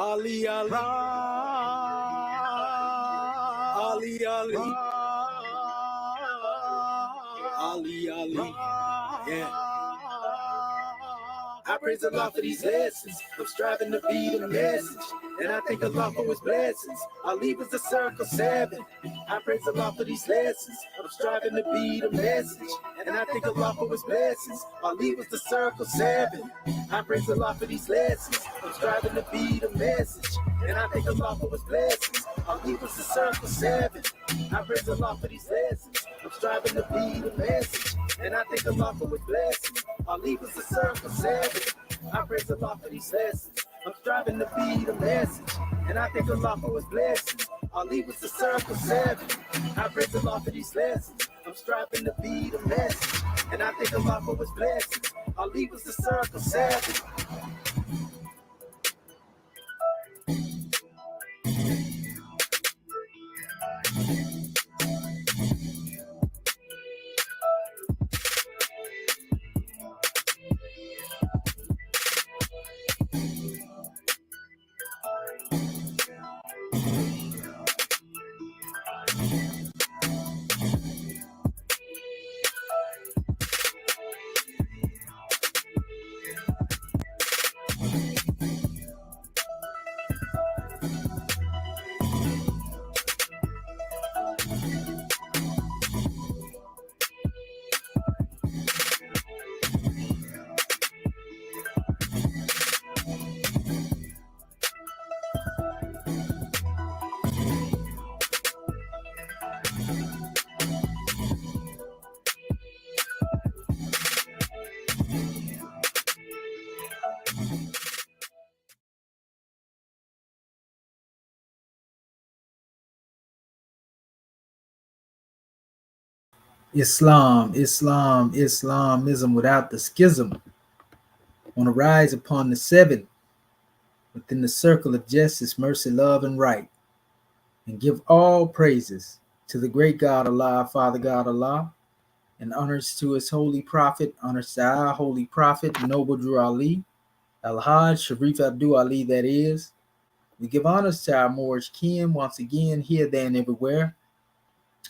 Ali, Ali, Ali, Ali, Ali, Ali, yeah. I praise Allah for these lessons. I'm striving to be the message, and I thank Allah for His blessings. Ali was the circle 7. I praise Allah for these lessons. I'm striving to be the message, and I thank Allah for His blessings. Ali was the circle 7. I praise Allah for these lessons. I'm striving to be the message, and I thank Allah for His blessings. Ali was the circle 7. I praise Allah for these lessons. I'm striving to be the message, and I thank Allah for His blessings. Ali was the circle 7. I praise Allah for these lessons. I'm striving to be the message, and I thank Allah for His blessings. Ali was the circle 7. I praise Allah for these lessons. I'm striving to be the message, and I thank Allah for His blessings. Ali was the circle 7. Islamism without the schism, on a rise upon the 7, within the circle of justice, mercy, love, and right, and give all praises to the great God Allah, Father God Allah, and honors to His holy prophet, honors to our holy prophet, Noble Drew Ali, Al-Hajj Sharif Abdul Ali, that is. We give honors to our Moorish kin once again, here, there, and everywhere.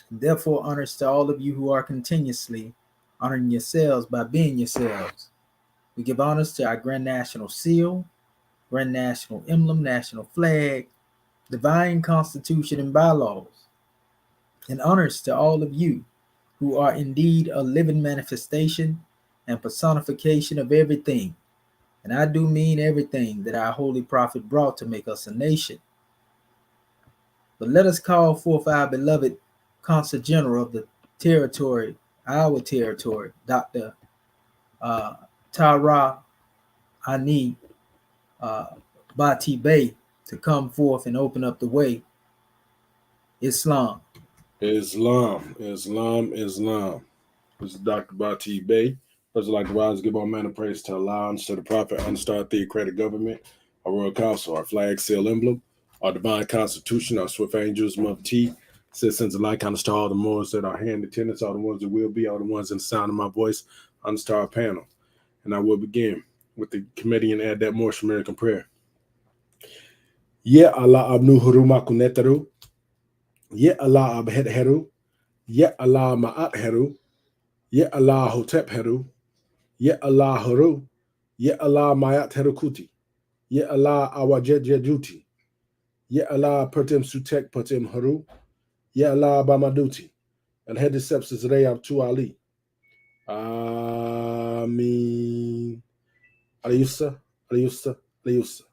Therefore, honors to all of you who are continuously honoring yourselves by being yourselves. We give honors to our Grand National Seal, Grand National Emblem, National Flag, Divine Constitution, and bylaws. And honors to all of you who are indeed a living manifestation and personification of everything. And I do mean everything that our holy prophet brought to make us a nation. But let us call forth our beloved Consul General of the territory, our territory, Dr. Tara Ani Bati Bey, to come forth and open up the way. Islam. Islam. This is Dr. Bati Bey. First, I'd like to rise and give all manner of praise to Allah, and to the Prophet, and to our theocratic government, our royal council, our flag, seal, emblem, our divine constitution, our swift angels, Mufti, citizens alike, honest to all the Moors that are here in attendance, all the ones that will be, all the ones in the sound of my voice, honest to our panel. And I will begin with the committee and add that Moorish American prayer. Ya Allah abnu huruma kunetaru, Ya Allah abhed heru, Ya Allah ma'at heru, Ya Allah hotep heru, Ya Allah haru, Ya Allah mayat heru kuti, Ya Allah awajet jejuti, Ya Allah pertem sutek pertem haru, Ya Allah bamaduti, and head the sepsis reyab tu Ali. Ameen. Alayusa, Alayusa, Alayusa.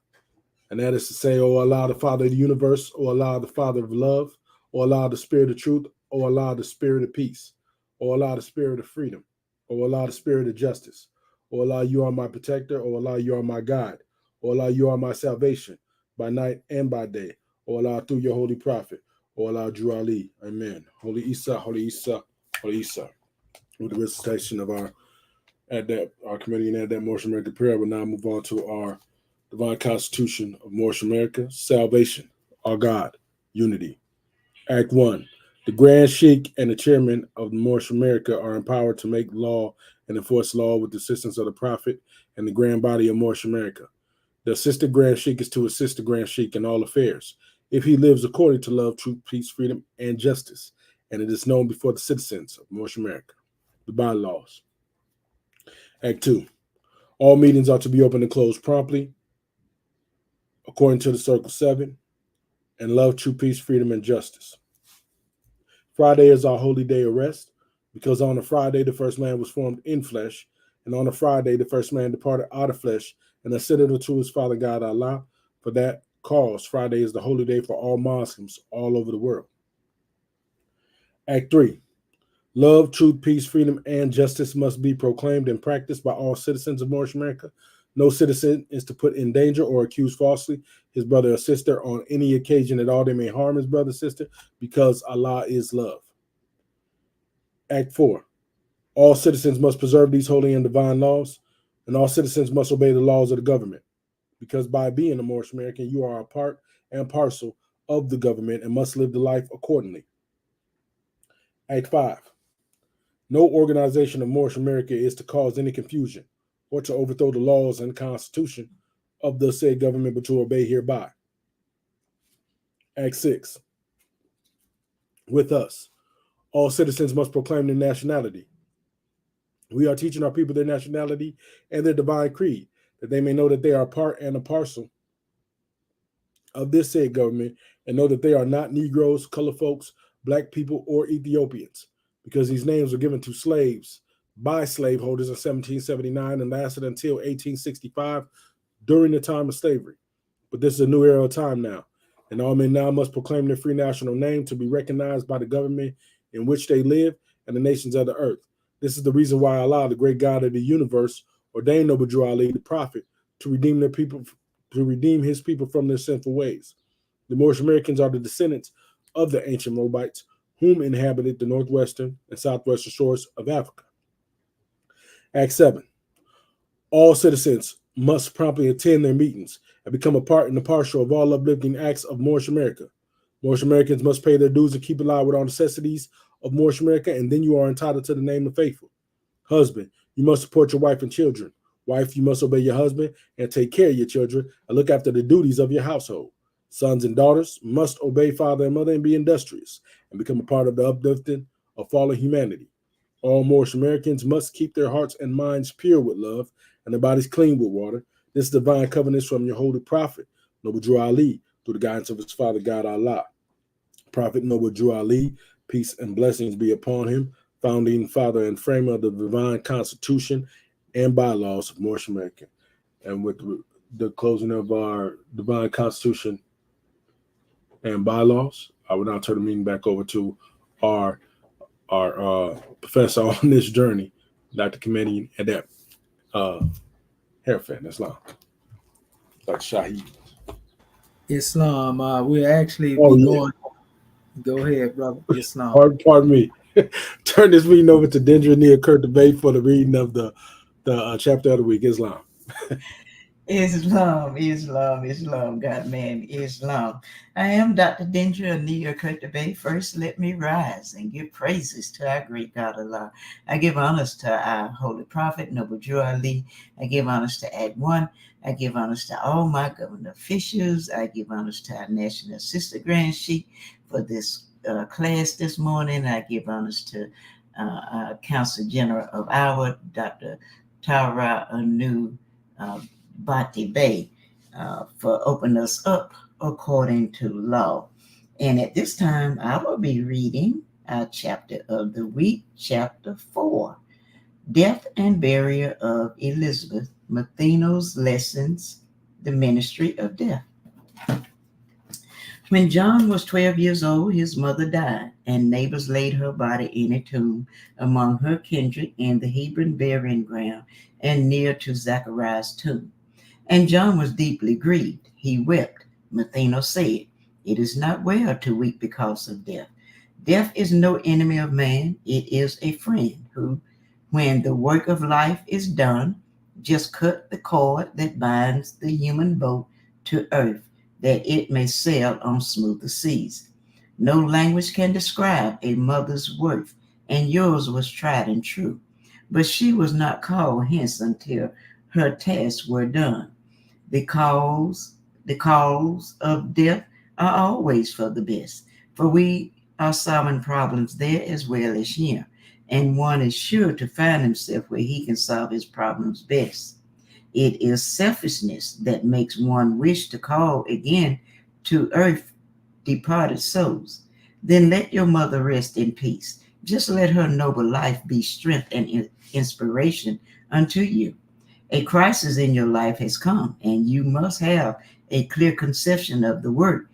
And that is to say, O Allah, the Father of the universe, O Allah, the Father of love, O Allah, the Spirit of truth, O Allah, the Spirit of peace, O Allah, the Spirit of freedom, O Allah, the Spirit of justice, O Allah, you are my protector, O Allah, you are my guide, O Allah, you are my salvation by night and by day, O Allah, through your holy prophet, O Allah, Drew Ali. Amen. Holy Isa, Holy Isa, Holy Isa. With the recitation of our committee and add that Moorish American prayer, we'll now move on to our Divine Constitution of Moorish America, salvation, our God, unity. Act 1. The Grand Sheikh and the Chairman of Moorish America are empowered to make law and enforce law with the assistance of the Prophet and the Grand Body of Moorish America. The assistant Grand Sheik is to assist the Grand Sheik in all affairs, if he lives according to love, truth, peace, freedom, and justice, and it is known before the citizens of North America. The bylaws. Act 2. All meetings are to be open and closed promptly, according to the Circle 7, and love, true peace, freedom, and justice. Friday is our holy day of rest, because on a Friday the first man was formed in flesh, and on a Friday the first man departed out of flesh and ascended unto his Father God Allah. For that cause, Friday is the holy day for all Muslims all over the world. Act 3. Love, truth, peace, freedom, and justice must be proclaimed and practiced by all citizens of North America. No citizen is to put in danger or accuse falsely his brother or sister on any occasion at all they may harm his brother or sister, because Allah is love. Act 4. All citizens must preserve these holy and divine laws, and all citizens must obey the laws of the government, because by being a Moorish American, you are a part and parcel of the government and must live the life accordingly. Act 5. No organization of Moorish America is to cause any confusion or to overthrow the laws and constitution of the said government, but to obey hereby. Act 6. With us, all citizens must proclaim their nationality. We are teaching our people their nationality and their divine creed, that they may know that they are part and a parcel of this said government, and know that they are not Negroes, colored folks, black people, or Ethiopians, because these names were given to slaves by slaveholders in 1779 and lasted until 1865 during the time of slavery. But this is a new era of time now, and all men now must proclaim their free national name to be recognized by the government in which they live and the nations of the earth. This is the reason why Allah, the great God of the universe, ordained Noble Drew Ali, the prophet, to redeem his people from their sinful ways. The Moorish Americans are the descendants of the ancient Moabites, whom inhabited the northwestern and southwestern shores of Africa. Act 7. All citizens must promptly attend their meetings and become a part and a partial of all uplifting acts of Moorish America. Moorish Americans must pay their dues and keep alive with all necessities of Moorish America, and then you are entitled to the name of faithful. Husband, you must support your wife and children. Wife, you must obey your husband and take care of your children and look after the duties of your household. Sons and daughters must obey father and mother and be industrious and become a part of the uplifting of fallen humanity. All Moorish Americans must keep their hearts and minds pure with love and their bodies clean with water. This divine covenant is from your holy prophet, Noble Drew Ali, through the guidance of his Father God Allah. Prophet Noble Drew Ali, peace and blessings be upon him, founding father and framer of the divine constitution and bylaws of Moorish America. And with the closing of our divine constitution and bylaws, I will now turn the meeting back over to our professor on this journey, Dr. Comedian Adept Hairfan Islam, Dr. Shaheed. Islam, we're actually going. Go ahead, brother. Islam. Pardon me. Turn this meeting over to Dendra Nia Kurt Debate for the reading of the chapter of the week, Islam. Islam, God man, Islam. I am Dr. Dendra Nia Kurt Debate. First, let me rise and give praises to our great God Allah. I give honors to our holy prophet, Noble Drew Ali. I give honors to Act 1. I give honors to all my government officials. I give honors to our National Assistant Grand Sheik for this class this morning. I give honors to our Council General of our Dr. Tara Anu Bati Bay for opening us up according to law. And at this time, I will be reading our chapter of the week, chapter 4, Death and Burial of Elizabeth, Matheno's Lessons, the Ministry of Death. When John was 12 years old, his mother died, and neighbors laid her body in a tomb among her kindred in the Hebron burying ground and near to Zachariah's tomb. And John was deeply grieved. He wept. Matheno said, "It is not well to weep because of death. Death is no enemy of man. It is a friend who, when the work of life is done, just cut the cord that binds the human boat to earth, that it may sail on smoother seas. No language can describe a mother's worth, and yours was tried and true. But she was not called hence until her tasks were done. The calls of death are always for the best, for we are solving problems there as well as here, and one is sure to find himself where he can solve his problems best. It is selfishness that makes one wish to call again to earth departed souls. Then let your mother rest in peace. Just let her noble life be strength and inspiration unto you. A crisis in your life has come, and you must have a clear conception of the work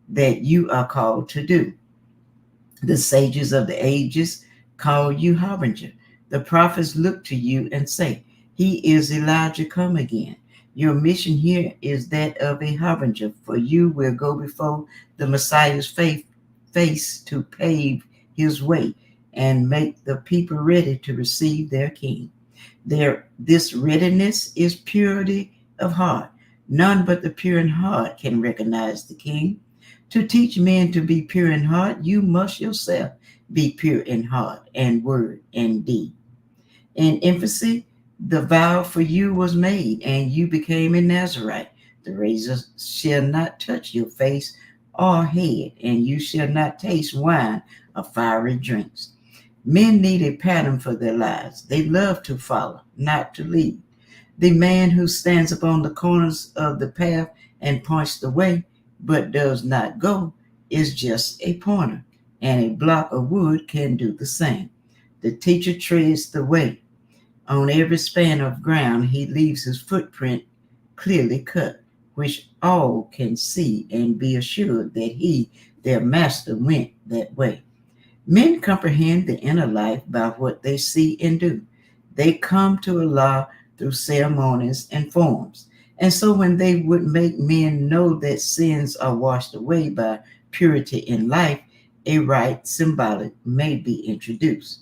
that you are called to do. The sages of the ages call you harbinger. The prophets look to you and say, he is Elijah come again. Your mission here is that of a harbinger, for you will go before the Messiah's face to pave his way and make the people ready to receive their king. This readiness is purity of heart. None but the pure in heart can recognize the king. To teach men to be pure in heart, you must yourself be pure in heart and word and deed. In infancy, the vow for you was made, and you became a Nazarite. The razor shall not touch your face or head, and you shall not taste wine or fiery drinks. Men need a pattern for their lives. They love to follow, not to lead. The man who stands upon the corners of the path and points the way, but does not go, is just a pointer, and a block of wood can do the same. The teacher treads the way. On every span of ground, he leaves his footprint clearly cut, which all can see and be assured that he, their master, went that way. Men comprehend the inner life by what they see and do. They come to Allah through ceremonies and forms. And so when they would make men know that sins are washed away by purity in life, a rite symbolic may be introduced.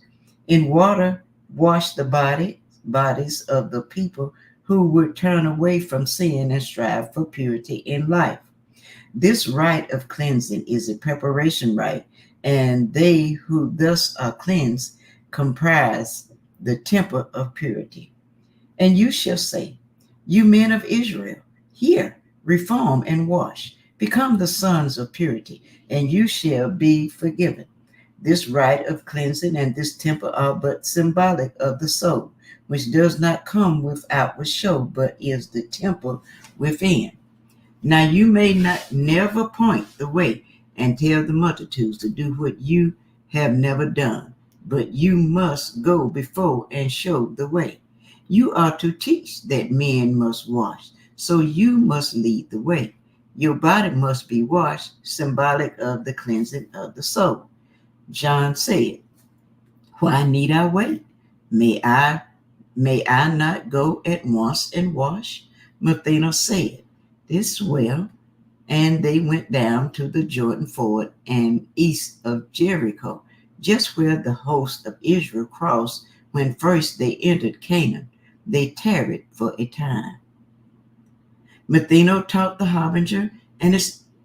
In water, wash the bodies of the people who would turn away from sin and strive for purity in life. This rite of cleansing is a preparation rite, and they who thus are cleansed comprise the temple of purity. And you shall say, you men of Israel, hear, reform and wash, become the sons of purity, and you shall be forgiven. This rite of cleansing and this temple are but symbolic of the soul, which does not come with outward show, but is the temple within. Now you may not never point the way and tell the multitudes to do what you have never done, but you must go before and show the way. You are to teach that men must wash, so you must lead the way. Your body must be washed, symbolic of the cleansing of the soul. John said, why need I wait? May I not go at once and wash? Mathena said, this well, and they went down to the Jordan ford and east of Jericho, just where the host of Israel crossed when first they entered Canaan. They tarried for a time. Matheno taught the harbinger, and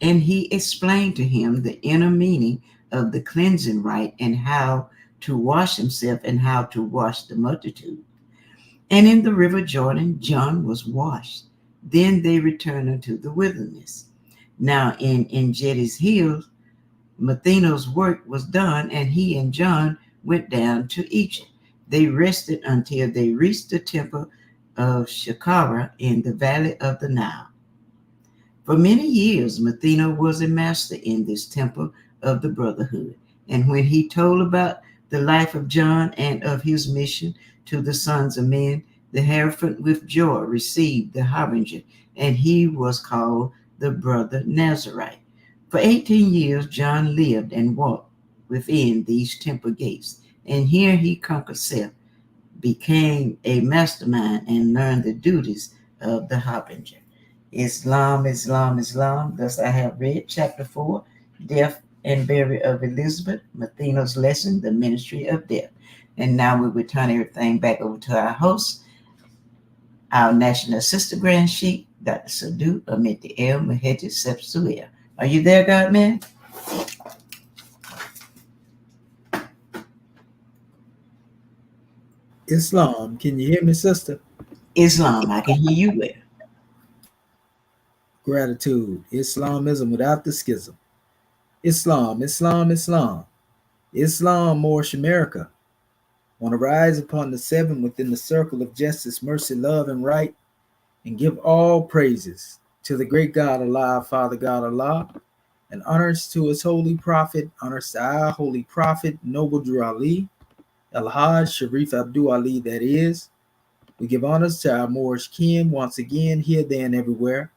he explained to him the inner meaning of the cleansing rite and how to wash himself and how to wash the multitude. And in the river Jordan, John was washed. Then they returned unto the wilderness. Now in Engedi's hills, Matheno's work was done, and he and John went down to Egypt. They rested until they reached the temple of Shakara in the valley of the Nile. For many years, Matheno was a master in this temple of the brotherhood. And when he told about the life of John and of his mission to the sons of men, the Hierophant with joy received the harbinger, and he was called the brother Nazarite. For 18 years, John lived and walked within these temple gates, and here he conquered self, became a mastermind, and learned the duties of the harbinger. Islam, Islam, Islam. Thus I have read chapter 4, Death and Burial of Elizabeth, Matheno's lesson, the ministry of death. And now we will turn everything back over to our host, our National Assistant Grand Sheik, Dr. Sadu Amiti El Muhammad Sepsuia. Are you there, God man? Islam, can you hear me, sister? Islam, I can hear you well. Gratitude. Islamism without the schism. Islam, Islam, Islam. Islam, Moorish America. Want to rise upon the seven within the circle of justice, mercy, love, and right, and give all praises to the great God Allah, Father God Allah, and honors to his holy prophet, honors to our holy prophet, Noble Drew Ali, El Hajj Sharif Abdul Ali, that is. We give honors to our Moorish kin once again, here, there, and everywhere,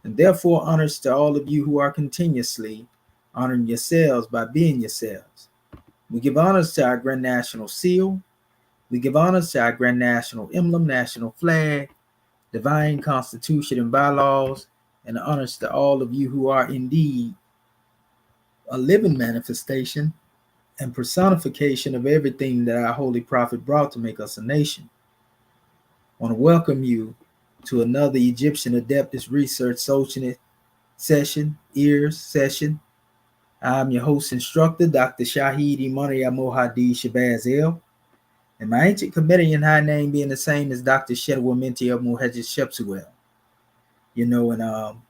and therefore honors to all of you who are continuously honoring yourselves by being yourselves. We give honors to our Grand National Seal. We give honors to our Grand National Emblem, National Flag, Divine Constitution and bylaws, and honors to all of you who are indeed a living manifestation and personification of everything that our Holy Prophet brought to make us a nation. I want to welcome you to another Egyptian Adeptus Research session, ears session. I'm your host instructor, Dr. Shahid Imani Mohadi Shabazz El, and my ancient Comedian high name being the same as Dr. Shedwa Minty of Muhajjid Shepsuel. You know, and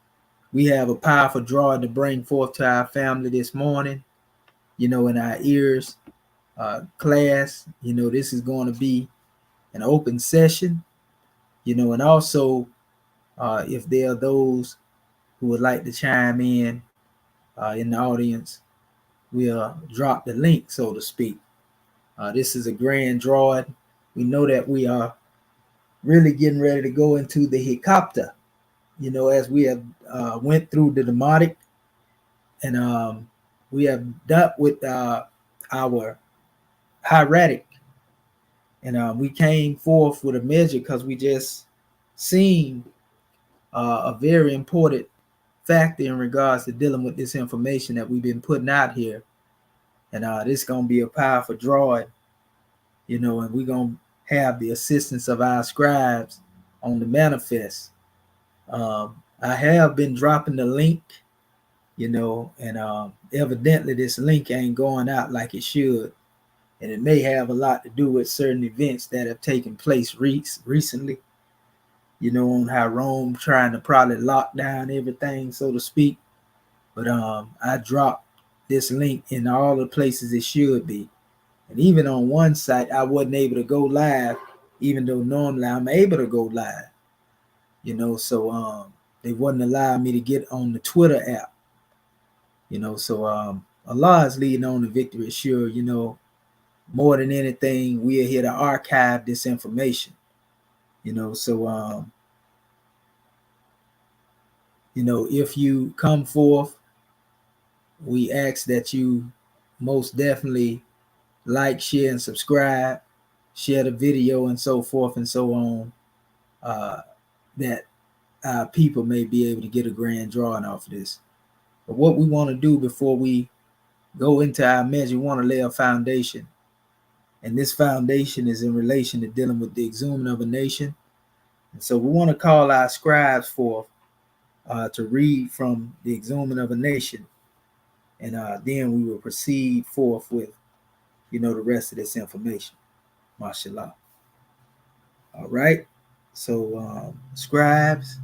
we have a powerful draw to bring forth to our family this morning, you know, in our ears class. You know, this is going to be an open session, you know, and also if there are those who would like to chime in the audience, we'll drop the link, so to speak. This is a grand drawing. We know that we are really getting ready to go into the Hikapta, you know, as we have went through the Demotic, and we have dealt with our hieratic, and we came forth with a measure because we just seen a very important factor in regards to dealing with this information that we've been putting out here. And this is going to be a powerful drawing, you know, and we're going to have the assistance of our scribes on the manifest. I have been dropping the link, you know, and evidently this link ain't going out like it should. And it may have a lot to do with certain events that have taken place recently, you know, on how Rome trying to probably lock down everything, so to speak. But I dropped this link in all the places it should be. And even on one site, I wasn't able to go live, even though normally I'm able to go live, you know, so they wouldn't allow me to get on the Twitter app, you know, so Allah is leading on the victory sure, you know. More than anything, we are here to archive this information, you know, so you know, if you come forth, we ask that you most definitely like, share, and subscribe, share the video, and so forth and so on, that people may be able to get a grand drawing off of this. But what we want to do before we go into our measure, we want to lay a foundation. And this foundation is in relation to dealing with the exhuming of a nation. And so we want to call our scribes forth to read from the exhuming of a nation. And then we will proceed forth with, you know, the rest of this information. Mashallah. All right. So scribes,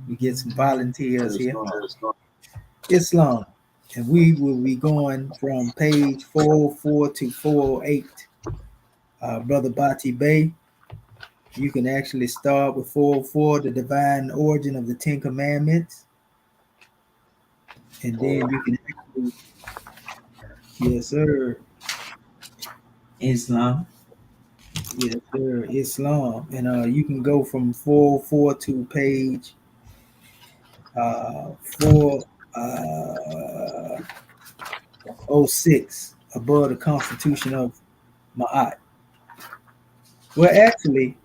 we get some volunteers here. Islam. And we will be going from page 404 to 408. Brother Bati Bey, you can actually start with 404, the divine origin of the Ten Commandments. And then you can actually, yes, sir. Islam. Yes, sir. Islam. And you can go from 404 to page 406, above the Constitution of Ma'at. Well, actually,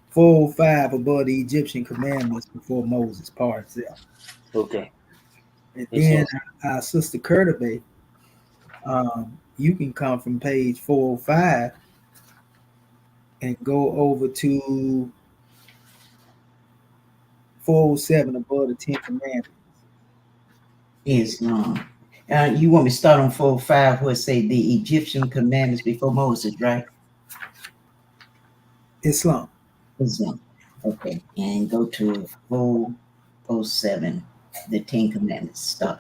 405 above the Egyptian commandments before Moses part itself. Okay. And then our sister Kurtabay, you can come from page 405 and go over to 407 above the Ten Commandments. Islam. You want me to start on 405 where it say the Egyptian commandments before Moses, right? Islam. Islam. Okay. And go to 407. the Ten Commandments start?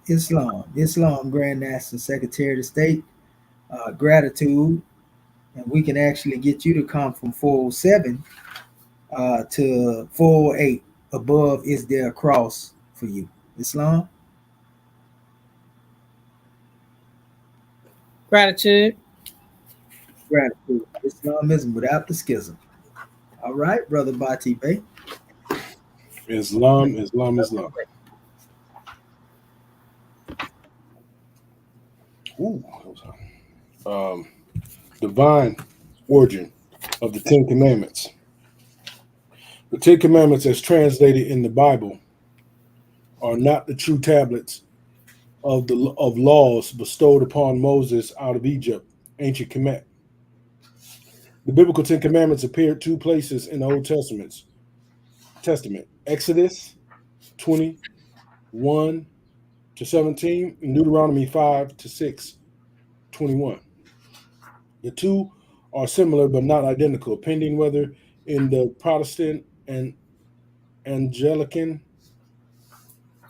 Islam, Grand National Secretary of State. Gratitude, and we can actually get you to come from 407 to 408. Above is there a cross for you? Islam. Gratitude. Islamism without the schism. All right, Brother Bati Bey. Islam. Ooh, divine origin of the Ten Commandments. The Ten Commandments, as translated in the Bible, are not the true tablets of laws bestowed upon Moses out of Egypt, ancient Kemet. The biblical Ten Commandments appeared two places in the Old Testament. Exodus 21 to 17, and Deuteronomy 5 to 6, 21. The two are similar but not identical, pending whether in the Protestant and Anglican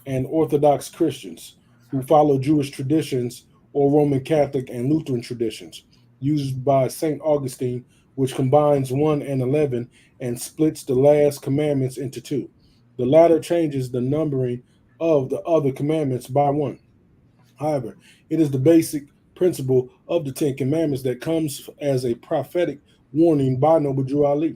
and Orthodox Christians who follow Jewish traditions or Roman Catholic and Lutheran traditions, used by St. Augustine, which combines 1 and 11 and splits the last commandments into two. The latter changes the numbering of the other commandments by one. However, it is the basic principle of the Ten Commandments that comes as a prophetic warning by Noble Drew Ali.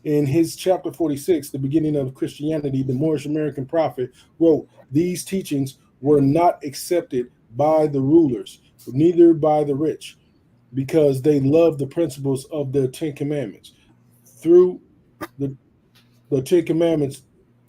In his chapter 46, The Beginning of Christianity, the Moorish American prophet wrote, "These teachings were not accepted by the rulers, neither by the rich, because they loved the principles of the Ten Commandments. Through the Ten Commandments,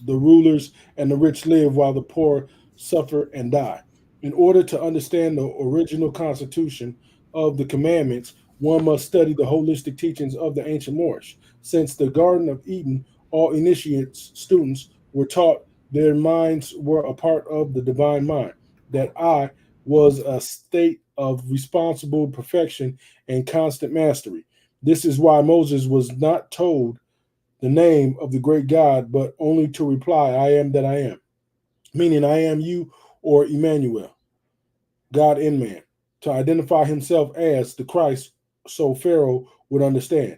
the rulers and the rich live while the poor suffer and die. In order to understand the original constitution of the commandments, one must study the holistic teachings of the ancient Moorish. Since the Garden of Eden, all initiate students were taught their minds were a part of the divine mind, that I was a state of responsible perfection and constant mastery. This is why Moses was not told the name of the great God, but only to reply, I am that I am, meaning I am you or Emmanuel, God in man, to identify himself as the Christ so Pharaoh would understand.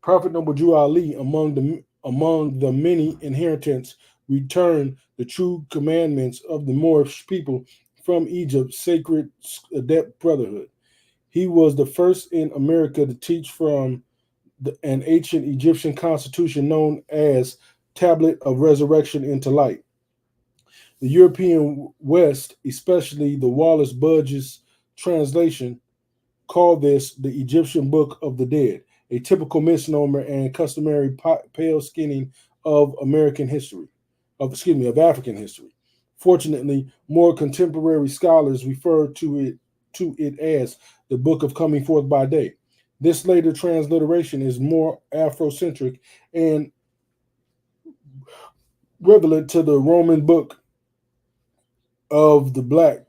Prophet Noble Drew Ali, among the many inheritance, returned the true commandments of the Moorish people from Egypt's sacred adept brotherhood. He was the first in America to teach from an ancient Egyptian constitution known as Tablet of Resurrection into Light. The European West, especially the Wallace Budge's translation, called this the Egyptian Book of the Dead, a typical misnomer and customary pale skinning of African history. Fortunately, more contemporary scholars refer to it as the Book of Coming Forth by Day. This later transliteration is more Afrocentric and relevant to the Roman Book of the Black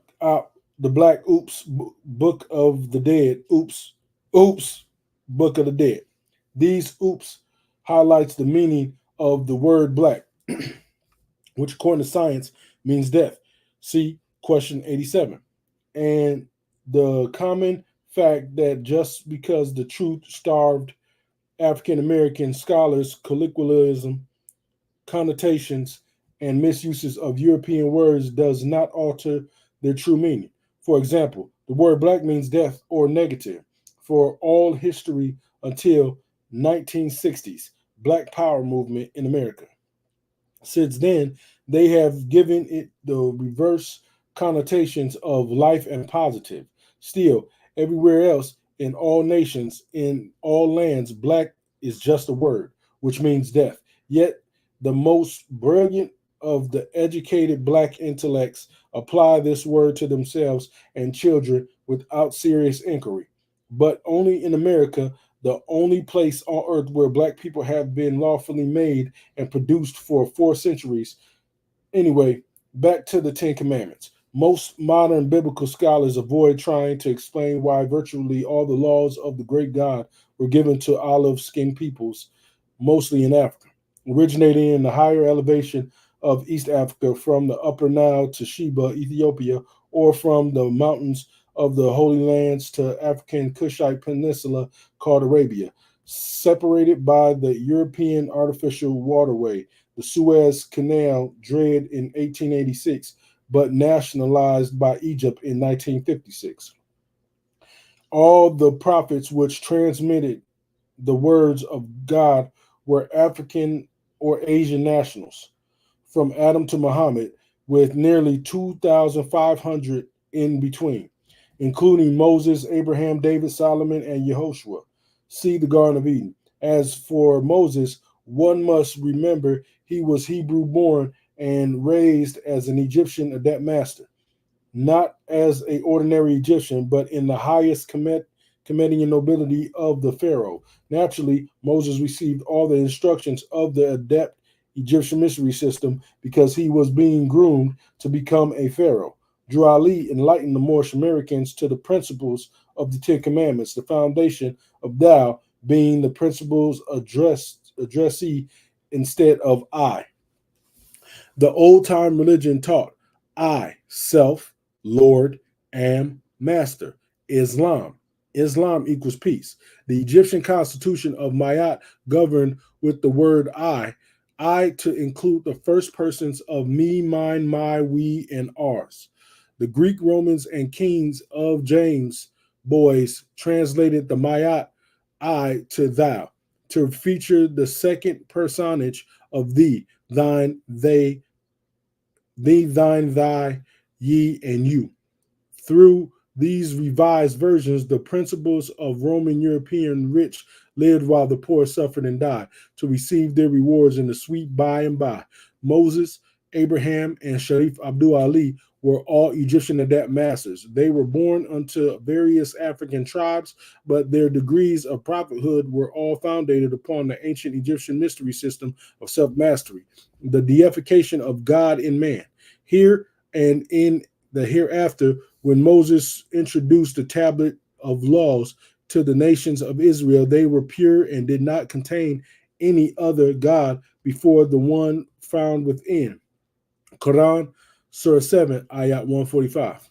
Book of the Dead. Book of the Dead. These highlights the meaning of the word black, which according to science means death. See question 87. And the common fact that just because the truth starved African American scholars colloquialism, connotations, and misuses of European words does not alter their true meaning. For example, the word black means death or negative for all history until 1960s Black Power movement in America. Since then, they have given it the reverse connotations of life and positive. Still, everywhere else in all nations, in all lands, black is just a word, which means death. Yet, the most brilliant of the educated black intellects apply this word to themselves and children without serious inquiry. But only in America, the only place on earth where black people have been lawfully made and produced for 4 centuries. Anyway, back to the Ten Commandments. Most modern biblical scholars avoid trying to explain why virtually all the laws of the great God were given to olive-skinned peoples, mostly in Africa, originating in the higher elevation of East Africa, from the Upper Nile to Sheba, Ethiopia, or from the mountains of the Holy Lands to African Kushite Peninsula called Arabia, separated by the European artificial waterway, the Suez Canal, dredged in 1886, but nationalized by Egypt in 1956. All the prophets which transmitted the words of God were African or Asian nationals, from Adam to Muhammad, with nearly 2,500 in between, including Moses, Abraham, David, Solomon, and Yehoshua. See the Garden of Eden. As for Moses, one must remember he was Hebrew born and raised as an Egyptian adept master, not as an ordinary Egyptian, but in the highest commanding nobility of the Pharaoh. Naturally, Moses received all the instructions of the adept Egyptian mystery system because he was being groomed to become a Pharaoh. Drew Ali enlightened the Moorish Americans to the principles of the Ten Commandments, the foundation of Tao being the principles addressee instead of I. The old-time religion taught I, self, Lord, am master. Islam equals peace. The Egyptian constitution of Mayat governed with the word I to include the first persons of me, mine, my, we, and ours. The Greek, Romans, and kings of James boys translated the Mayat I to thou to feature the second personage of thee, thine, they, thee, thine, thy, ye, and you. Through these revised versions, the principles of Roman European rich lived while the poor suffered and died to receive their rewards in the sweet by and by. Moses, Abraham, and Sharif Abdul Ali were all Egyptian adept masters. They were born unto various African tribes, but their degrees of prophethood were all founded upon the ancient Egyptian mystery system of self-mastery, the deification of God in man. Here and in the hereafter, when Moses introduced the tablet of laws to the nations of Israel, they were pure and did not contain any other God before the one found within. Quran, Surah 7, Ayat 145.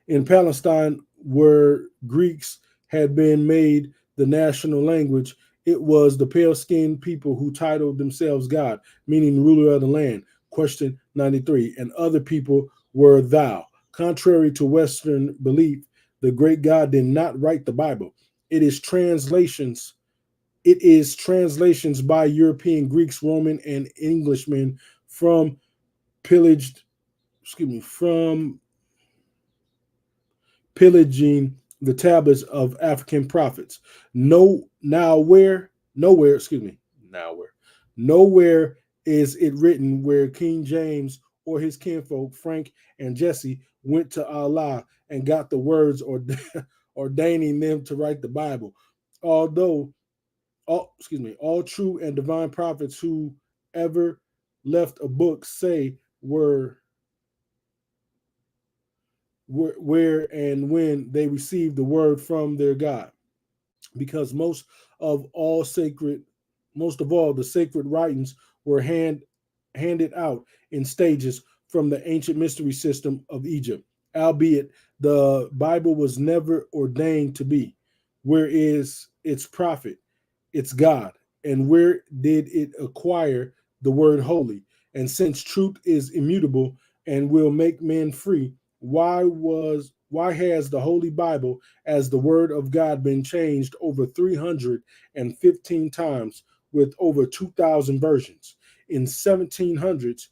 In Palestine, where Greeks had been made the national language, it was the pale-skinned people who titled themselves God, meaning ruler of the land. Question 93. And other people were thou. Contrary to Western belief, the great God did not write the Bible. It is translations by European Greeks, Roman, and Englishmen from pillaging the tablets of African prophets. Nowhere is it written where King James or his kinfolk Frank and Jesse went to Allah and got the words ordaining them to write the Bible. Although all true and divine prophets who ever left a book say where and when they received the word from their God, because most of all the sacred writings were handed out in stages from the ancient mystery system of Egypt, albeit the Bible was never ordained to be. Where is its prophet, its God, and where did it acquire the word holy? And since truth is immutable and will make men free, why has the Holy Bible as the word of God been changed over 315 times with over 2,000 versions? In 1700s,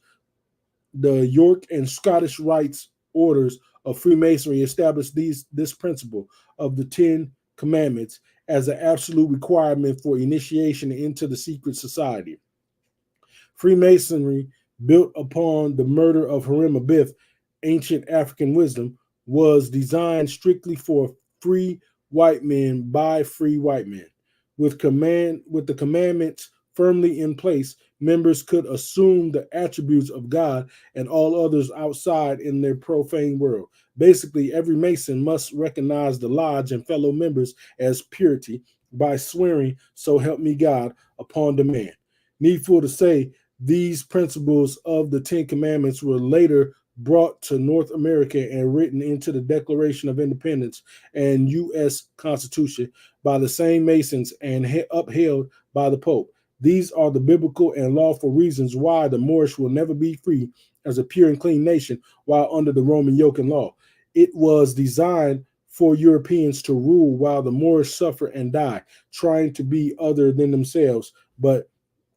the York and Scottish Rites orders of Freemasonry established this principle of the Ten Commandments as an absolute requirement for initiation into the secret society. Freemasonry, built upon the murder of Hiram Abiff, ancient African wisdom, was designed strictly for free white men by free white men. With the commandments firmly in place, members could assume the attributes of God and all others outside in their profane world. Basically, every Mason must recognize the lodge and fellow members as purity by swearing, so help me God, upon demand. Needful to say These principles of the Ten Commandments were later brought to North America and written into the Declaration of Independence and U.S. Constitution by the same Masons and upheld by the Pope. These are the biblical and lawful reasons why the Moorish will never be free as a pure and clean nation while under the Roman yoke and law. It was designed for Europeans to rule while the Moorish suffer and die, trying to be other than themselves, but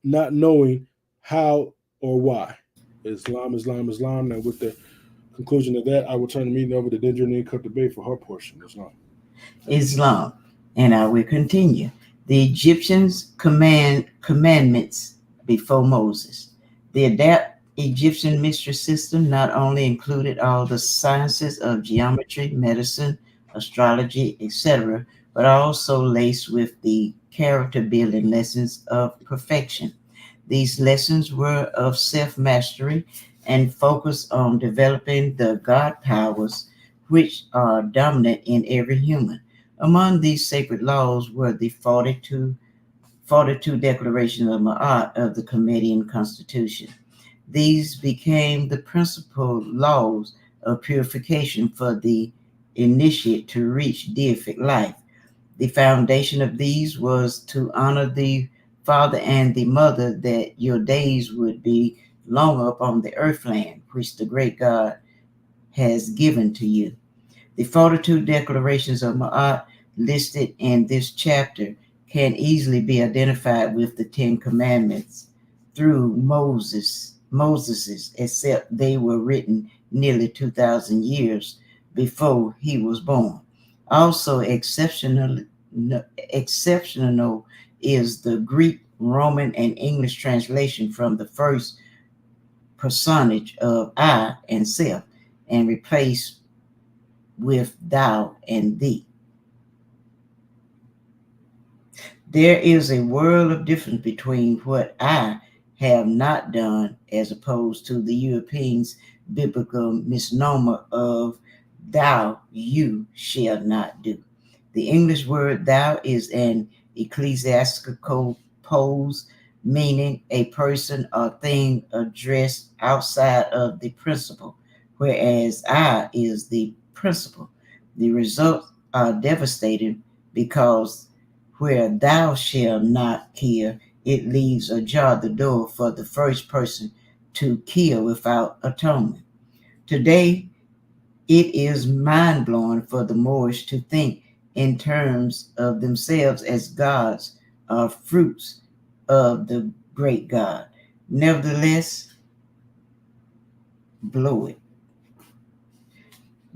not knowing how or why. Islam, Islam, Islam. And with the conclusion of that, I will turn the meeting over to Dendra and Cut the Bay for her portion. Islam. And I will continue. The Egyptians' commandments before Moses. The adapt Egyptian mystery system not only included all the sciences of geometry, medicine, astrology, etc., but also laced with the character building lessons of perfection. These lessons were of self-mastery and focused on developing the God powers which are dominant in every human. Among these sacred laws were the 42 declarations of Ma'at of the Comedian Constitution. These became the principal laws of purification for the initiate to reach deific life. The foundation of these was to honor the father and the mother, that your days would be long upon the earthland, which the great God has given to you. The 42 declarations of Ma'at listed in this chapter can easily be identified with the 10 Commandments through Moses's, except they were written nearly 2,000 years before he was born. Also exceptional is the Greek, Roman, and English translation from the first personage of I and self and replaced with thou and thee. There is a world of difference between what I have not done as opposed to the Europeans' biblical misnomer of thou you shall not do. The English word thou is an ecclesiastical pose, meaning a person or thing addressed outside of the principle, whereas I is the principle. The results are devastating because where thou shalt not kill, it leaves ajar the door for the first person to kill without atonement. Today, it is mind-blowing for the Moorish to think in terms of themselves as gods or fruits of the great God. Nevertheless, blow it.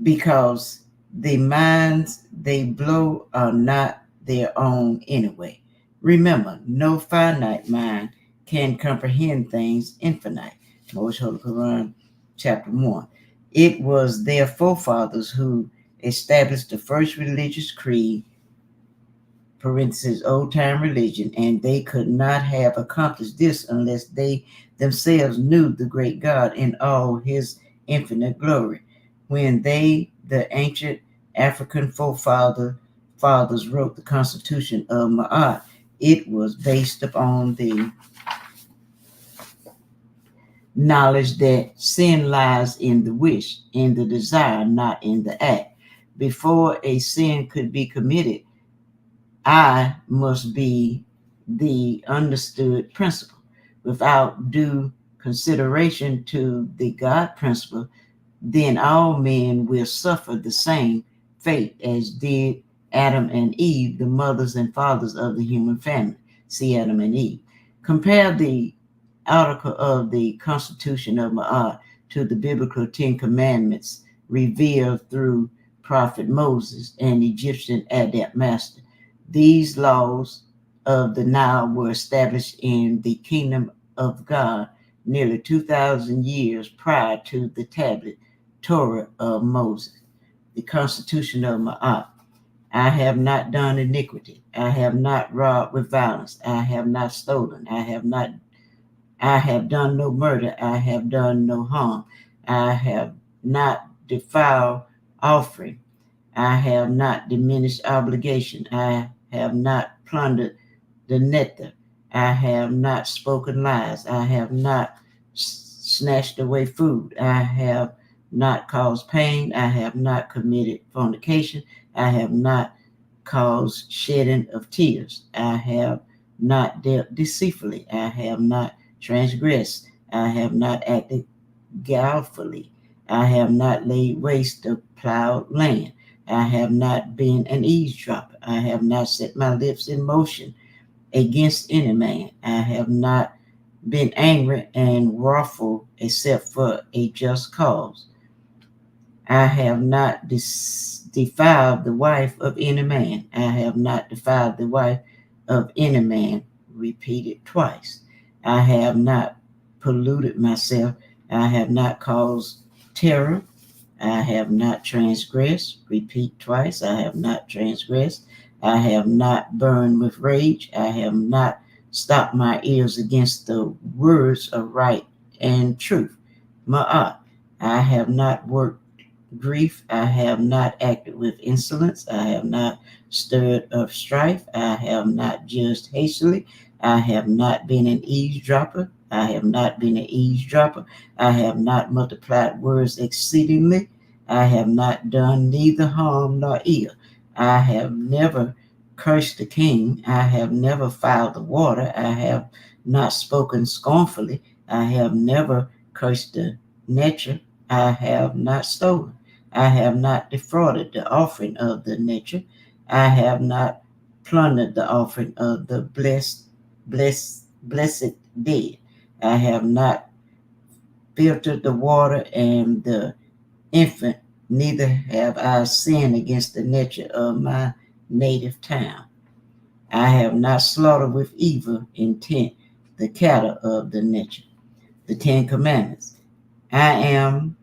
Because the minds they blow are not their own anyway. Remember, no finite mind can comprehend things infinite. Most Holy Quran, chapter 1. It was their forefathers who established the first religious creed, parentheses, old-time religion, and they could not have accomplished this unless they themselves knew the great God in all his infinite glory. When they, the ancient African fathers wrote the Constitution of Ma'at, it was based upon the knowledge that sin lies in the wish, in the desire, not in the act. Before a sin could be committed, I must be the understood principle. Without due consideration to the God principle, then all men will suffer the same fate as did Adam and Eve, the mothers and fathers of the human family. See Adam and Eve. Compare the article of the Constitution of Ma'at to the biblical 10 Commandments revealed through Prophet Moses and Egyptian adept master. These laws of the Nile were established in the kingdom of God nearly 2,000 years prior to the tablet Torah of Moses. The Constitution of Ma'at. I have not done iniquity. I have not robbed with violence. I have not stolen. I have done no murder. I have done no harm. I have not defiled offering. I have not diminished obligation. I have not plundered the nectar. I have not spoken lies. I have not snatched away food. I have not caused pain. I have not committed fornication. I have not caused shedding of tears. I have not dealt deceitfully. I have not transgressed. I have not acted guilefully. I have not laid waste the plowed land. I have not been an eavesdropper. I have not set my lips in motion against any man. I have not been angry and wrathful except for a just cause. I have not defiled the wife of any man. I have not defiled the wife of any man, repeated twice. I have not polluted myself. I have not caused terror. I have not transgressed. Repeat twice. I have not transgressed. I have not burned with rage. I have not stopped my ears against the words of right and truth. Ma'at. I have not worked grief. I have not acted with insolence. I have not stirred up strife. I have not judged hastily. I have not been an eavesdropper. I have not been an eavesdropper. I have not multiplied words exceedingly. I have not done neither harm nor ill. I have never cursed the king. I have never fouled the water. I have not spoken scornfully. I have never cursed the nature. I have not stolen. I have not defrauded the offering of the nature. I have not plundered the offering of the blessed dead. I have not filtered the water and the infant, neither have I sinned against the nature of my native town. I have not slaughtered with evil intent the cattle of the nature. The Ten Commandments. I am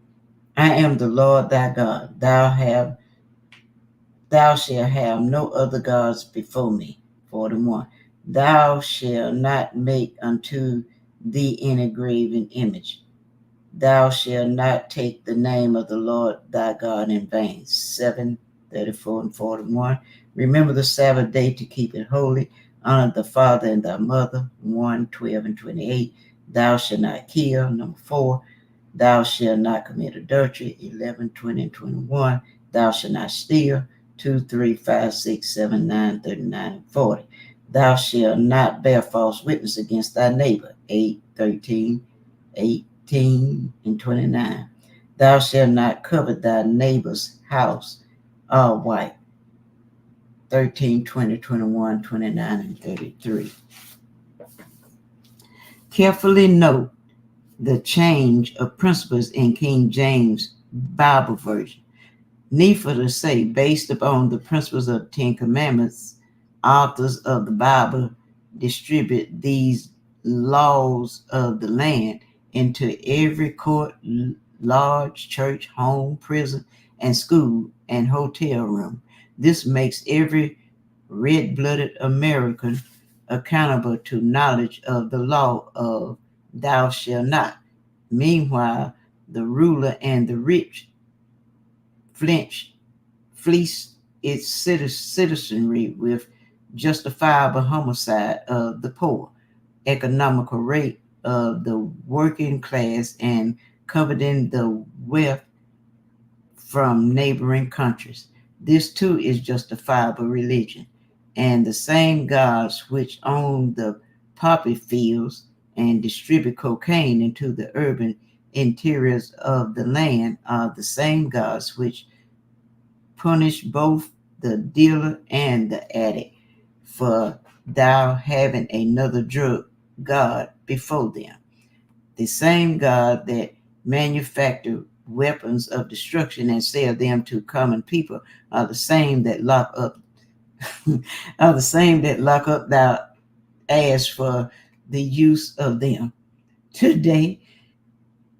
the Lord thy God. Thou shalt have no other gods before me. 41. Thou shalt not make unto thee any graven image. Thou shalt not take the name of the Lord thy God in vain. 7:34 and 41. Remember the Sabbath day to keep it holy. Honor the father and thy mother. 1:12 and 28. Thou shalt not kill. Number 4. Thou shalt not commit adultery. 11, 20, and 21. Thou shalt not steal. 2, 3, 5, 6, 7, 9, 39, and 40. Thou shalt not bear false witness against thy neighbor. 8, 13, 18, and 29. Thou shalt not covet thy neighbor's house or wife. 13, 20, 21, 29, and 33. Carefully note the change of principles in King James Bible Version. Needful to say, based upon the principles of the Ten Commandments, authors of the Bible distribute these laws of the land into every court, large church, home, prison, and school and hotel room. This makes every red-blooded American accountable to knowledge of the law of thou shalt not. Meanwhile, the ruler and the rich fleece its citizenry with justifiable homicide of the poor, economical rape of the working class, and coveting the wealth from neighboring countries. This too is justifiable religion, and the same gods which own the poppy fields and distribute cocaine into the urban interiors of the land are the same gods which punish both the dealer and the addict for thou having another drug god before them. The same God that manufacture weapons of destruction and sell them to common people are the same that lock up thou ass for the use of them. Today,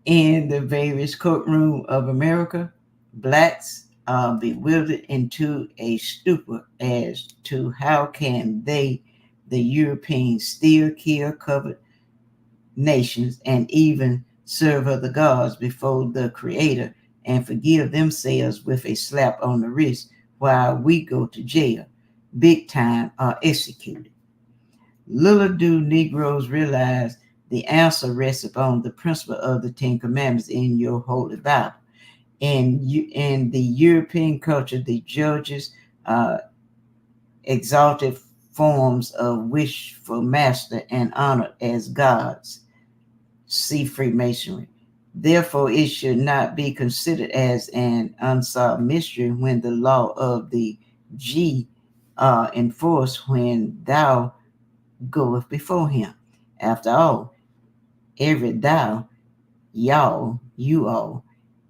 in the various courtroom of America, blacks are bewildered into a stupor as to how can they, the Europeans, still kill covered nations and even serve other gods before the Creator and forgive themselves with a slap on the wrist while we go to jail, big time, or executed. Little do Negroes realize the answer rests upon the principle of the Ten Commandments in your Holy Bible. In the European culture, the judges exalted forms of wish for master and honor as gods. See Freemasonry. Therefore, it should not be considered as an unsolved mystery when the law of the G are enforced when thou goeth before him. After all, every thou, y'all, you all,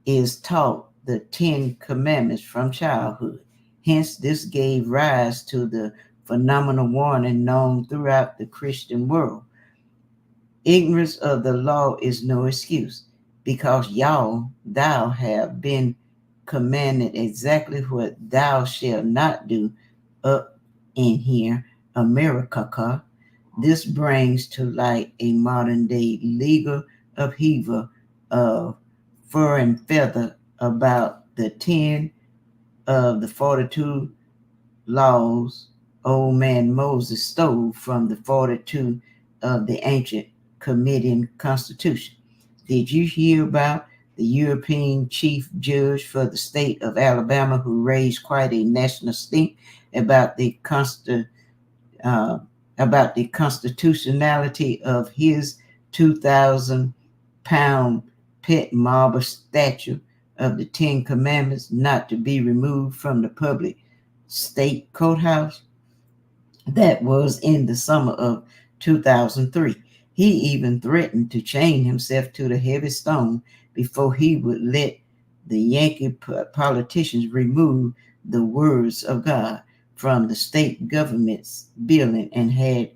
is taught the Ten Commandments from childhood. Hence, this gave rise to the phenomenal warning known throughout the Christian world. Ignorance of the law is no excuse, because y'all, thou have been commanded exactly what thou shalt not do up in here, America. This brings to light a modern day legal upheaval of fur and feather about the 10 of the 42 laws old man Moses stole from the 42 of the ancient Comedian Constitution. Did you hear about the European chief judge for the state of Alabama who raised quite a national stink about the constitutionality of his 2,000-pound pet marble statue of the Ten Commandments not to be removed from the public state courthouse? That was in the summer of 2003. He even threatened to chain himself to the heavy stone before he would let the Yankee politicians remove the words of God from the state government's building, and had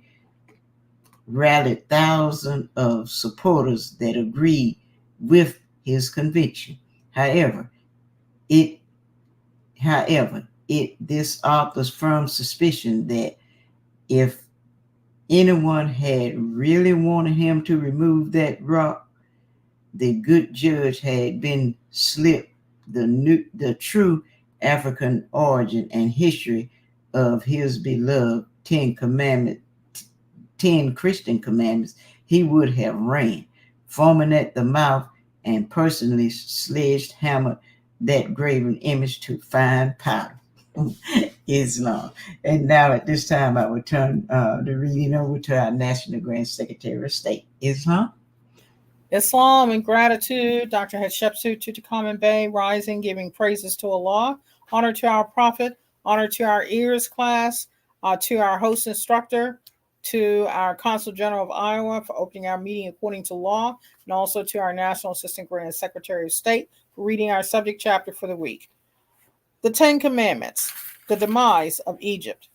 rallied thousands of supporters that agreed with his conviction. However, this author's firm suspicion that if anyone had really wanted him to remove that rock, the good judge had been slipped the true African origin and history of his beloved 10 Christian commandments, he would have ran, foaming at the mouth, and personally sledgehammered that graven image to fine powder. Islam. And now at this time, I will turn the reading over to our National Grand Secretary of State. Islam. Islam and gratitude. Dr. Hatshepsut Tutankhamun Bey, rising, giving praises to Allah. Honor to our Prophet. Honor to our ears class. To our host instructor. To our Consul General of Iowa for opening our meeting according to law. And also to our National Assistant Grand Secretary of State for reading our subject chapter for the week. The Ten Commandments. The demise of Egypt.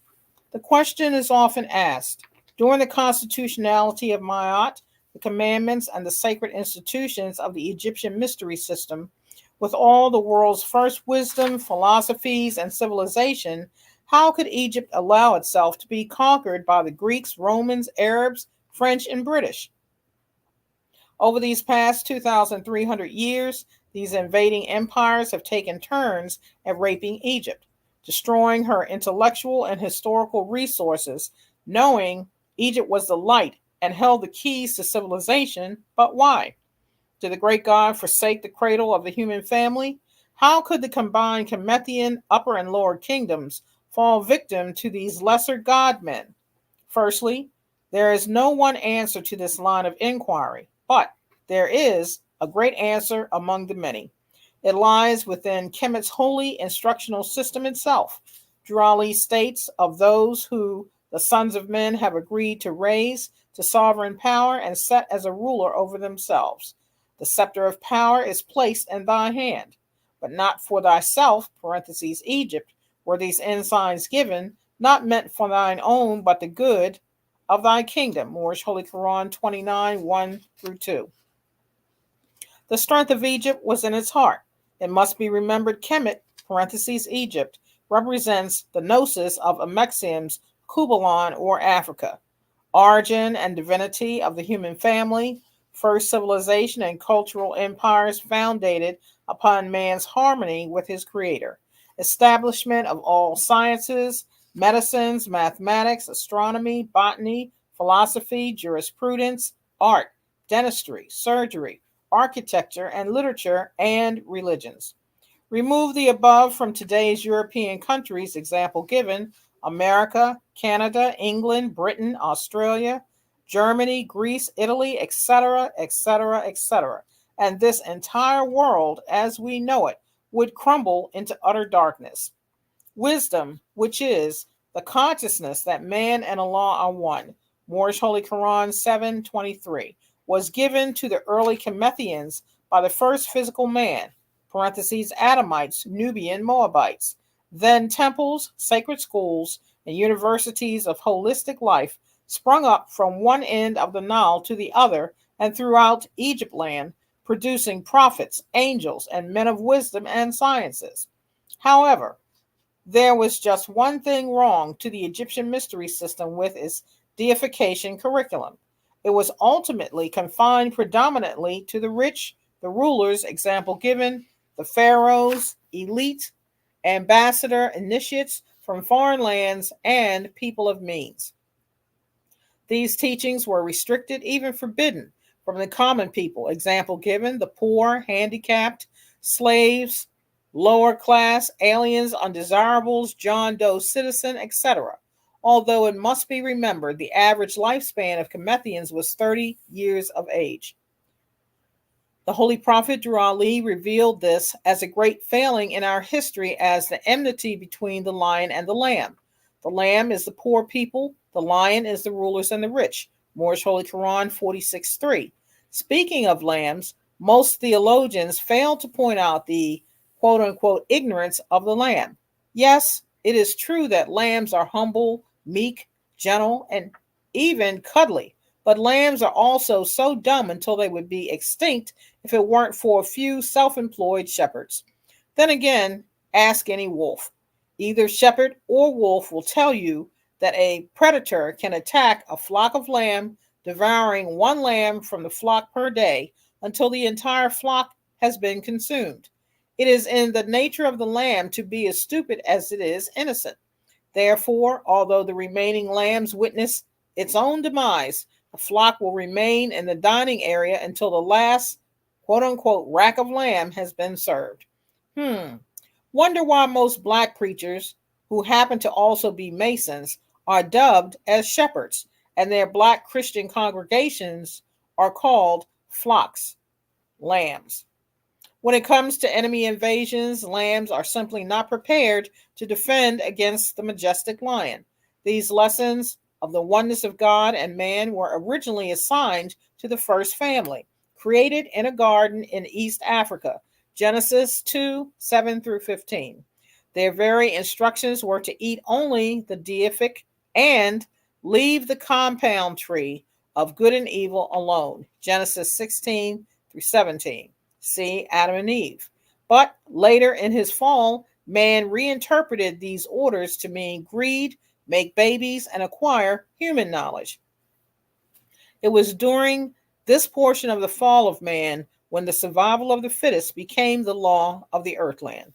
The question is often asked, during the constitutionality of Ma'at, the commandments and the sacred institutions of the Egyptian mystery system, with all the world's first wisdom, philosophies, and civilization, how could Egypt allow itself to be conquered by the Greeks, Romans, Arabs, French, and British? Over these past 2,300 years, these invading empires have taken turns at raping Egypt, destroying her intellectual and historical resources, knowing Egypt was the light and held the keys to civilization. But why? Did the great God forsake the cradle of the human family? How could the combined Kemethian upper and lower kingdoms fall victim to these lesser godmen? Firstly, there is no one answer to this line of inquiry, but there is a great answer among the many. It lies within Kemet's holy instructional system itself. Durali states of those who the sons of men have agreed to raise to sovereign power and set as a ruler over themselves. The scepter of power is placed in thy hand, but not for thyself, parentheses, Egypt, were these ensigns given, not meant for thine own, but the good of thy kingdom. Moorish Holy Quran 29, 1-2. The strength of Egypt was in its heart. It must be remembered Kemet, parentheses, Egypt, represents the gnosis of Amexim's Kubalon or Africa, origin and divinity of the human family, first civilization and cultural empires founded upon man's harmony with his creator, establishment of all sciences, medicines, mathematics, astronomy, botany, philosophy, jurisprudence, art, dentistry, surgery, architecture, and literature, and religions. Remove the above from today's European countries, example given, America, Canada, England, Britain, Australia, Germany, Greece, Italy, etc., etc., etc. And this entire world, as we know it, would crumble into utter darkness. Wisdom, which is the consciousness that man and Allah are one, Moorish Holy Quran 7:23, was given to the early Kemethians by the first physical man, parentheses, Adamites, Nubian, Moabites. Then temples, sacred schools, and universities of holistic life sprung up from one end of the Nile to the other and throughout Egypt land, producing prophets, angels, and men of wisdom and sciences. However, there was just one thing wrong to the Egyptian mystery system with its deification curriculum. It was ultimately confined predominantly to the rich, the rulers, example given, the pharaohs, elite, ambassador, initiates from foreign lands, and people of means. These teachings were restricted, even forbidden, from the common people, example given, the poor, handicapped, slaves, lower class, aliens, undesirables, John Doe citizen, etc. Although it must be remembered the average lifespan of Kemethians was 30 years of age. The Holy Prophet Drew Ali revealed this as a great failing in our history as the enmity between the lion and the lamb. The lamb is the poor people, the lion is the rulers and the rich. Moorish Holy Quran 46:3. Speaking of lambs, most theologians fail to point out the quote-unquote ignorance of the lamb. Yes, it is true that lambs are humble, meek, gentle, and even cuddly, but lambs are also so dumb until they would be extinct if it weren't for a few self-employed shepherds. Then again, ask any wolf. Either shepherd or wolf will tell you that a predator can attack a flock of lamb, devouring one lamb from the flock per day until the entire flock has been consumed. It is in the nature of the lamb to be as stupid as it is innocent. Therefore, although the remaining lambs witness its own demise, the flock will remain in the dining area until the last quote-unquote rack of lamb has been served. Wonder why most black preachers, who happen to also be Masons, are dubbed as shepherds, and their black Christian congregations are called flocks, lambs. When it comes to enemy invasions, lambs are simply not prepared to defend against the majestic lion. These lessons of the oneness of God and man were originally assigned to the first family, created in a garden in East Africa, Genesis 2:7-15. Their very instructions were to eat only the deific and leave the compound tree of good and evil alone, Genesis 16-17. See Adam and Eve. But later in his fall, man reinterpreted these orders to mean greed, make babies, and acquire human knowledge. It was during this portion of the fall of man when the survival of the fittest became the law of the earthland.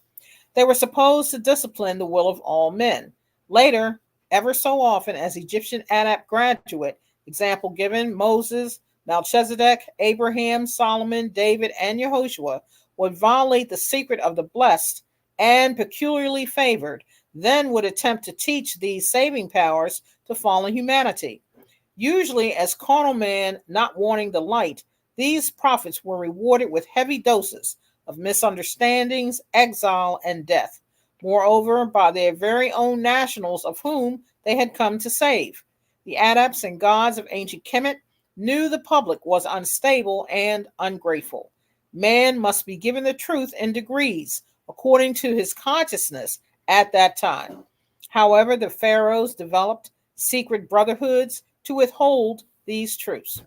They were supposed to discipline the will of all men. Later, ever so often as Egyptian adept graduate, example given, Moses, Melchizedek, Abraham, Solomon, David, and Yehoshua would violate the secret of the blessed and peculiarly favored, then would attempt to teach these saving powers to fallen humanity. Usually as carnal man not wanting the light, these prophets were rewarded with heavy doses of misunderstandings, exile, and death. Moreover, by their very own nationals of whom they had come to save. The adepts and gods of ancient Kemet knew the public was unstable and ungrateful. Man must be given the truth in degrees, according to his consciousness at that time. However, the pharaohs developed secret brotherhoods to withhold these truths.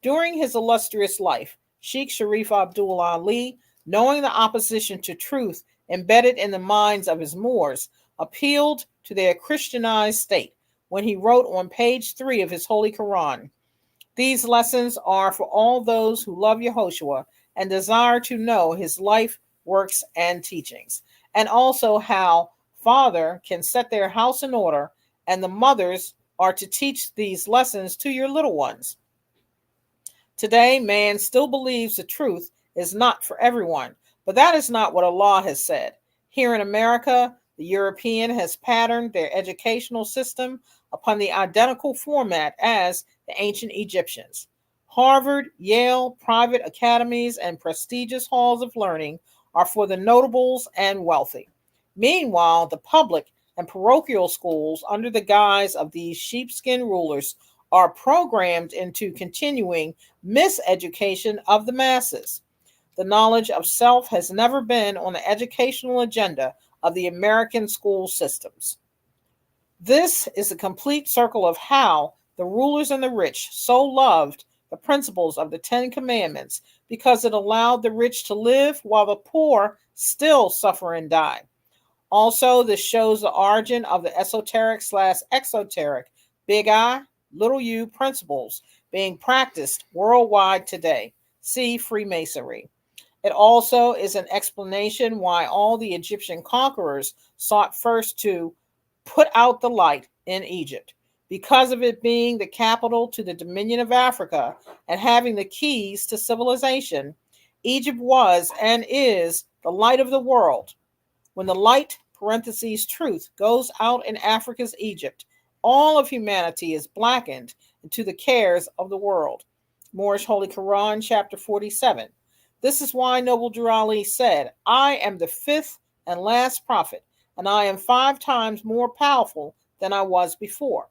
During his illustrious life, Sheikh Sharif Abdul Ali, knowing the opposition to truth embedded in the minds of his Moors, appealed to their Christianized state when he wrote on page 3 of his Holy Quran, "These lessons are for all those who love Yehoshua and desire to know his life, works, and teachings, and also how father can set their house in order and the mothers are to teach these lessons to your little ones. Today, man still believes the truth is not for everyone, but that is not what Allah has said. Here in America, the European has patterned their educational system upon the identical format as the ancient Egyptians. Harvard, Yale, private academies, and prestigious halls of learning are for the notables and wealthy. Meanwhile, the public and parochial schools, under the guise of these sheepskin rulers, are programmed into continuing miseducation of the masses. The knowledge of self has never been on the educational agenda of the American school systems. This is a complete circle of how the rulers and the rich so loved the principles of the Ten Commandments because it allowed the rich to live while the poor still suffer and die. Also, this shows the origin of the esoteric/exoteric, big I, little u principles being practiced worldwide today. See Freemasonry. It also is an explanation why all the Egyptian conquerors sought first to put out the light in Egypt. Because of it being the capital to the Dominion of Africa and having the keys to civilization, Egypt was and is the light of the world. When the light, parentheses, truth, goes out in Africa's Egypt, all of humanity is blackened into the cares of the world. Moorish Holy Quran, chapter 47. This is why Noble Drew Ali said, I am the fifth and last prophet, and I am 5 times more powerful than I was before,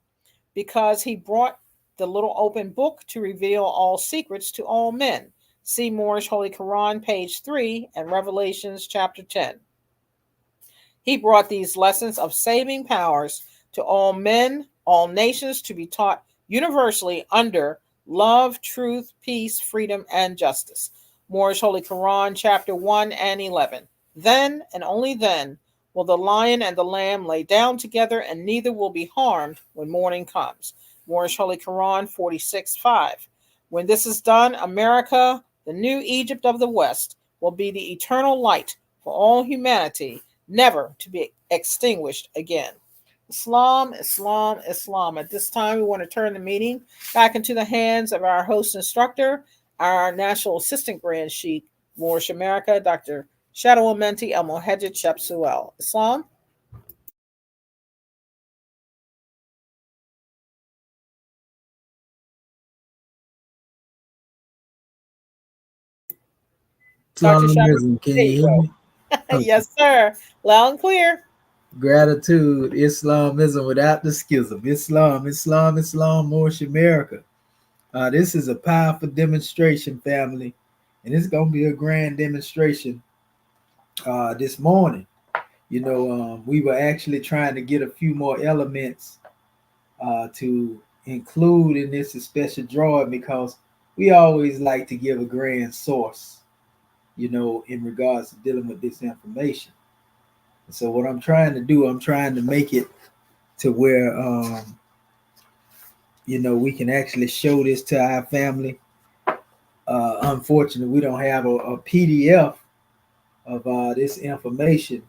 because he brought the little open book to reveal all secrets to all men. See Moorish Holy Quran, page 3, and Revelations, chapter 10. He brought these lessons of saving powers to all men, all nations, to be taught universally under love, truth, peace, freedom, and justice. Moorish Holy Quran, chapter 1 and 11. Then, and only then, will the lion and the lamb lay down together, and neither will be harmed when morning comes. Moorish Holy Quran 46:5. When this is done, America, the new Egypt of the West, will be the eternal light for all humanity, never to be extinguished again. Islam, Islam, Islam. At this time, we want to turn the meeting back into the hands of our host instructor, our National Assistant Grand Sheikh, Moorish America, Dr. Shadow Menti El Mohajjed Shepsuel. Islam. Dr. Shadow, Islamism, can there you you hear go. me? Okay. Yes, sir. Loud and clear. Gratitude, Islamism without the schism. Islam, Islam, Islam, Moorish America. This is a powerful demonstration, family, and it's going to be a grand demonstration this morning. You know, we were actually trying to get a few more elements to include in this special drawing because we always like to give a grand source, you know, in regards to dealing with this information. So what I'm trying to do, I'm trying to make it to where, you know, we can actually show this to our family. Unfortunately, we don't have a PDF of this information,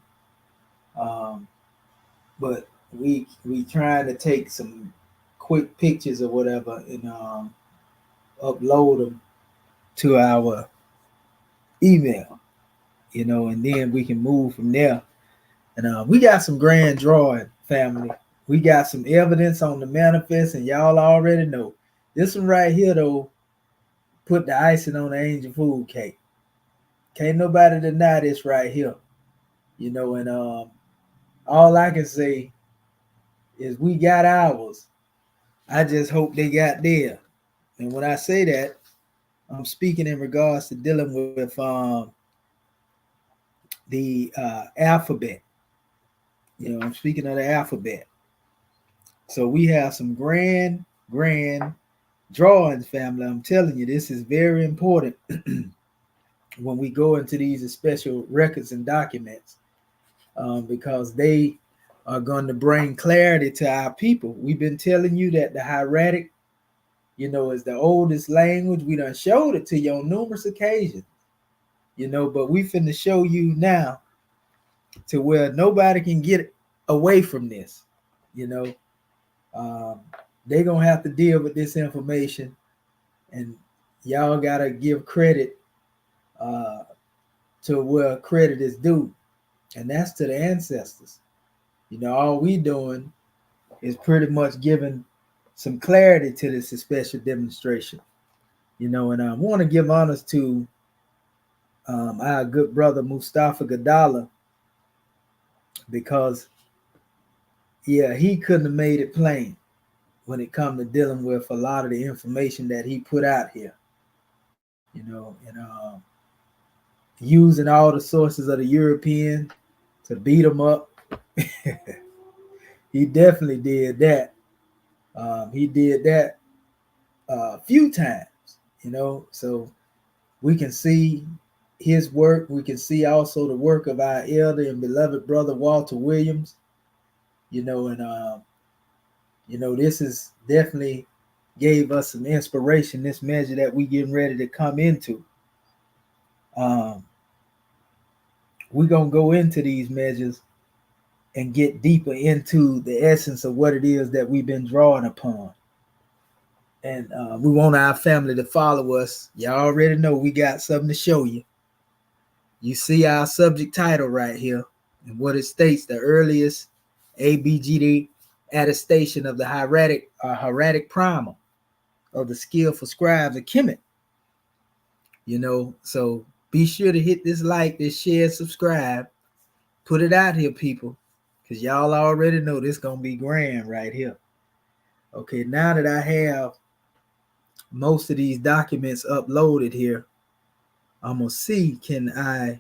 but we trying to take some quick pictures or whatever and upload them to our email, you know, and then we can move from there. And we got some grand drawing, family. We got some evidence on the manifest, and y'all already know. This one right here, though, put the icing on the angel food cake. Can't nobody deny this right here. You know, and all I can say is we got ours. I just hope they got theirs. And when I say that, I'm speaking in regards to dealing with the alphabet. You know, I'm speaking of the alphabet. So we have some grand drawings, family. I'm telling you, this is very important when we go into these special records and documents because they are going to bring clarity to our people. We've been telling you that the hieratic, you know, is the oldest language. We done showed it to you on numerous occasions, you know, but we finna show you now to where nobody can get away from this, you know. they're gonna have to deal with this information, and y'all gotta give credit to where credit is due, and that's to the ancestors. All we doing is pretty much giving some clarity to this special demonstration. And I want to give honors to our good brother Mustafa Gadala, because he couldn't have made it plain when it comes to dealing with a lot of the information that he put out here. And using all the sources of the European to beat them up. He definitely did that. He did that a few times, so we can see his work. We can see also the work of our elder and beloved brother Walter Williams, and this is definitely gave us some inspiration, this measure that we getting ready to come into. We're going to go into these measures and get deeper into the essence of what it is that we've been drawing upon. And we want our family to follow us. Y'all already know we got something to show you. You see our subject title right here, and what it states: the earliest ABGD attestation of the hieratic primer of the Skillful Scribes of Kemet. So be sure to hit this like, this share, subscribe, put it out here, people, because y'all already know this gonna be grand right here. Okay, now that I have most of these documents uploaded here, I'm gonna see can I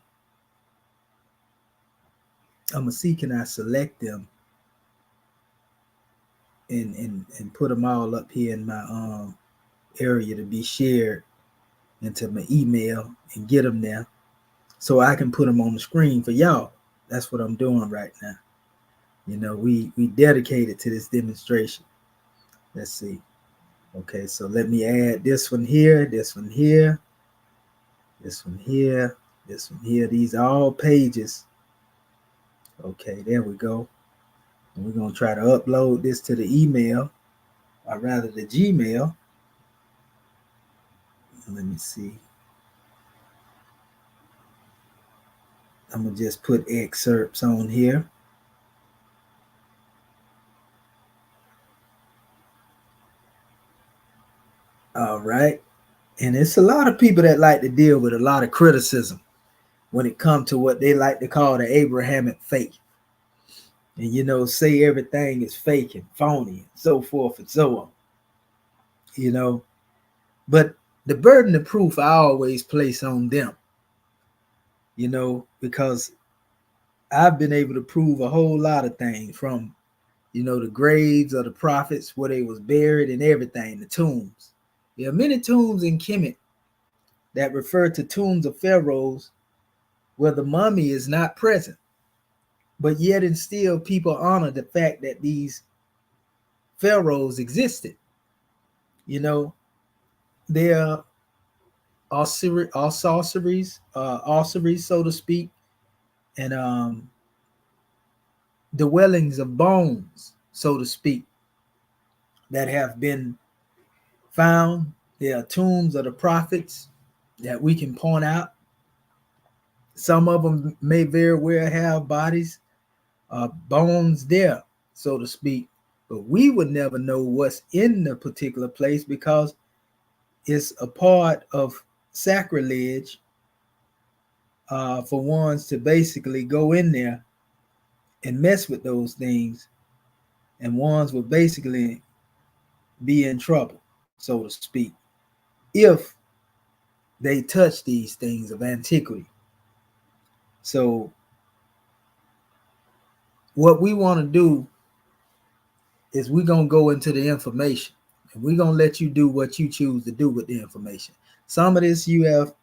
select them and put them all up here in my area to be shared into my email and get them there so I can put them on the screen for y'all. That's what I'm doing right now. We dedicated to this demonstration. Let's see. Okay, so let me add this one here, this one here, this one here, this one here. These are all pages. Okay, there we go. And we're going to try to upload this to the email, or rather the Gmail. Let me see. I'm going to just put excerpts on here. All right. And it's a lot of people that like to deal with a lot of criticism when it comes to what they like to call the Abrahamic faith. And, say everything is fake and phony and so forth and so on. But the burden of proof I always place on them, because I've been able to prove a whole lot of things from, the graves of the prophets where they was buried and everything, the tombs. There are many tombs in Kemet that refer to tombs of pharaohs where the mummy is not present, but yet and still people honor the fact that these pharaohs existed. There are sorceries, so to speak, and dwellings of bones, so to speak, that have been found. There are tombs of the prophets that we can point out. Some of them may very well have bodies, bones there, so to speak, but we would never know what's in the particular place because it's a part of sacrilege for ones to basically go in there and mess with those things, and ones will basically be in trouble, so to speak, if they touch these things of antiquity. So what we want to do is we're going to go into the information, and we're going to let you do what you choose to do with the information. Some of this you have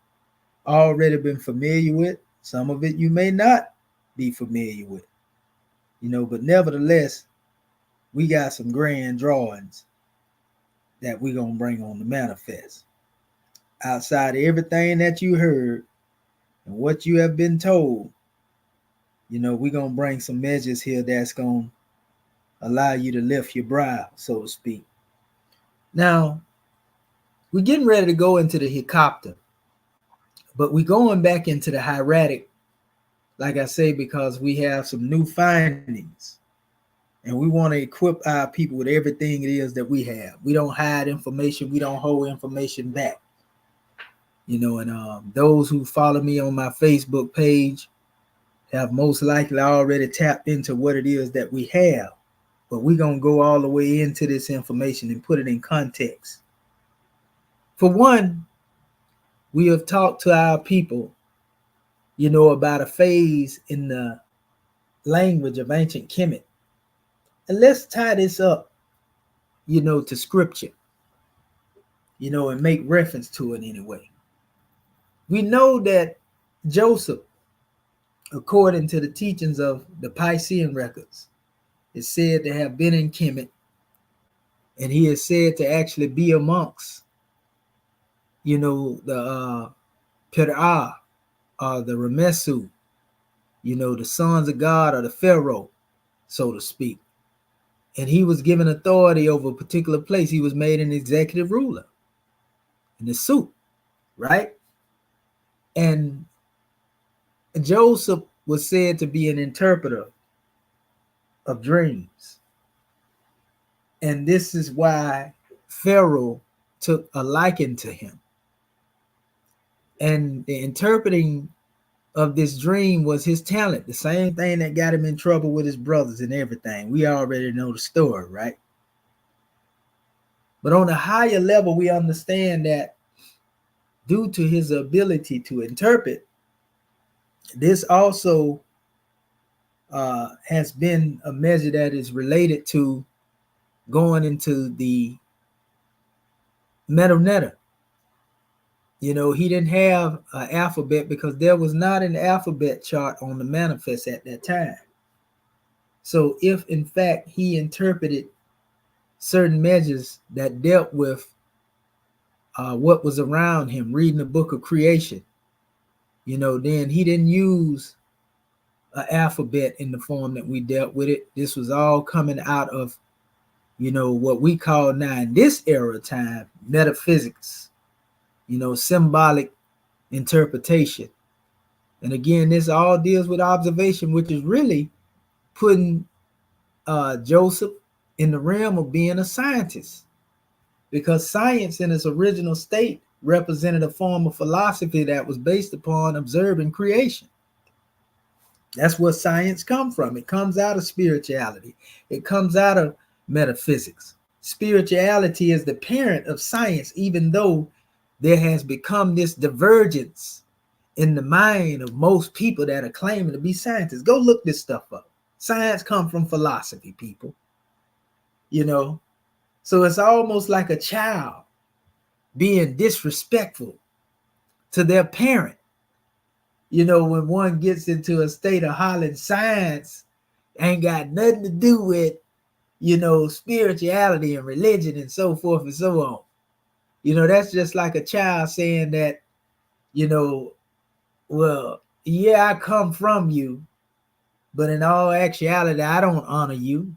already been familiar with. Some of it you may not be familiar with, but nevertheless, we got some grand drawings that we're going to bring on the manifest. Outside of everything that you heard and what you have been told, we're going to bring some measures here that's going to allow you to lift your brow, so to speak. Now, we're getting ready to go into the Hecopter, but we're going back into the hieratic, like I say, because we have some new findings. And we want to equip our people with everything it is that we have. We don't hide information. We don't hold information back. And those who follow me on my Facebook page have most likely already tapped into what it is that we have. But we're going to go all the way into this information and put it in context. For one, we have talked to our people, about a phase in the language of ancient Kemet. And let's tie this up, to scripture, and make reference to it anyway. We know that Joseph, according to the teachings of the Piscean records, is said to have been in Kemet, and he is said to actually be amongst, the Per'ah, or the Remesu, the sons of God, or the Pharaoh, so to speak. And he was given authority over a particular place. He was made an executive ruler in the suit, right? And Joseph was said to be an interpreter of dreams. And this is why Pharaoh took a liking to him. And the interpreting of this dream was his talent, the same thing that got him in trouble with his brothers and everything. We already know the story, right? But on a higher level, we understand that due to his ability to interpret, this also has been a measure that is related to going into the Metanetta. He didn't have an alphabet because there was not an alphabet chart on the manifest at that time. So if in fact he interpreted certain measures that dealt with what was around him, reading the book of creation, then he didn't use an alphabet in the form that we dealt with it. This was all coming out of, what we call now in this era of time, metaphysics, symbolic interpretation. And again, this all deals with observation, which is really putting Joseph in the realm of being a scientist, because science in its original state represented a form of philosophy that was based upon observing creation. That's where science comes from. It comes out of spirituality. It comes out of metaphysics. Spirituality is the parent of science, even though there has become this divergence in the mind of most people that are claiming to be scientists. Go look this stuff up. Science comes from philosophy, people. So it's almost like a child being disrespectful to their parent. When one gets into a state of hollering science ain't got nothing to do with, spirituality and religion and so forth and so on. That's just like a child saying that, well, yeah, I come from you, but in all actuality, I don't honor you.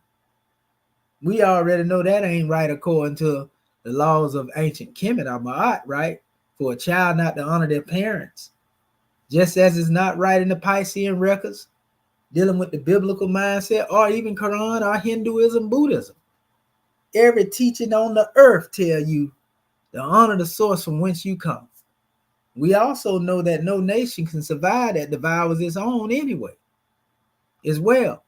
We already know that ain't right according to the laws of ancient Kemet or Ma'at, right? For a child not to honor their parents. Just as it's not right in the Piscean records dealing with the biblical mindset, or even Quran or Hinduism, Buddhism. Every teaching on the earth tell you to honor the source from whence you come. We also know that no nation can survive that devours its own anyway, as well.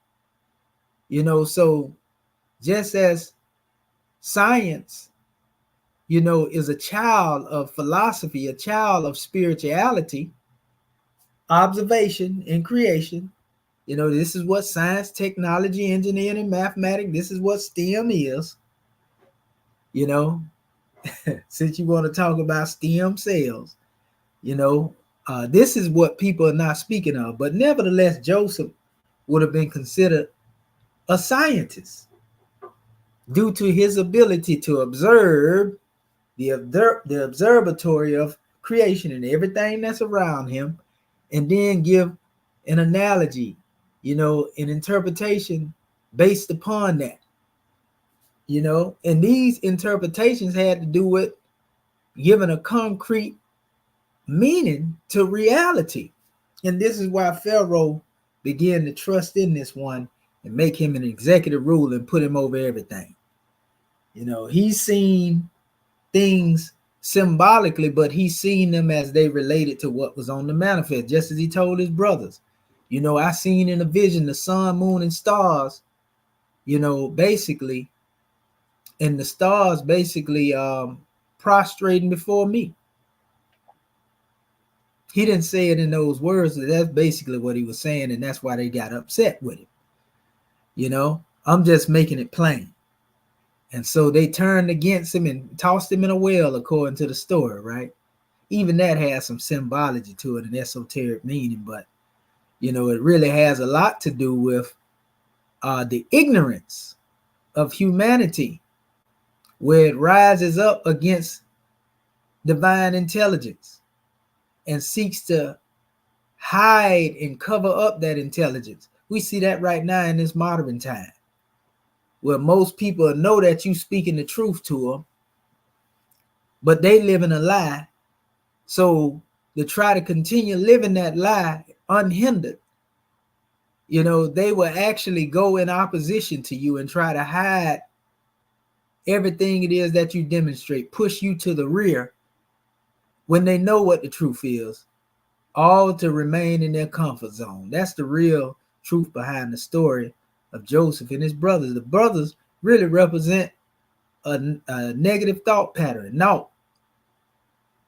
So just as science, is a child of philosophy, a child of spirituality, observation and creation, this is what science, technology, engineering, and mathematics, this is what STEM is. Since you want to talk about STEM cells, this is what people are not speaking of. But nevertheless, Joseph would have been considered a scientist due to his ability to observe the observatory of creation and everything that's around him, and then give an analogy, an interpretation based upon that. And these interpretations had to do with giving a concrete meaning to reality. And this is why Pharaoh began to trust in this one and make him an executive ruler and put him over everything. He's seen things symbolically, but he's seen them as they related to what was on the manifest, just as he told his brothers. I seen in a vision the sun, moon, and stars, basically, and the stars basically prostrating before me. He didn't say it in those words, but that's basically what he was saying, and that's why they got upset with him. I'm just making it plain. And so they turned against him and tossed him in a well, according to the story, right? Even that has some symbology to it, an esoteric meaning, but, it really has a lot to do with the ignorance of humanity, where it rises up against divine intelligence and seeks to hide and cover up that intelligence. We see that right now in this modern time, where most people know that you speaking the truth to them, but they live in a lie. So to try to continue living that lie unhindered, they will actually go in opposition to you and try to hide everything it is that you demonstrate, push you to the rear when they know what the truth is, all to remain in their comfort zone. That's the real truth behind the story of Joseph and his brothers. The brothers really represent a negative thought pattern. No,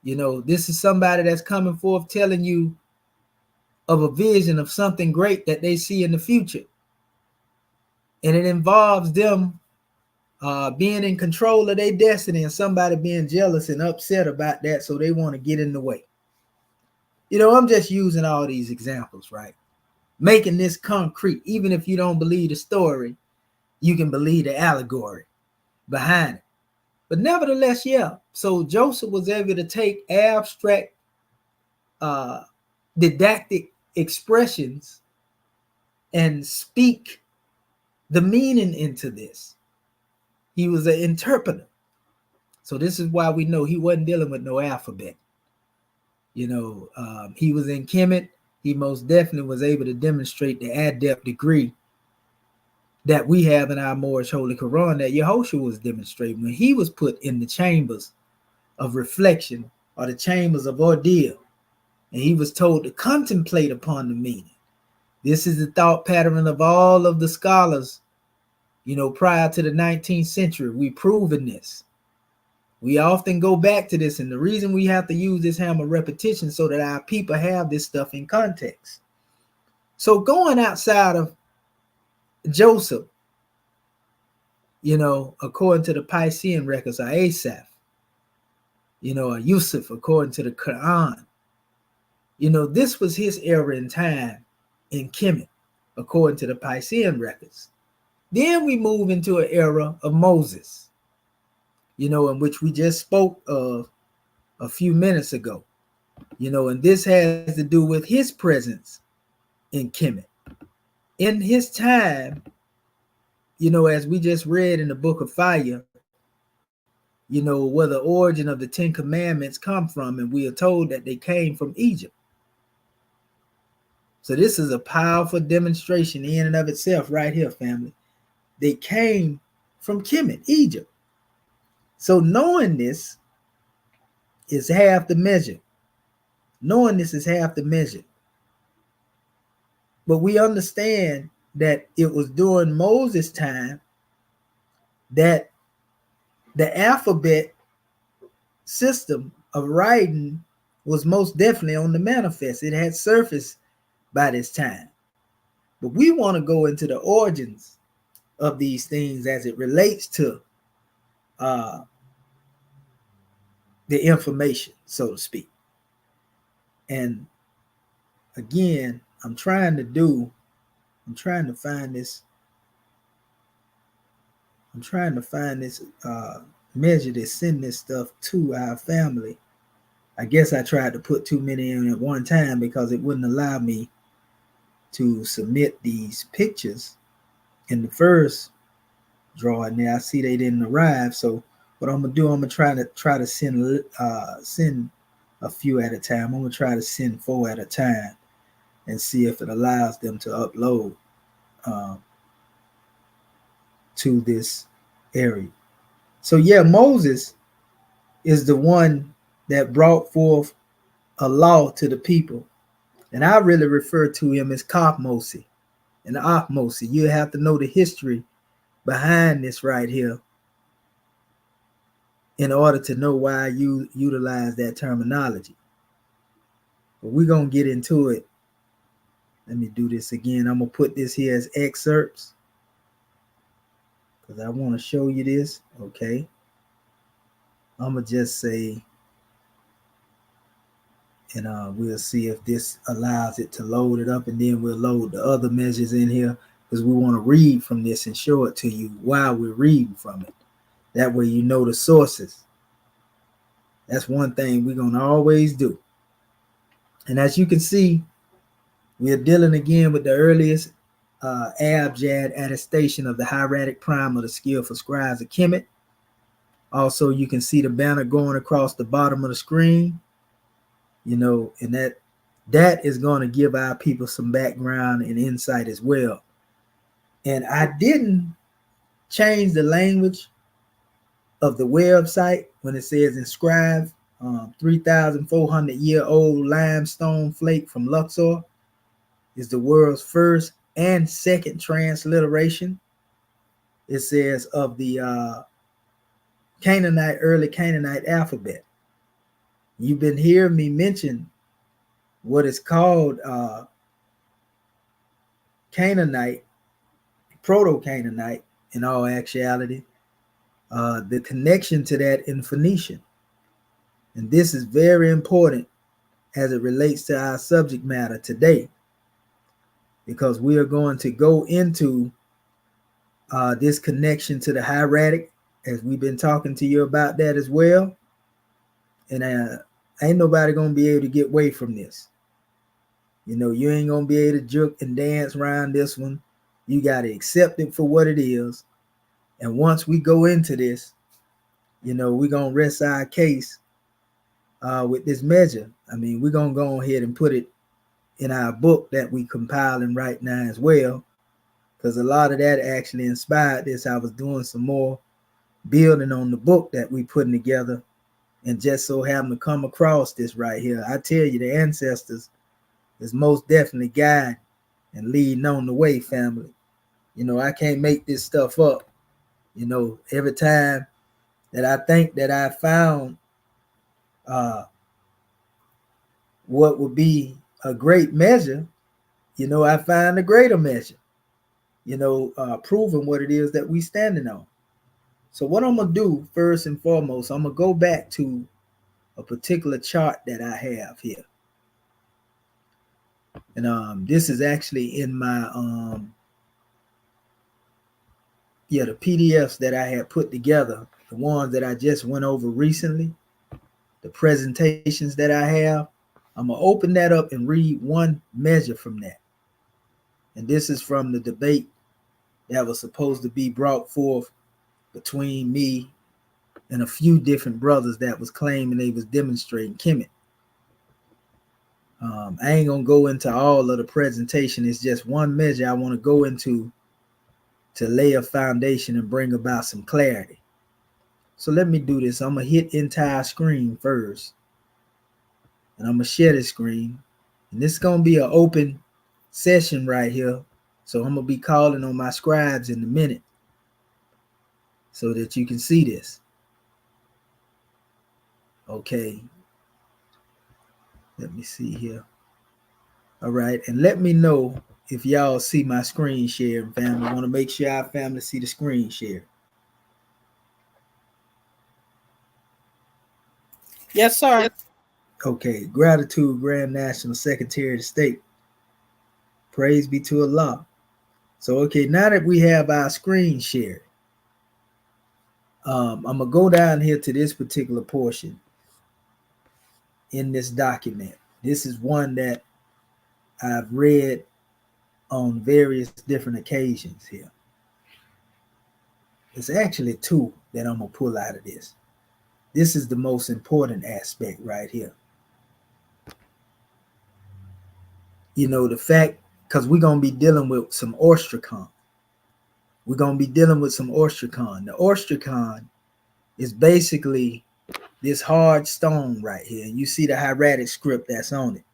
this is somebody that's coming forth telling you of a vision of something great that they see in the future. And it involves them being in control of their destiny and somebody being jealous and upset about that, so they want to get in the way. I'm just using all these examples, right? Making this concrete. Even if you don't believe the story, you can believe the allegory behind it. But nevertheless, yeah. So Joseph was able to take abstract, didactic expressions and speak the meaning into this. He was an interpreter. So this is why we know he wasn't dealing with no alphabet. He was in Kemet. He most definitely was able to demonstrate the adept degree that we have in our Moorish Holy Quran that Yahushua was demonstrating when he was put in the chambers of reflection or the chambers of ordeal. And he was told to contemplate upon the meaning. This is the thought pattern of all of the scholars, prior to the 19th century. We proven this. We often go back to this, and the reason we have to use this hammer repetition so that our people have this stuff in context. So going outside of Joseph, according to the Piscean records, or Asaph, or Yusuf, according to the Quran, this was his era in time in Kemet, according to the Piscean records. Then we move into an era of Moses, in which we just spoke of a few minutes ago, and this has to do with his presence in Kemet. In his time, as we just read in the book of Fire, where the origin of the 10 Commandments come from, and we are told that they came from Egypt. So this is a powerful demonstration in and of itself right here, family. They came from Kemet, Egypt. So knowing this is half the measure. Knowing this is half the measure. But we understand that it was during Moses' time that the alphabet system of writing was most definitely on the manifest. It had surfaced by this time. But we want to go into the origins of these things as it relates to the information, so to speak. And again, I'm trying to find this measure to send this stuff to our family. I guess I tried to put too many in at one time because it wouldn't allow me to submit these pictures in the first drawing there. I see they didn't arrive. So what I'm gonna do, I'm gonna try to send a few at a time. I'm gonna try to send 4 at a time and see if it allows them to upload to this area. So yeah, Moses is the one that brought forth a law to the people. And I really refer to him as Kopmosi and Akmosi. You have to know the history behind this right here in order to know why you utilize that terminology. But we're going to get into it. Let me do this again. I'm going to put this here as excerpts because I want to show you this. Okay. I'm going to just say, and we'll see if this allows it to load it up, and then we'll load the other measures in here because we want to read from this and show it to you while we're reading from it. That way you know the sources. That's one thing we're going to always do. And as you can see, we're dealing again with the earliest ABGD attestation of the hieratic prime of the Skillful Scribes of Kemet. Also, you can see the banner going across the bottom of the screen. And that is going to give our people some background and insight as well. And I didn't change the language of the website when it says inscribed 3,400-year-old limestone flake from Luxor is the world's first and second transliteration. It says of the early Canaanite alphabet. You've been hearing me mention what is called Canaanite, Proto-Canaanite in all actuality, the connection to that in Phoenician. And this is very important as it relates to our subject matter today, because we are going to go into this connection to the hieratic, as we've been talking to you about that as well. And ain't nobody going to be able to get away from this. You ain't going to be able to jerk and dance around this one. You got to accept it for what it is. And once we go into this, we're going to rest our case with this measure. I mean, we're going to go ahead and put it in our book that we compiling right now as well, because a lot of that actually inspired this. I was doing some more building on the book that we putting together, and just so happened to come across this right here. I tell you, the ancestors is most definitely guiding and leading on the way, family. I can't make this stuff up. Every time that I think that I found what would be a great measure, I find a greater measure, proving what it is that we standing on. So what I'm going to do first and foremost, I'm going to go back to a particular chart that I have here. And this is actually in my the PDFs that I had put together, the ones that I just went over recently, the presentations that I have. I'm going to open that up and read one measure from that. And this is from the debate that was supposed to be brought forth between me and a few different brothers that was claiming they was demonstrating Kemet. I ain't going to go into all of the presentation. It's just one measure I want to go into to lay a foundation and bring about some clarity. So let me do this. I'm going to hit entire screen first. And I'm going to share this screen. And this is going to be an open session right here. So I'm going to be calling on my scribes in a minute so that you can see this. Okay. Let me see here. All right. And let me know if y'all see my screen share, family. I want to make sure our family see the screen share. Yes, sir. Okay. Gratitude, Grand National Secretary of State. Praise be to Allah. So, okay, now that we have our screen shared, I'm going to go down here to this particular portion in this document. This is one that I've read on various different occasions here. It's actually two that I'm going to pull out of this. This is the most important aspect right here. You know, the fact, because we're going to be dealing with some ostracon. We're going to be dealing with some ostracon. The ostracon is basically this hard stone right here. You see the hieratic script that's on it.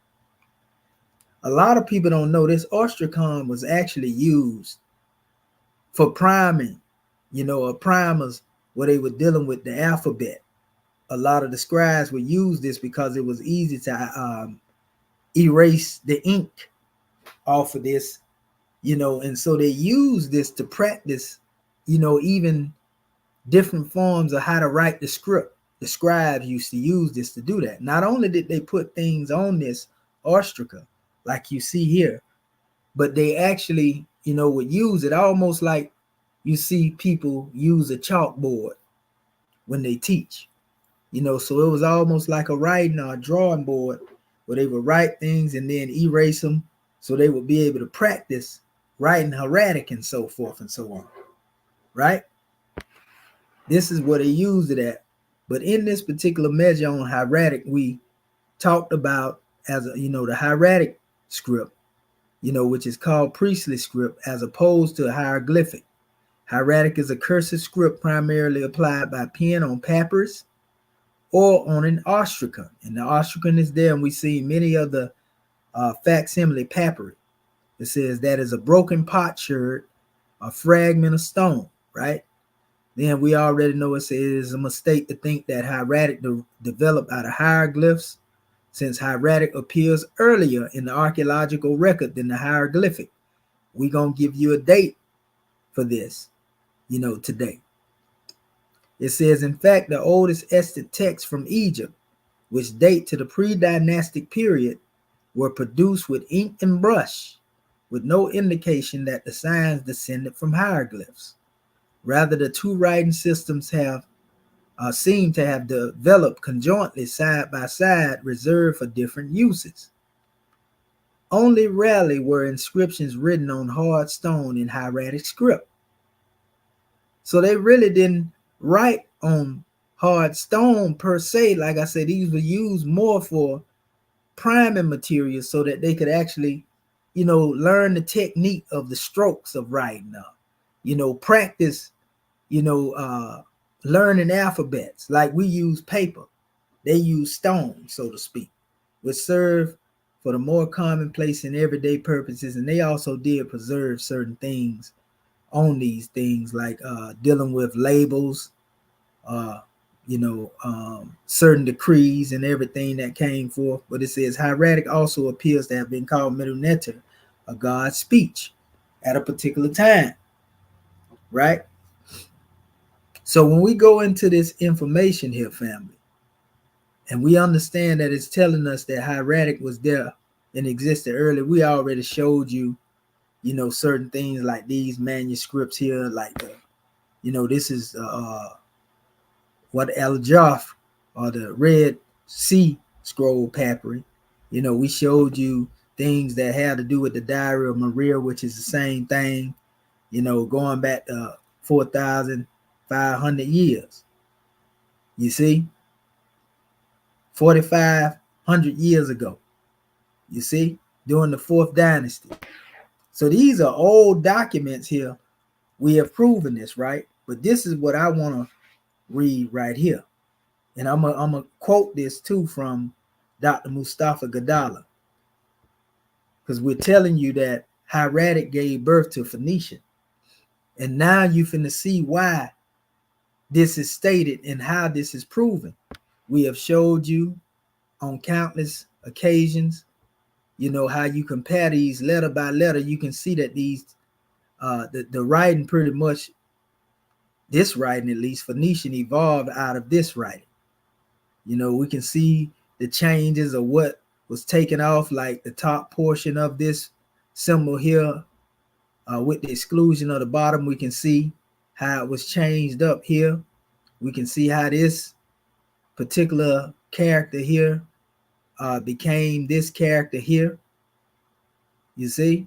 A lot of people don't know this ostracon was actually used for priming, you know, or primers where they were dealing with the alphabet. A lot of the scribes would use this because it was easy to erase the ink off of this, you know, and so they use this to practice, you know, even different forms of how to write the script. The scribes used to use this to do that. Not only did they put things on this ostraca, like you see here, but they actually, you know, would use it almost like you see people use a chalkboard when they teach, you know, so it was almost like a writing or a drawing board where they would write things and then erase them so they would be able to practice writing hieratic and so forth and so on, right? This is what they used it at. But in this particular measure on hieratic, we talked about as a, you know, the hieratic script, you know, which is called priestly script as opposed to hieroglyphic. Hieratic is a cursive script primarily applied by pen on papyrus or on an ostracon. And the ostracon is there, and we see many of the facsimile papyri. It says that is a broken potsherd, a fragment of stone, right? Then we already know it is a mistake to think that hieratic developed out of hieroglyphs, since hieratic appears earlier in the archaeological record than the hieroglyphic. We're going to give you a date for this, you know, today. It says, in fact, the oldest extant texts from Egypt, which date to the pre-dynastic period, were produced with ink and brush, with no indication that the signs descended from hieroglyphs. Rather, the two writing systems have seem to have developed conjointly side by side, reserved for different uses. Only rarely were inscriptions written on hard stone in hieratic script. So they really didn't write on hard stone per se. Like I said, these were used more for priming materials so that they could actually, you know, learn the technique of the strokes of writing, you know, practice, you know, learning alphabets. Like we use paper, they use stone, so to speak, which serve for the more commonplace and everyday purposes. And they also did preserve certain things on these things, like dealing with labels, you know, certain decrees and everything that came forth. But it says hieratic also appears to have been called meduneter, a God's speech at a particular time, right? So when we go into this information here, family, and we understand that it's telling us that hieratic was there and existed early, we already showed you, you know, certain things like these manuscripts here, like the, you know, this is what El Jaf, or the Red Sea Scroll papyri. You know, we showed you things that had to do with the Diary of Maria, which is the same thing, you know, going back to 4,500 years. You see, 4,500 years ago. You see, during the 4th dynasty. So these are old documents here. We have proven this, right? But this is what I want to read right here. And I'm gonna quote this too from Dr. Mustafa Gadala, because we're telling you that hieratic gave birth to Phoenician. And now you finna see why this is stated and how this is proven. We have showed you on countless occasions, you know, how you compare these letter by letter. You can see that these the writing pretty much, this writing at least, Phoenician evolved out of this writing. You know, we can see the changes of what was taken off, like the top portion of this symbol here, with the exclusion of the bottom. We can see how it was changed up here. We can see how this particular character here became this character here. You see,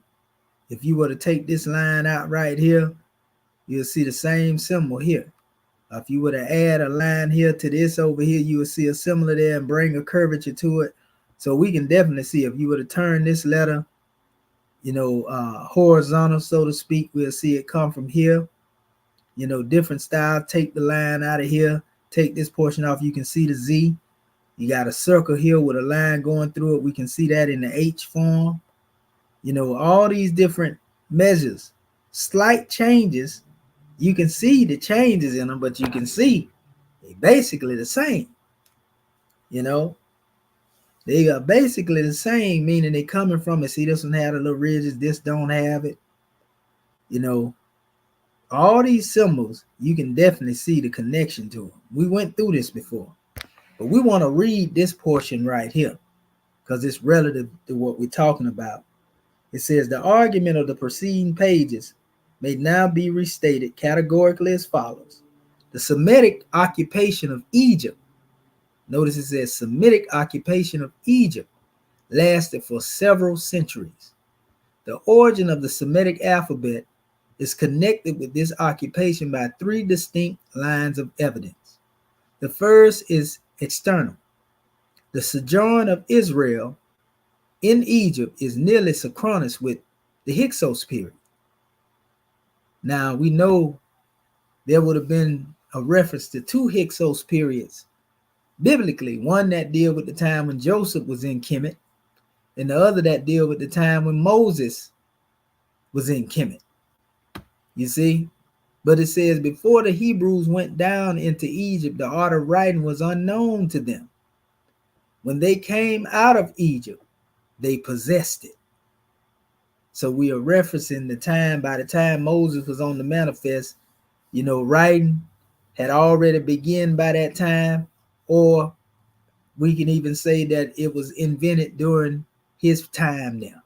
if you were to take this line out right here, you'll see the same symbol here. If you were to add a line here to this over here, you will see a similar there and bring a curvature to it. So we can definitely see if you were to turn this letter, horizontal, so to speak, we'll see it come from here. Different style. Take the line out of here. Take this portion off. You can see the Z. You got a circle here with a line going through it. We can see that in the H form. All these different measures, slight changes. You can see the changes in them, but you can see they basically the same. They are basically the same, meaning they coming from it. See, this one had a little ridges, this don't have it. All these symbols, you can definitely see the connection to them. We went through this before, but we want to read this portion right here because it's relative to what we're talking about. It says the argument of the preceding pages may now be restated categorically as follows. The Semitic occupation of Egypt, notice it says Semitic occupation of Egypt, lasted for several centuries. The origin of the Semitic alphabet is connected with this occupation by three distinct lines of evidence. The first is external. The sojourn of Israel in Egypt is nearly synchronous with the Hyksos period. Now, we know there would have been a reference to two Hyksos periods biblically, one that deal with the time when Joseph was in Kemet, and the other that deal with the time when Moses was in Kemet. You see? But it says before the Hebrews went down into Egypt, the art of writing was unknown to them. When they came out of Egypt, they possessed it. So we are referencing the time, by the time Moses was on the manifest, writing had already begun by that time, or we can even say that it was invented during his time now.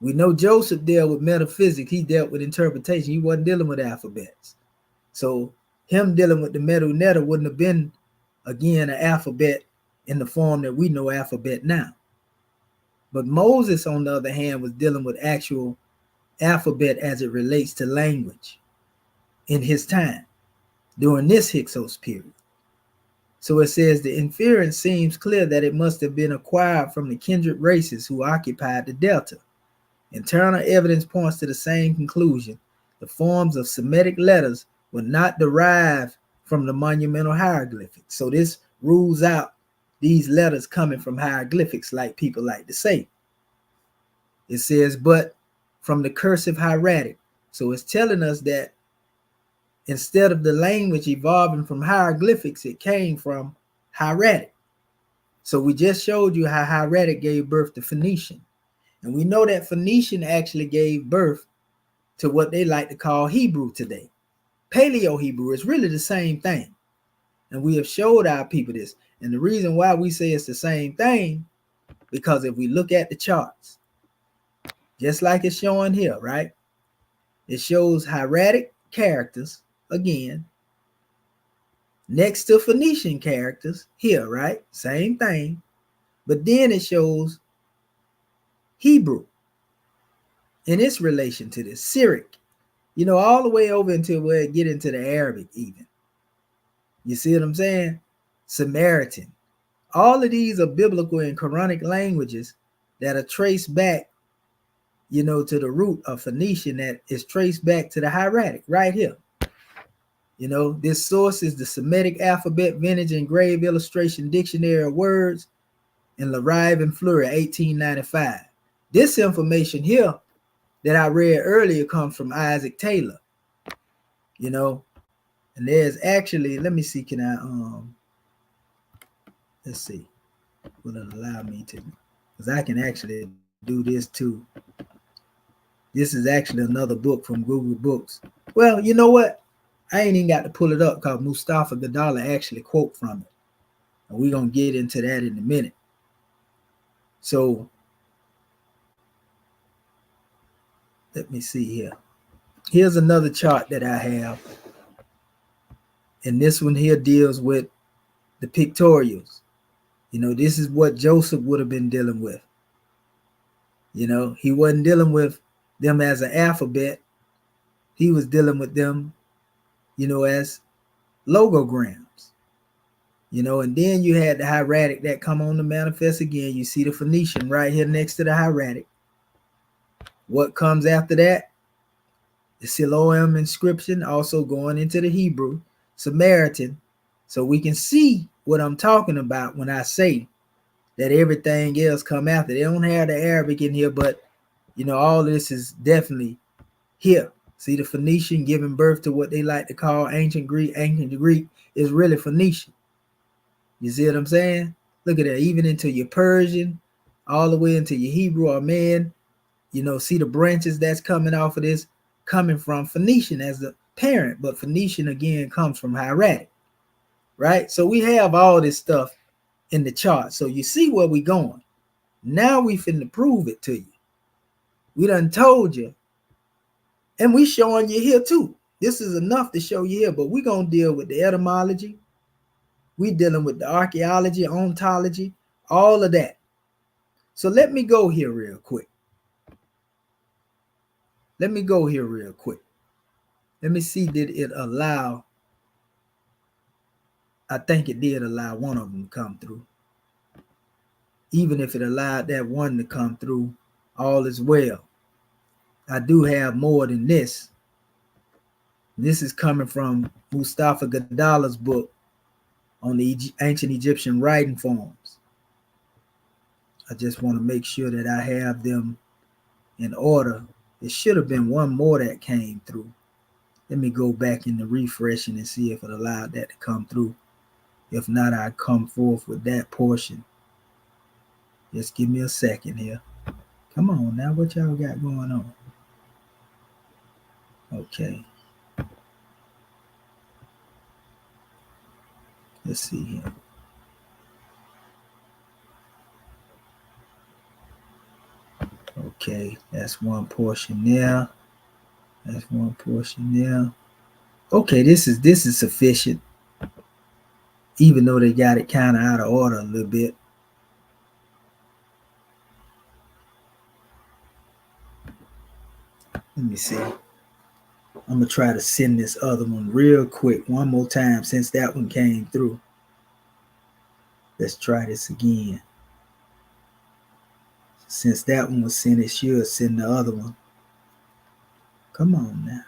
We know Joseph dealt with metaphysics. He dealt with interpretation. He wasn't dealing with alphabets. So him dealing with the metal netter wouldn't have been, again, an alphabet in the form that we know alphabet now. But Moses, on the other hand, was dealing with actual alphabet as it relates to language in his time during this Hyksos period. So it says the inference seems clear that it must have been acquired from the kindred races who occupied the delta. Internal evidence points to the same conclusion. The forms of Semitic letters were not derived from the monumental hieroglyphics. So this rules out these letters coming from hieroglyphics, like people like to say. It says, but from the cursive hieratic. So it's telling us that instead of the language evolving from hieroglyphics, it came from hieratic. So we just showed you how hieratic gave birth to Phoenician. And we know that Phoenician actually gave birth to what they like to call Hebrew today. Paleo-Hebrew is really the same thing. And we have showed our people this. And the reason why we say it's the same thing, because if we look at the charts, just like it's showing here, right? It shows hieratic characters, again, next to Phoenician characters here, right? Same thing. But then it shows Hebrew in its relation to this, Syriac, all the way over until we get into the Arabic even. You see what I'm saying? Samaritan. All of these are biblical and Quranic languages that are traced back, to the root of Phoenician that is traced back to the hieratic right here. This source is the Semitic alphabet vintage engraved illustration dictionary of words in Larive and Fleury, 1895. This information here that I read earlier comes from Isaac Taylor, and there's actually, let me see, can I, let's see, will it allow me to, because I can actually do this too. This is actually another book from Google Books. Well, you know what? I ain't even got to pull it up because Mustafa Gadala actually quote from it. And we're going to get into that in a minute. So let me see here. Here's another chart that I have. And this one here deals with the pictorials. This is what Joseph would have been dealing with. He wasn't dealing with them as an alphabet. he was dealing with them, as logograms. And then you had the hieratic that come on to manifest again. You see the Phoenician right here next to the hieratic. What comes after that? The Siloam inscription, also going into the Hebrew, Samaritan. So we can see what I'm talking about when I say that everything else come after. They don't have the Arabic in here, but all this is definitely here. See the Phoenician giving birth to what they like to call ancient Greek. Ancient Greek is really Phoenician. You see what I'm saying? Look at that, even into your Persian, all the way into your Hebrew or man. See the branches that's coming off of this, coming from Phoenician as the parent, but Phoenician again comes from hieratic, right? So we have all this stuff in the chart. So you see where we going. Now we finna prove it to you. We done told you, and we showing you here too. This is enough to show you here, but we're gonna deal with the etymology. We dealing with the archaeology, ontology, all of that. So let me go here real quick. Let me see, did it allow? I think it did allow one of them to come through. Even if it allowed that one to come through, all is well. I do have more than this. This is coming from Mustafa Gadala's book on the ancient Egyptian writing forms. I just want to make sure that I have them in order. It should have been one more that came through. Let me go back into refreshing and see if it allowed that to come through. If not, I come forth with that portion. Just give me a second here. Come on now, what y'all got going on? Okay. Let's see here. Okay, that's one portion there. That's one portion there. Okay, this is sufficient. Even though they got it kind of out of order a little bit. Let me see. I'm going to try to send this other one real quick one more time since that one came through. Let's try this again. Since that one was sent, it should send the other one. Come on now.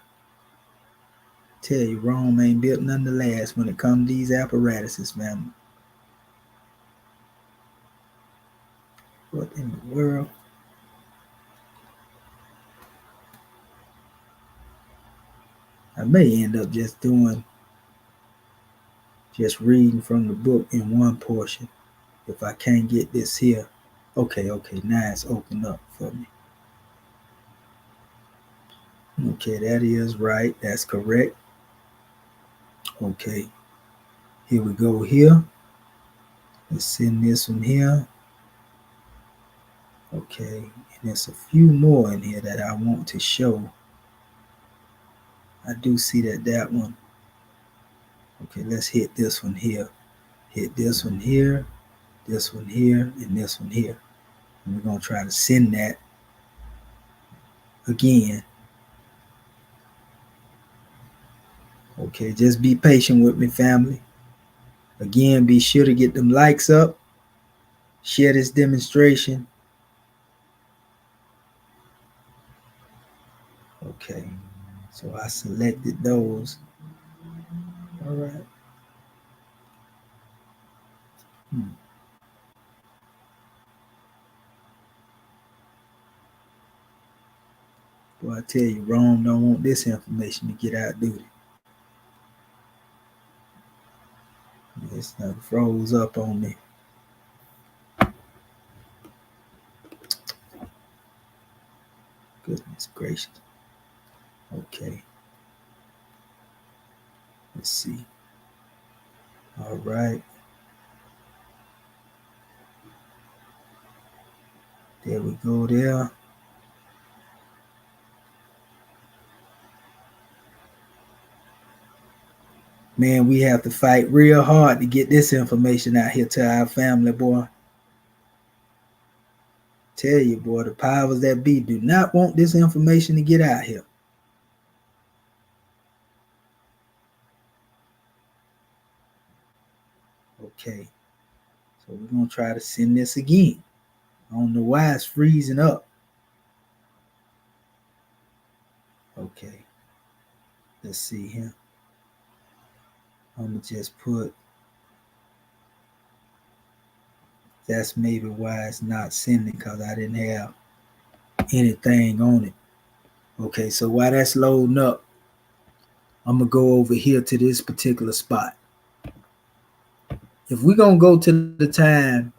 Tell you, Rome ain't built none to last when it comes to these apparatuses, man. What in the world? I may end up just reading from the book in one portion if I can't get this here. Okay, now it's opened up for me. Okay, that is right. That's correct. Okay, here we go here. Let's send this one here. Okay, and there's a few more in here that I want to show. I do see that one. Okay, let's hit this one here. Hit this one here, this one here, and this one here. And we're going to try to send that again. Okay, just be patient with me, family. Again, be sure to get them likes up. Share this demonstration. Okay, so I selected those. All right. Well, I tell you, Rome don't want this information to get out, do they? It's not froze up on me. Goodness gracious. Okay. Let's see. All right. There we go there. Man, we have to fight real hard to get this information out here to our family, boy. Tell you, boy, the powers that be do not want this information to get out here. Okay, so we're gonna try to send this again. I don't know why it's freezing up. Okay, let's see here. I'm gonna just put, that's maybe why it's not sending, because I didn't have anything on it. Okay, so while that's loading up, I'm gonna go over here to this particular spot. If we're gonna go to the time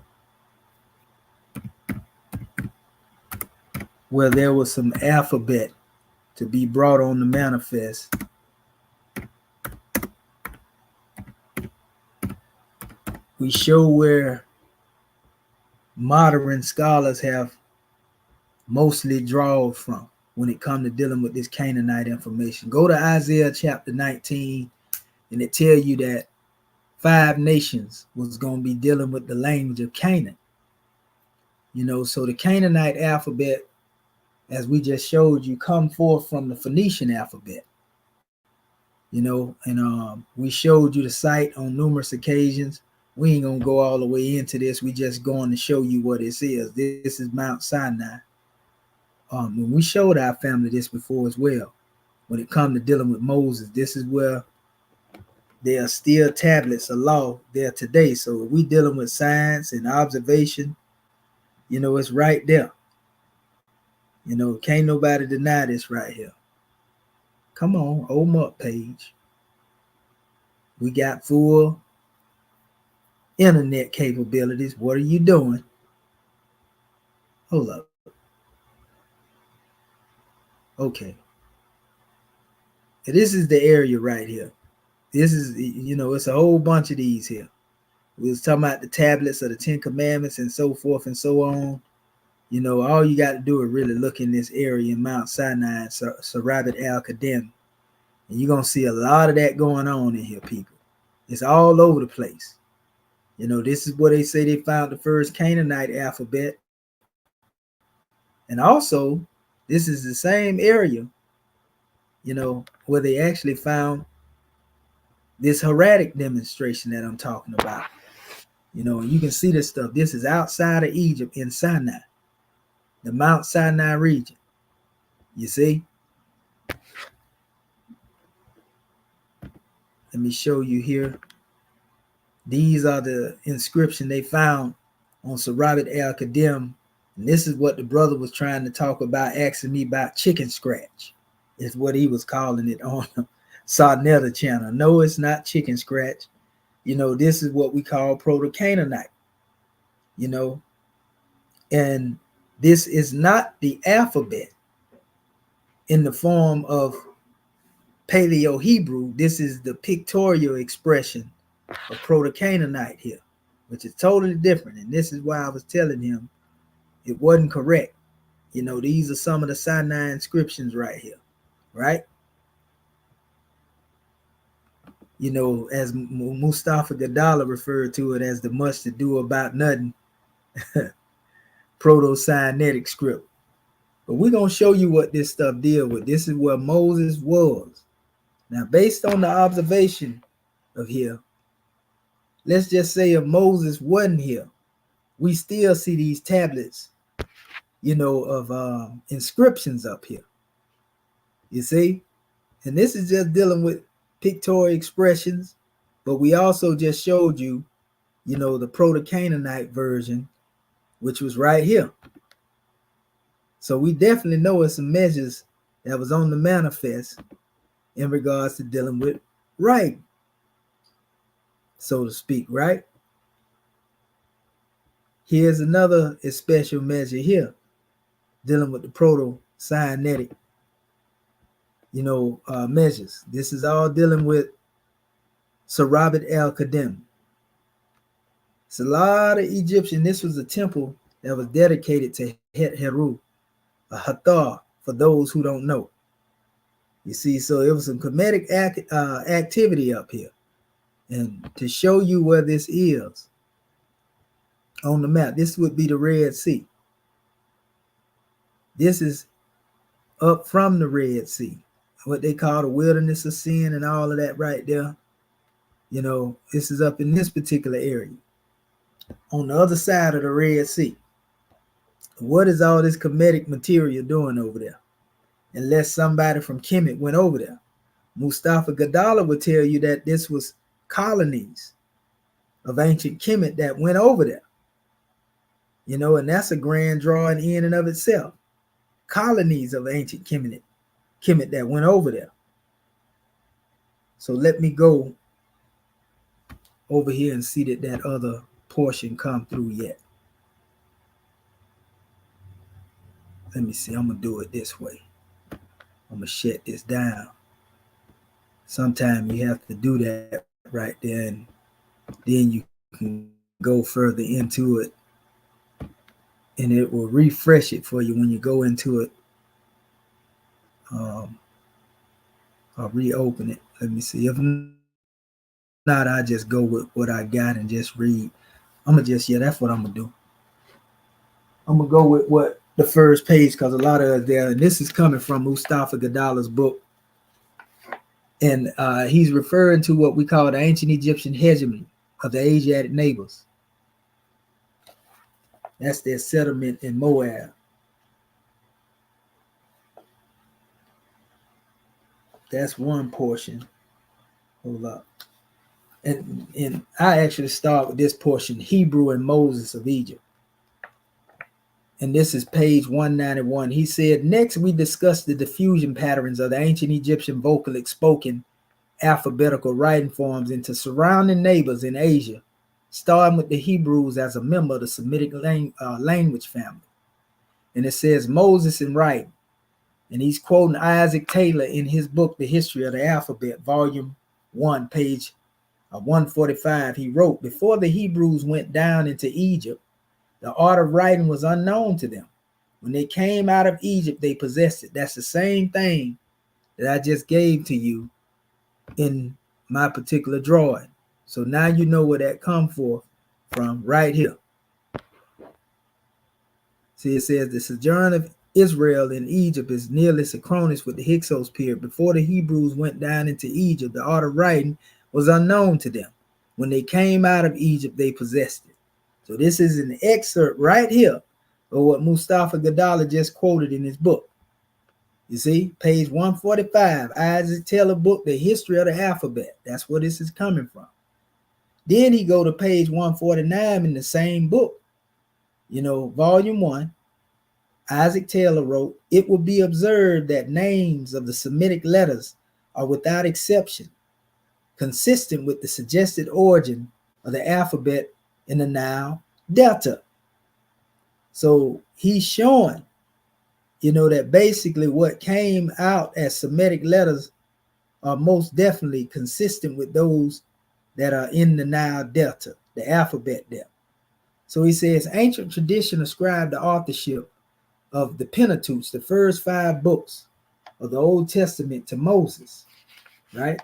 where there was some alphabet to be brought on the manifest, we show where modern scholars have mostly drawn from when it comes to dealing with this Canaanite information. Go to Isaiah chapter 19, and it tells you that 5 nations was going to be dealing with the language of Canaan. So the Canaanite alphabet, as we just showed you, come forth from the Phoenician alphabet. And we showed you the site on numerous occasions. We ain't gonna go all the way into this. We just going to show you what this is. This is Mount Sinai. When we showed our family this before as well, when it comes to dealing with Moses, this is where there are still tablets of law there today. So if we dealing with science and observation, it's right there. Can't nobody deny this right here. Come on, open up page. We got full internet capabilities. What are you doing? Hold up. Okay. And this is the area right here. This is, it's a whole bunch of these here. We was talking about the tablets of the 10 Commandments and so forth and so on. All you got to do is really look in this area in Mount Sinai and Sarabat al-Qadem. And you're going to see a lot of that going on in here, people. It's all over the place. This is where they say they found the first Canaanite alphabet. And also, this is the same area, where they actually found this hieratic demonstration that I'm talking about. And you can see this stuff. This is outside of Egypt in Sinai, the Mount Sinai region. You see? Let me show you here. These are the inscription they found on Sarabat al-Qadem. And this is what the brother was trying to talk about, asking me about chicken scratch. Is what he was calling it on the Sarnetta channel. No, it's not chicken scratch. This is what we call Proto-Canaanite. And this is not the alphabet in the form of Paleo-Hebrew. This is the pictorial expression of Proto-Canaanite here, which is totally different. And this is why I was telling him it wasn't correct. These are some of the Sinai inscriptions right here, right? As Mustafa Gadala referred to it as the much to do about nothing Proto-Sinaitic script. But we're going to show you what this stuff deal with. This is where Moses was. Now, based on the observation of here, let's just say if Moses wasn't here, we still see these tablets, of inscriptions up here. You see? And this is just dealing with pictorial expressions, but we also just showed you, the Proto-Canaanite version, which was right here. So we definitely know it's some measures that was on the manifest in regards to dealing with writing, so to speak, right? Here's another special measure here, dealing with the Proto-Sinaitic, measures. This is all dealing with Sarabat al-Qadem. It's a lot of Egyptian. This was a temple that was dedicated to Het Heru, a Hathor, for those who don't know. You see, so it was some comedic activity up here. And to show you where this is on the map, this would be the Red Sea. This is up from the Red Sea, what they call the wilderness of sin and all of that right there. You know, this is up in this particular area on the other side of the Red Sea. What is all this Kemetic material doing over there? Unless somebody from Kemet went over there. Mustafa Gadala would tell you that this was colonies of ancient Kemet that went over there. You know, and that's a grand drawing in and of itself. Colonies of ancient Kemet that went over there. So let me go over here and see that other portion come through yet. Let me see. I'm going to do it this way. I'm going to shut this down. Sometimes you have to do that right there, and then you can go further into it, and it will refresh it for you when you go into it. I'll reopen it. Let me see. If not, I just go with what I got and just read. That's what I'm going to do. I'm going to go with what the first page, because a lot of it there, and this is coming from Mustafa Gadala's book. And he's referring to what we call the ancient Egyptian hegemony of the Asiatic neighbors. That's their settlement in Moab. That's one portion. Hold up. And I actually start with this portion, Hebrew and Moses of Egypt. And this is page 191. He said, next we discussed the diffusion patterns of the ancient Egyptian vocalic spoken alphabetical writing forms into surrounding neighbors in Asia, starting with the Hebrews as a member of the Semitic language family. And it says Moses in writing. And he's quoting Isaac Taylor in his book, The History of the Alphabet, volume 1, page 145. He wrote, before the Hebrews went down into Egypt, the art of writing was unknown to them. When they came out of Egypt, they possessed it. That's the same thing that I just gave to you in my particular drawing. So now you know where that come forth from right here. See, it says the sojourn of Israel in Egypt is nearly synchronous with the Hyksos period. Before the Hebrews went down into Egypt, the art of writing was unknown to them. When they came out of Egypt, they possessed it. So this is an excerpt right here of what Mustafa Gadala just quoted in his book. You see, page 145, Isaac Taylor book, The History of the Alphabet. That's where this is coming from. Then he go to page 149 in the same book. You know, volume 1, Isaac Taylor wrote, it will be observed that names of the Semitic letters are without exception consistent with the suggested origin of the alphabet in the Nile Delta. So he's showing, you know, that basically what came out as Semitic letters are most definitely consistent with those that are in the Nile Delta, the alphabet there. So he says, ancient tradition ascribed the authorship of the Pentateuch, the first 5 books of the Old Testament, to Moses, right?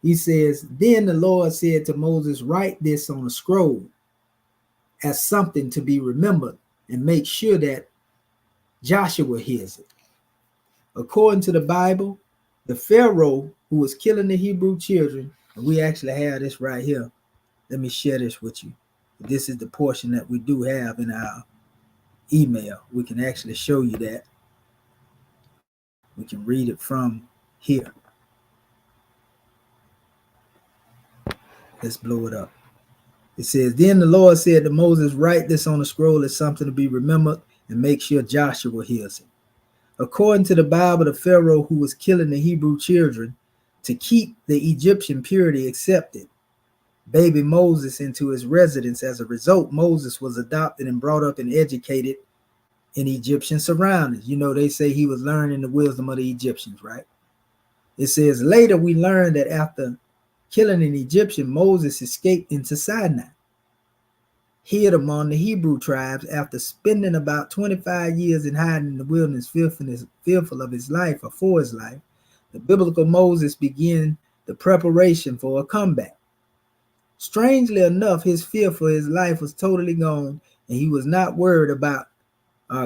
He says, then the Lord said to Moses, write this on a scroll as something to be remembered and make sure that Joshua hears it. According to the Bible, the Pharaoh who was killing the Hebrew children, and we actually have this right here. Let me share this with you. This is the portion that we do have in our email. We can actually show you that. We can read it from here. Let's blow it up. It says, then the Lord said to Moses, write this on a scroll as something to be remembered and make sure Joshua hears it. According to the Bible, the Pharaoh who was killing the Hebrew children to keep the Egyptian purity accepted baby Moses into his residence. As a result, Moses was adopted and brought up and educated in Egyptian surroundings. You know, they say he was learning the wisdom of the Egyptians, right? It says, later we learned that after killing an Egyptian, Moses escaped into Sinai, hid among the Hebrew tribes after spending about 25 years in hiding in the wilderness, fearful of his life or for his life. The biblical Moses began the preparation for a comeback. Strangely enough, his fear for his life was totally gone, and he was not worried about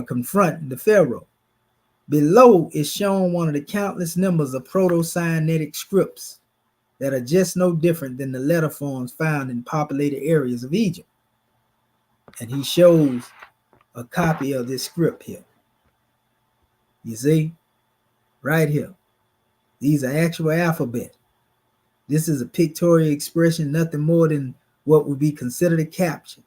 confronting the Pharaoh. Below is shown one of the countless numbers of proto-Sinaitic scripts that are just no different than the letter forms found in populated areas of Egypt. And he shows a copy of this script here. You see, right here. These are actual alphabet. This is a pictorial expression, nothing more than what would be considered a caption.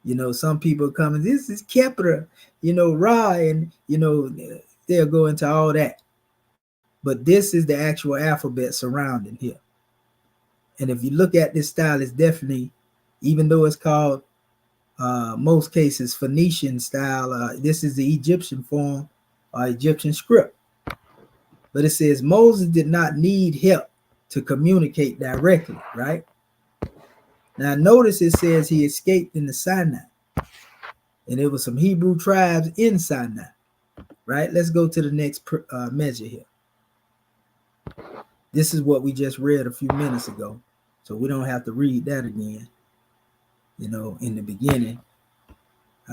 You know, some people come and this is Kepler, you know, Ra, and, you know, they'll go into all that. But this is the actual alphabet surrounding here. And if you look at this style, it's definitely, even though it's called, most cases, Phoenician style, this is the Egyptian form, Egyptian script. But it says Moses did not need help to communicate directly, right? Now notice it says he escaped in the Sinai. And there were some Hebrew tribes in Sinai, right? Let's go to the next measure here. This is what we just read a few minutes ago. So we don't have to read that again. You know, in the beginning,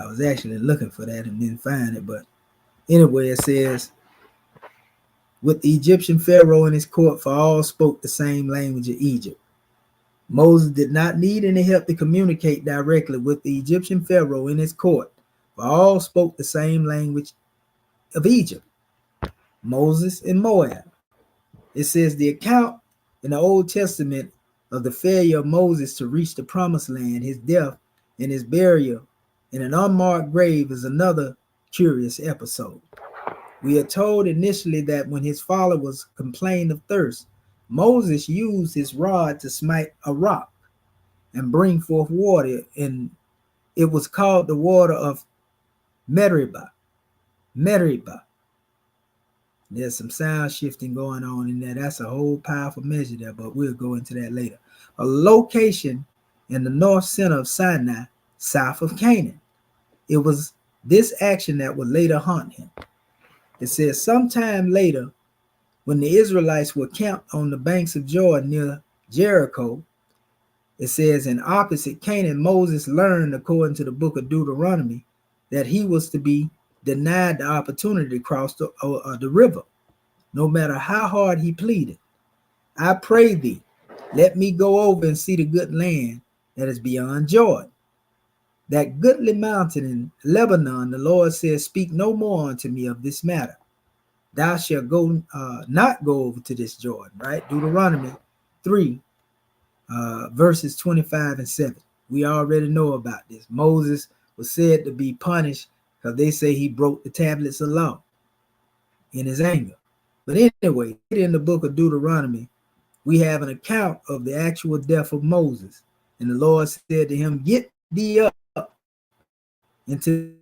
I was actually looking for that and didn't find it. But anyway, it says, with the Egyptian Pharaoh in his court, for all spoke the same language of Egypt. Moses did not need any help to communicate directly with the Egyptian Pharaoh in his court, for all spoke the same language of Egypt. Moses and Moab. It says the account in the Old Testament of the failure of Moses to reach the promised land, his death, and his burial in an unmarked grave is another curious episode. We are told initially that when his followers complained of thirst, Moses used his rod to smite a rock and bring forth water, and it was called the water of Meribah. Meribah. There's some sound shifting going on in there. That's a whole powerful measure there, but we'll go into that later. A location in the north center of Sinai, south of Canaan. It was this action that would later haunt him. It says sometime later, when the Israelites were camped on the banks of Jordan near Jericho, it says in opposite Canaan, Moses learned, according to the book of Deuteronomy, that he was to be denied the opportunity to cross the river, no matter how hard he pleaded. I pray thee, let me go over and see the good land that is beyond Jordan. That goodly mountain in Lebanon, the Lord says, speak no more unto me of this matter. Thou shalt go not go over to this Jordan, right? Deuteronomy 3, verses 25 and 7. We already know about this. Moses was said to be punished because they say he broke the tablets of law in his anger. But anyway, in the book of Deuteronomy, we have an account of the actual death of Moses. And the Lord said to him, get thee up into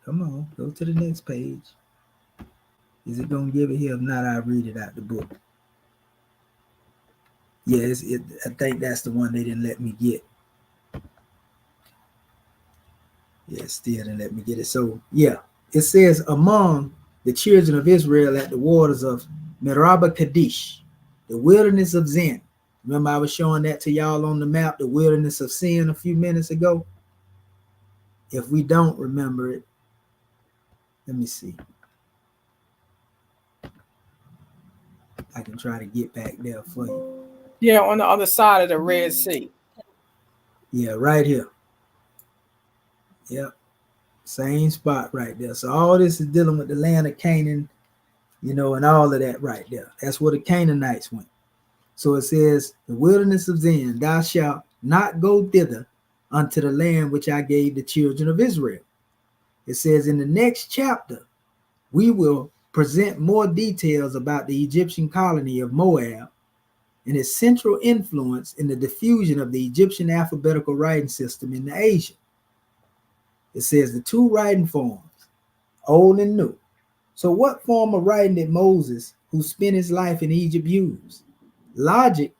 come on, go to the next page. Is it going to give it here? If not, I'll read it out the book. Yeah, I think that's the one they didn't let me get. Yeah, still didn't let me get it. So, yeah, it says, among the children of Israel at the waters of Meribah Kadesh, the wilderness of Zin. Remember I was showing that to y'all on the map, the wilderness of Sin, a few minutes ago? If we don't remember it, let me see. I can try to get back there for you. Yeah, on the other side of the Red Sea. Yeah, right here. Yep. Same spot right there. So all this is dealing with the land of Canaan, you know, and all of that right there. That's where the Canaanites went. So it says, the wilderness of Zin, thou shalt not go thither unto the land which I gave the children of Israel. It says in the next chapter, we will present more details about the Egyptian colony of Moab and its central influence in the diffusion of the Egyptian alphabetical writing system in Asia. It says the two writing forms, old and new. So what form of writing did Moses, who spent his life in Egypt, use? Logic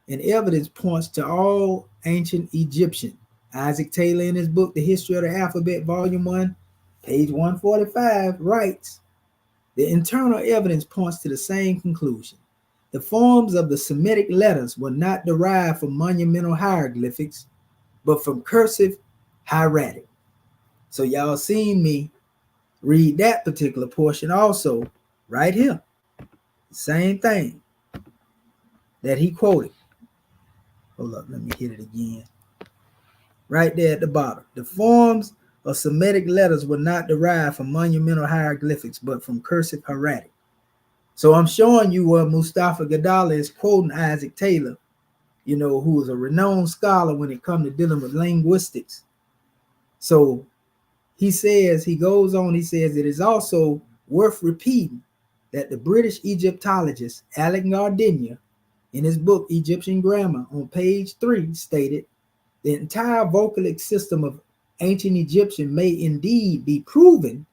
and evidence points to all ancient Egyptian. Isaac Taylor, in his book, The History of the Alphabet, Volume 1, page 145, writes, the internal evidence points to the same conclusion. The forms of the Semitic letters were not derived from monumental hieroglyphics, but from cursive hieratic. So y'all seen me read that particular portion also right here. Same thing that he quoted. Hold up, let me hit it again. Right there at the bottom. The forms of Semitic letters were not derived from monumental hieroglyphics, but from cursive hieratic. So I'm showing you where Mustafa Gadala is quoting Isaac Taylor, who is a renowned scholar when it comes to dealing with linguistics. So he goes on, he says, it is also worth repeating that the British Egyptologist Alec Gardiner, in his book Egyptian Grammar on page 3, stated, the entire vocalic system of ancient Egyptian may indeed be proven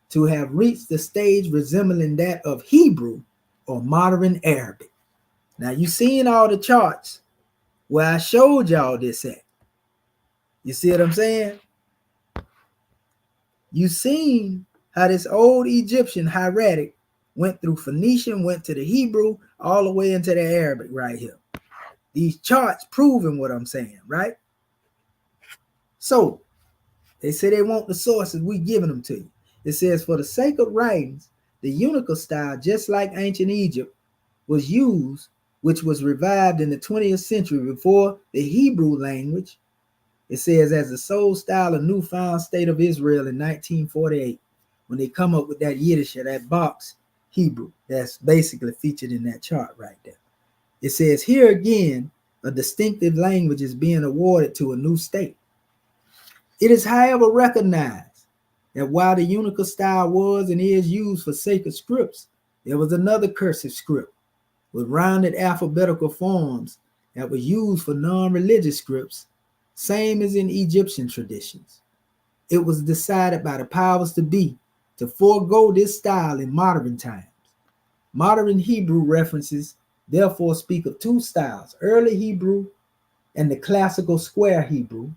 to have reached the stage resembling that of Hebrew or modern Arabic. Now, you seen all the charts where I showed y'all this at. You see what I'm saying? You seen how this old Egyptian hieratic went through Phoenician, went to the Hebrew, all the way into the Arabic right here. These charts proving what I'm saying, right? So, they say they want the sources, we giving them to you. It says, for the sake of writings, the Unica style, just like ancient Egypt, was used, which was revived in the 20th century before the Hebrew language. It says, as the sole style of newfound state of Israel in 1948, when they come up with that Yiddish or that box Hebrew, that's basically featured in that chart right there. It says, here again, a distinctive language is being awarded to a new state. It is, however, recognized that while the Unica style was and is used for sacred scripts, there was another cursive script with rounded alphabetical forms that were used for non-religious scripts, same as in Egyptian traditions. It was decided by the powers to be to forego this style in modern times. Modern Hebrew references therefore speak of two styles, early Hebrew and the classical square Hebrew,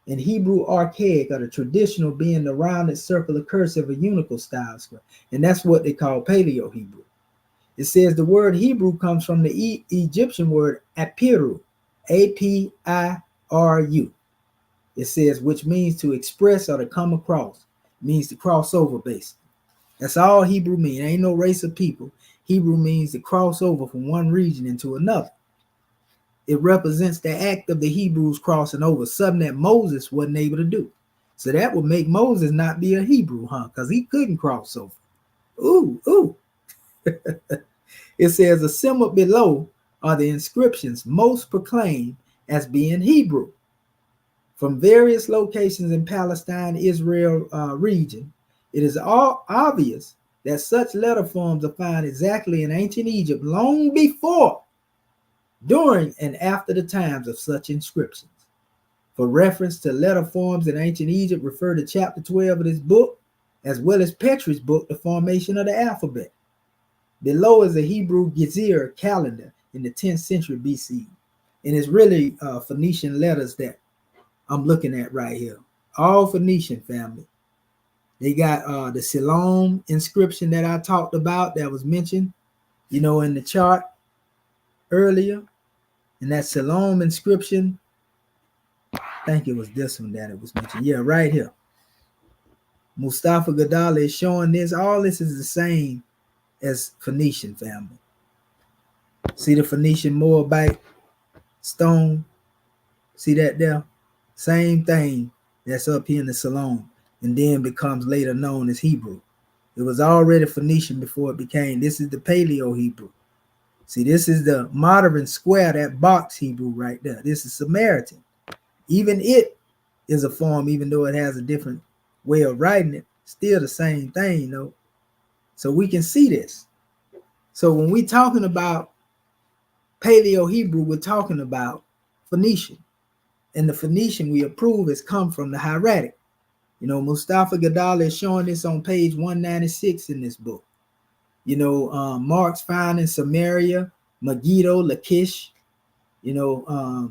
and Hebrew archaic, or the traditional, being the rounded circular cursive or unical style script. And that's what they call Paleo Hebrew. It says the word Hebrew comes from the Egyptian word apiru, A-P-I-R-U. It says, which means to express or to come across. It means to cross over, basically. That's all Hebrew means. Ain't no race of people. Hebrew means to cross over from one region into another. It represents the act of the Hebrews crossing over, something that Moses wasn't able to do. So that would make Moses not be a Hebrew, because he couldn't cross over. Ooh. It says, assembled below are the inscriptions most proclaimed as being Hebrew. From various locations in Palestine, Israel region, it is all obvious that such letter forms are found exactly in ancient Egypt long before, during, and after the times of such inscriptions. For reference to letter forms in ancient Egypt, refer to chapter 12 of this book, as well as Petrie's book, The Formation of the Alphabet. Below is a Hebrew Gezer calendar in the 10th century BC. And it's really Phoenician letters that I'm looking at right here. All Phoenician, family. They got the Siloam inscription that I talked about that was mentioned, in the chart earlier. And that Siloam inscription, I think it was this one that it was mentioned. Yeah, right here. Mustafa Gadala is showing this. All this is the same as Phoenician, family. See the Phoenician Moabite stone? See that there? Same thing that's up here in the Siloam, and then becomes later known as Hebrew. It was already Phoenician before it became. This is the Paleo Hebrew. See, this is the modern square, that box Hebrew right there. This is Samaritan. Even it is a form, even though it has a different way of writing it. Still the same thing, So we can see this. So when we're talking about Paleo Hebrew, we're talking about Phoenician. And the Phoenician we approve has come from the hieratic. Mustafa Gadala is showing this on page 196 in this book. Marks found in Samaria, Megiddo, Lachish,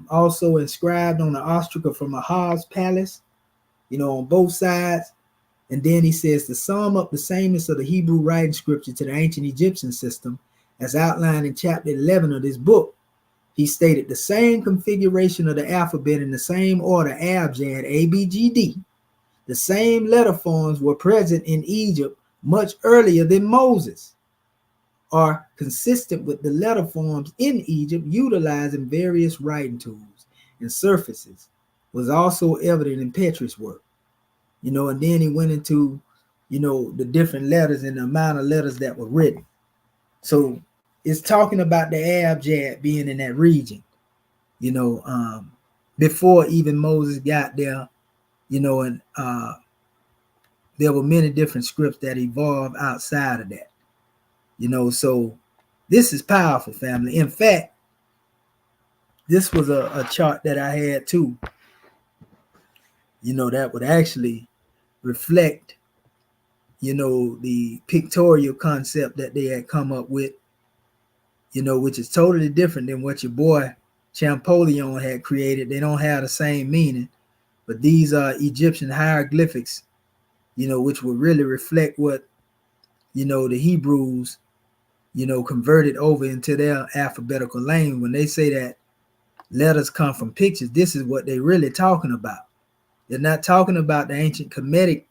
Also inscribed on the ostraca from Ahaz's palace, on both sides. And then he says to sum up the sameness of the Hebrew writing scripture to the ancient Egyptian system, as outlined in chapter 11 of this book, he stated the same configuration of the alphabet in the same order, ABGD, ABGD. The same letter forms were present in Egypt much earlier than Moses, are consistent with the letter forms in Egypt utilizing various writing tools and surfaces, was also evident in Petrus' work. And then he went into, the different letters and the amount of letters that were written. So it's talking about the Abjad being in that region, before even Moses got there, and there were many different scripts that evolved outside of that, so this is powerful, family. In fact, this was a chart that I had too, that would actually reflect, the pictorial concept that they had come up with, which is totally different than what your boy Champollion had created. They don't have the same meaning, but these are Egyptian hieroglyphics, which would really reflect what, the Hebrews, converted over into their alphabetical language. When they say that letters come from pictures, this is what they're really talking about. They're not talking about the ancient Kemetic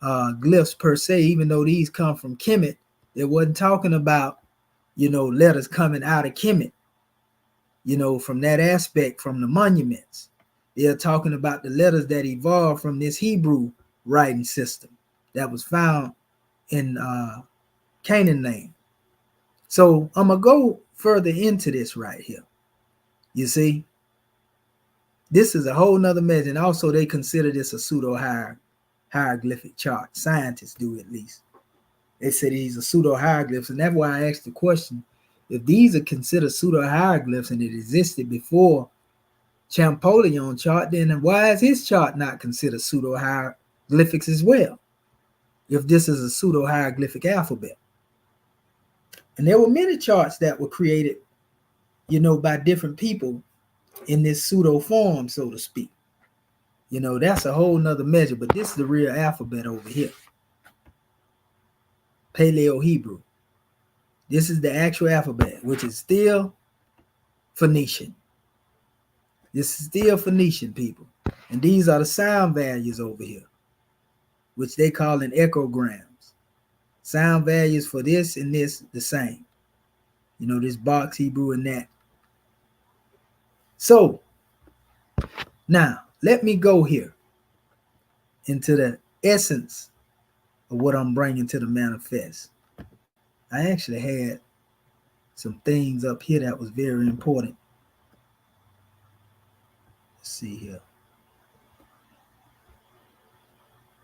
glyphs per se, even though these come from Kemet. They wasn't talking about, letters coming out of Kemet, from that aspect, from the monuments. They're talking about the letters that evolved from this Hebrew writing system that was found in Canaan land. So I'm going to go further into this right here. You see, this is a whole nother measure. And also they consider this a pseudo hieroglyphic chart. Scientists do, at least. They say these are pseudo hieroglyphs. And that's why I asked the question, if these are considered pseudo hieroglyphs and it existed before Champollion chart, then why is his chart not considered pseudo hieroglyphics as well, if this is a pseudo hieroglyphic alphabet? And there were many charts that were created, by different people in this pseudo form, so to speak. That's a whole nother measure, but this is the real alphabet over here. Paleo Hebrew. This is the actual alphabet, which is still Phoenician. This is still Phoenician, people. And these are the sound values over here, which they call in echograms. Sound values for this and this the same. This box Hebrew and that. So now let me go here into the essence of what I'm bringing to the manifest. I actually had some things up here that was very important. Let's see here.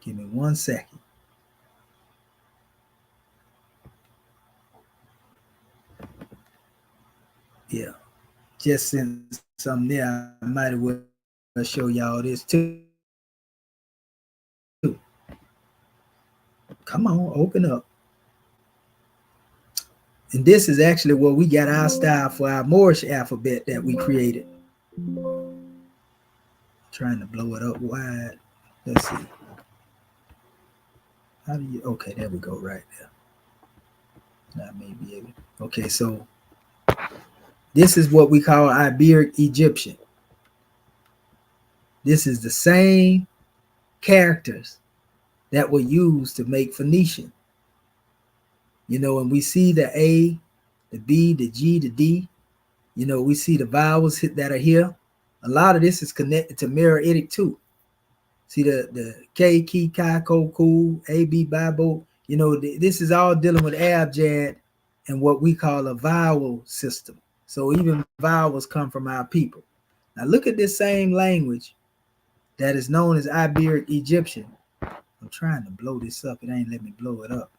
Give me 1 second. Yeah, just since something there, I might as well show y'all this too. Come on, open up. And this is actually where we got our style for our Moorish alphabet that we created. Trying to blow it up wide. Let's see. How do you? Okay, there we go, right there. Now maybe able. Okay, so this is what we call Iberic Egyptian. This is the same characters that were used to make Phoenician. And we see the A, the B, the G, the D. We see the vowels that are here. A lot of this is connected to Meroitic too. See the K, Ki, Kai, Ko, Ku, A, B, Bible. This is all dealing with Abjad and what we call a vowel system. So even vowels come from our people. Now look at this same language that is known as Iberic Egyptian. I'm trying to blow this up. It ain't let me blow it up.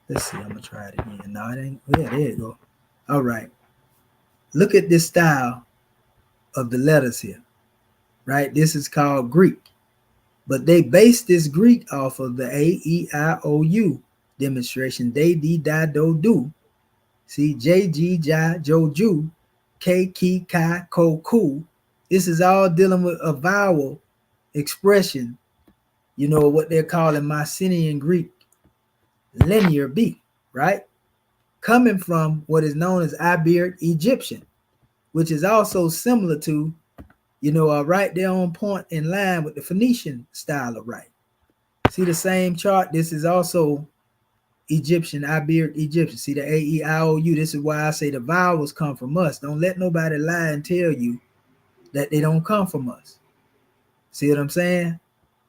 Let's see. I'm going to try it again. No, it ain't. Yeah, there you go. All right. Look at this style of the letters here, right? This is called Greek. But they base this Greek off of the A, E, I, O, U demonstration. They, D, Da, Do, Do. See, J, G, Ja, Jo, Ju, K, ki, kai, ko, ku. This is all dealing with a vowel expression, you know, what they're calling Mycenaean Greek linear B, right? Coming from what is known as Iberic Egyptian, which is also similar to, you know, right there on point in line with the Phoenician style of writing. See the same chart? This is also Egyptian, Iberic Egyptian. See the A, E, I, O, U. This is why I say the vowels come from us. Don't let nobody lie and tell you that they don't come from us. See what I'm saying?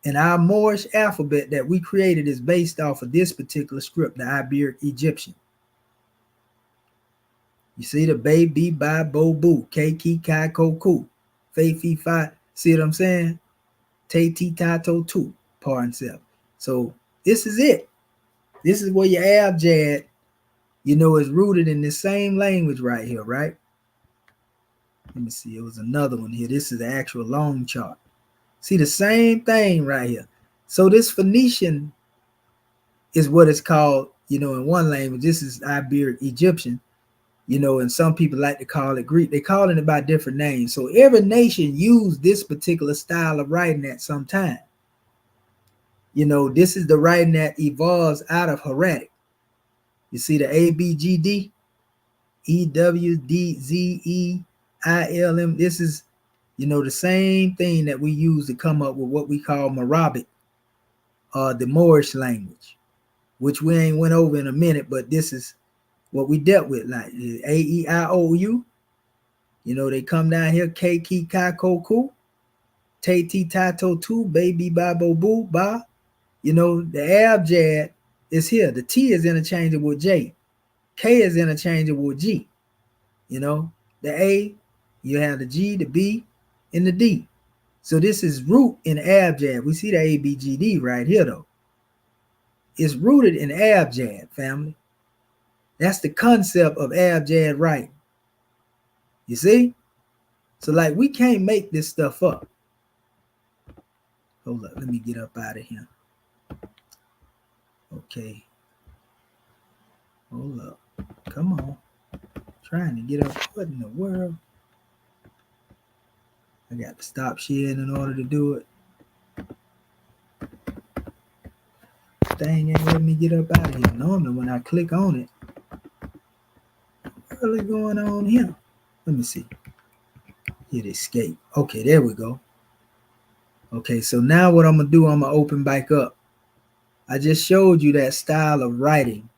And our Moorish alphabet that we created is based off of this particular script, the Iberic Egyptian. You see the ba, be, bi, bo, boo, ke, ki, kai, ko, ku, fe, fi, fi. See what I'm saying? Te, ti, ta, to, tu, par and self. So this is it. This is where your abjad, you know, is rooted in this same language right here, right? Let me see. It was another one here. This is the actual long chart. See the same thing right here. So this Phoenician is what it's called, you know, in one language. This is Iberic Egyptian, you know, and some people like to call it Greek. They call it by different names. So every nation used this particular style of writing at some time. You know, this is the writing that evolves out of Hieratic. You see the ABGD, EWDZEILM. This is, you know, the same thing that we use to come up with what we call Morabic, the Moorish language, which we ain't went over in a minute, but this is what we dealt with, like A-E-I-O-U. You know, they come down here, K, ki, kai, ko, ku, te, ti, ta, to, tu, baby, ba, bo, boo, ba. You know, the abjad is here. The T is interchangeable with J. K is interchangeable with G. You know, the A, you have the G, the B, and the D. So this is root in abjad. We see the ABGD right here, though. It's rooted in abjad, family. That's the concept of abjad writing. You see? So, like, we can't make this stuff up. Hold up. Let me get up out of here. Okay. Hold up. Come on. Trying to get up. What in the world? I got to stop sharing in order to do it. Thing ain't letting me get up out of here. Normally, when I click on it, what's really going on here? Let me see. Hit escape. Okay, there we go. Okay, so now what I'm going to do, I'm going to open back up. I just showed you that style of writing,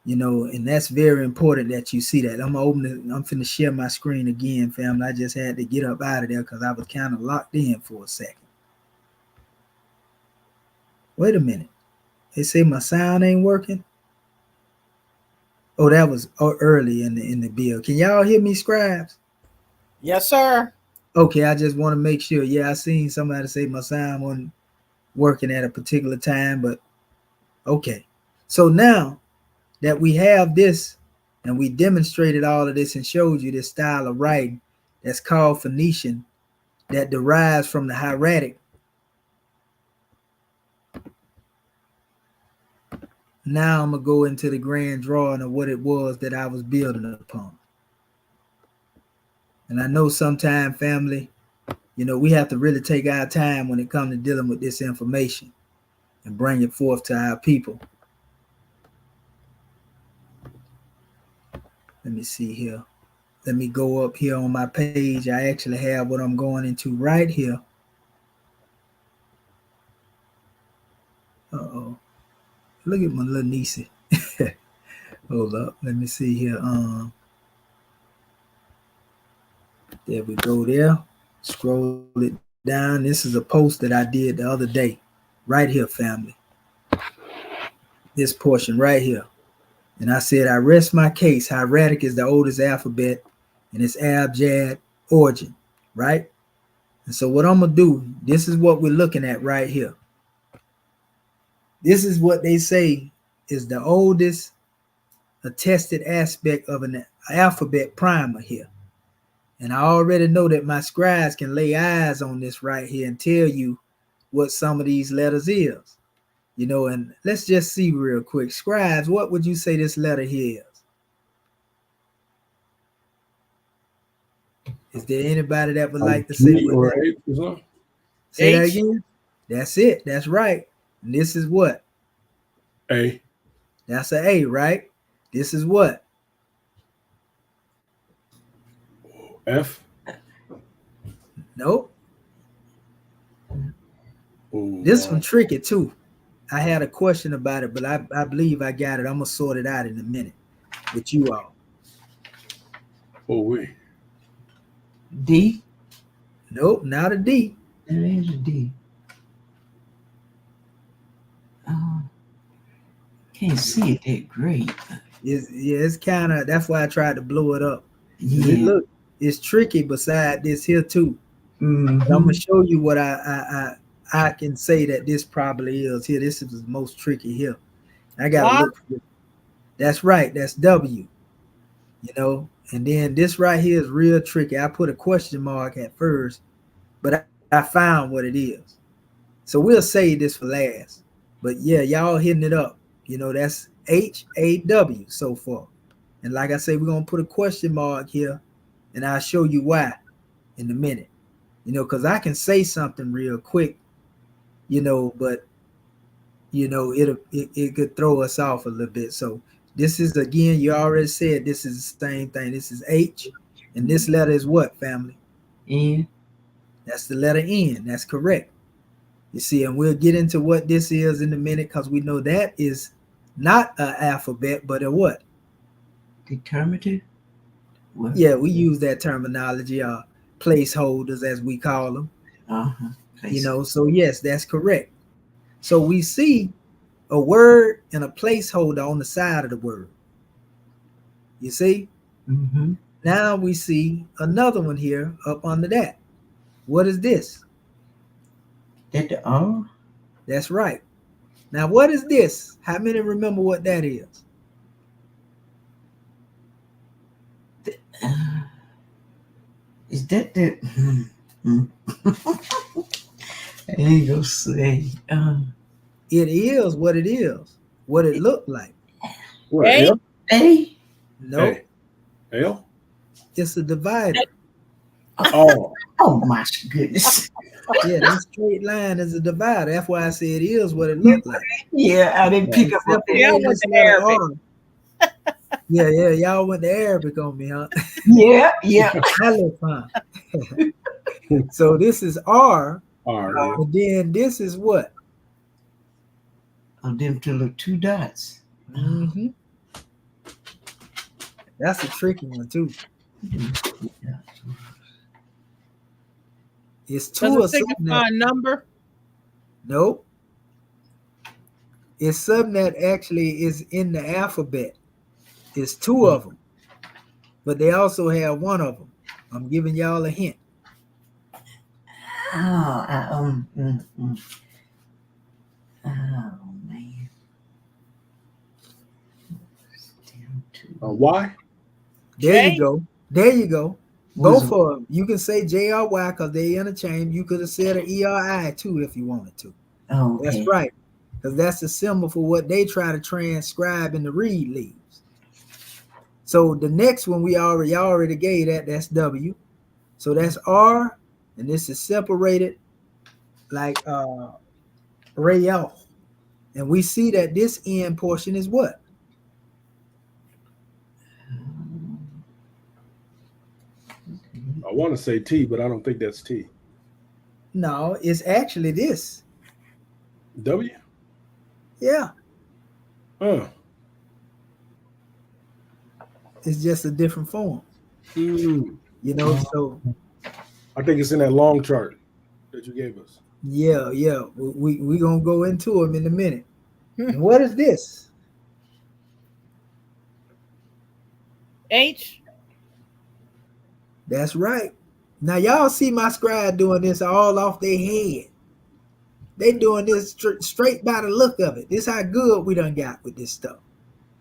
you know, and that's very important that you see that. I'm finna share my screen again, family. I just had to get up out of there because I was kind of locked in for a second. Wait a minute. They say my sound ain't working. Oh, that was early in the bill. Can y'all hear me, Scribes? Yes, sir. Okay, I just want to make sure. Yeah, I seen somebody say my sound wasn't working at a particular time, but okay. So now that we have this and we demonstrated all of this and showed you this style of writing that's called Phoenician that derives from the Hieratic. Now I'm going to go into the grand drawing of what it was that I was building upon. And I know sometime, family, you know, we have to really take our time when it comes to dealing with this information and bring it forth to our people. Let me see here. Let me go up here on my page. I actually have what I'm going into right here. Uh-oh. Look at my little niece. Hold up. Let me see here. There we go there. Scroll it down. This is a post that I did the other day. Right here, family. This portion right here. And I said, I rest my case. Hieratic is the oldest alphabet in its abjad origin, right? And so what I'm going to do, this is what we're looking at right here. This is what they say is the oldest attested aspect of an alphabet primer here. And I already know that my scribes can lay eyes on this right here and tell you what some of these letters is. You know, and let's just see real quick. Scribes, what would you say this letter here is? Is there anybody that would like to say G what or that? H or something? Say that H. again. That's it. That's right. And this is what? A. That's an A, right? This is what? F. Nope. Ooh, This one tricky too. I had a question about it, but I believe I got it. I'm gonna sort it out in a minute with you all. oh, wait. D. Nope, not a D. There is a D. Can't see it that great. It's kind of, that's why I tried to blow it up. Yeah. It's tricky beside this here too. Mhm. But I'm gonna show you what I can say that this probably is here. This is the most tricky here. I gotta Lock. look for it. That's right, that's W. You know, and then this right here is real tricky. I put a question mark at first, but I found what it is. So we'll save this for last. But yeah, y'all hitting it up. You know, that's HAW so far. And like I say, we're gonna put a question mark here, and I'll show you why in a minute. You know, because I can say something real quick, you know, but you know, it could throw us off a little bit. So this is, again, you already said this is the same thing. This is H, and this letter is what, family? N. That's the letter N. That's correct. You see, and we'll get into what this is in a minute, because we know that is not an alphabet, but a what? Determinative. What? Yeah, we use that terminology, placeholders as we call them. You know, so yes, that's correct. So we see a word and a placeholder on the side of the word. You see? Mm-hmm. Now we see another one here up under that. What is this? That the R? That's right. Now what is this? How many remember what that is? Is that the? I ain't gonna say. It is what it is. What it looked like. What? A? L? A. No, A. L? it's a divider. Oh. Oh my goodness. Yeah, that straight line is a divider. That's why I say it is what it looked like. Yeah, I didn't pick up on Yeah, I that. went to Arabic. Yeah, y'all went to Arabic on me, huh? Yeah, yeah. So this is R, R. Yeah. and then this is what? Oh, them two little two dots. Mm-hmm. That's a tricky one too. It's two Does or it something. signify a number? Nope. It's something that actually is in the alphabet. It's two of them, but they also have one of them. I'm giving y'all a hint. Oh, oh man. Y? There J? you go. There you go. Was Both of them. You can say J or Y because they interchange. You could have said an E or I too if you wanted to. Oh, okay. That's right. Because that's the symbol for what they try to transcribe in the reed leaves. So the next one y'all already gave that. That's W. So that's R, and this is separated like Rayal. And we see that this end portion is what? I want to say T, but I don't think that's T. No, it's actually this. W? Yeah. Huh. It's just a different form. Mm. You know, so I think it's in that long chart that you gave us. yeah. We gonna go into them in a minute. And what is this? H? That's right. Now y'all see my scribe doing this all off their head. They doing this straight by the look of it. This how good we done got with this stuff.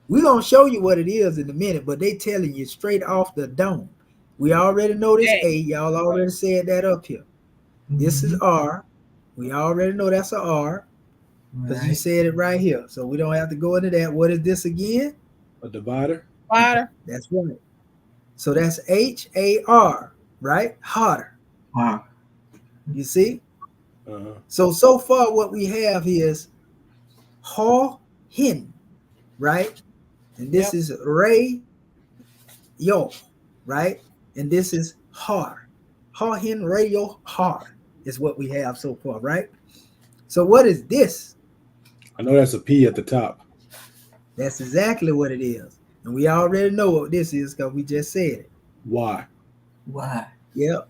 We gonna show you what it is in a minute, but they telling you straight off the dome. We already know this A. Y'all already said that up here. This is R. We already know that's a R because you said it right here. So we don't have to go into that. What is this again? A divider? Divider. That's right. So that's HAR. right? Harder. Wow. You see? Uh-huh. So far what we have here is ha, hin, right? And this Yep. is Ray, yo, right? And this is har. Ha, hin, Ray, yo, har is what we have so far, right? So what is this? I know that's a P at the top. That's exactly what it is. And we already know what this is because we just said it. Why? Why? Yep.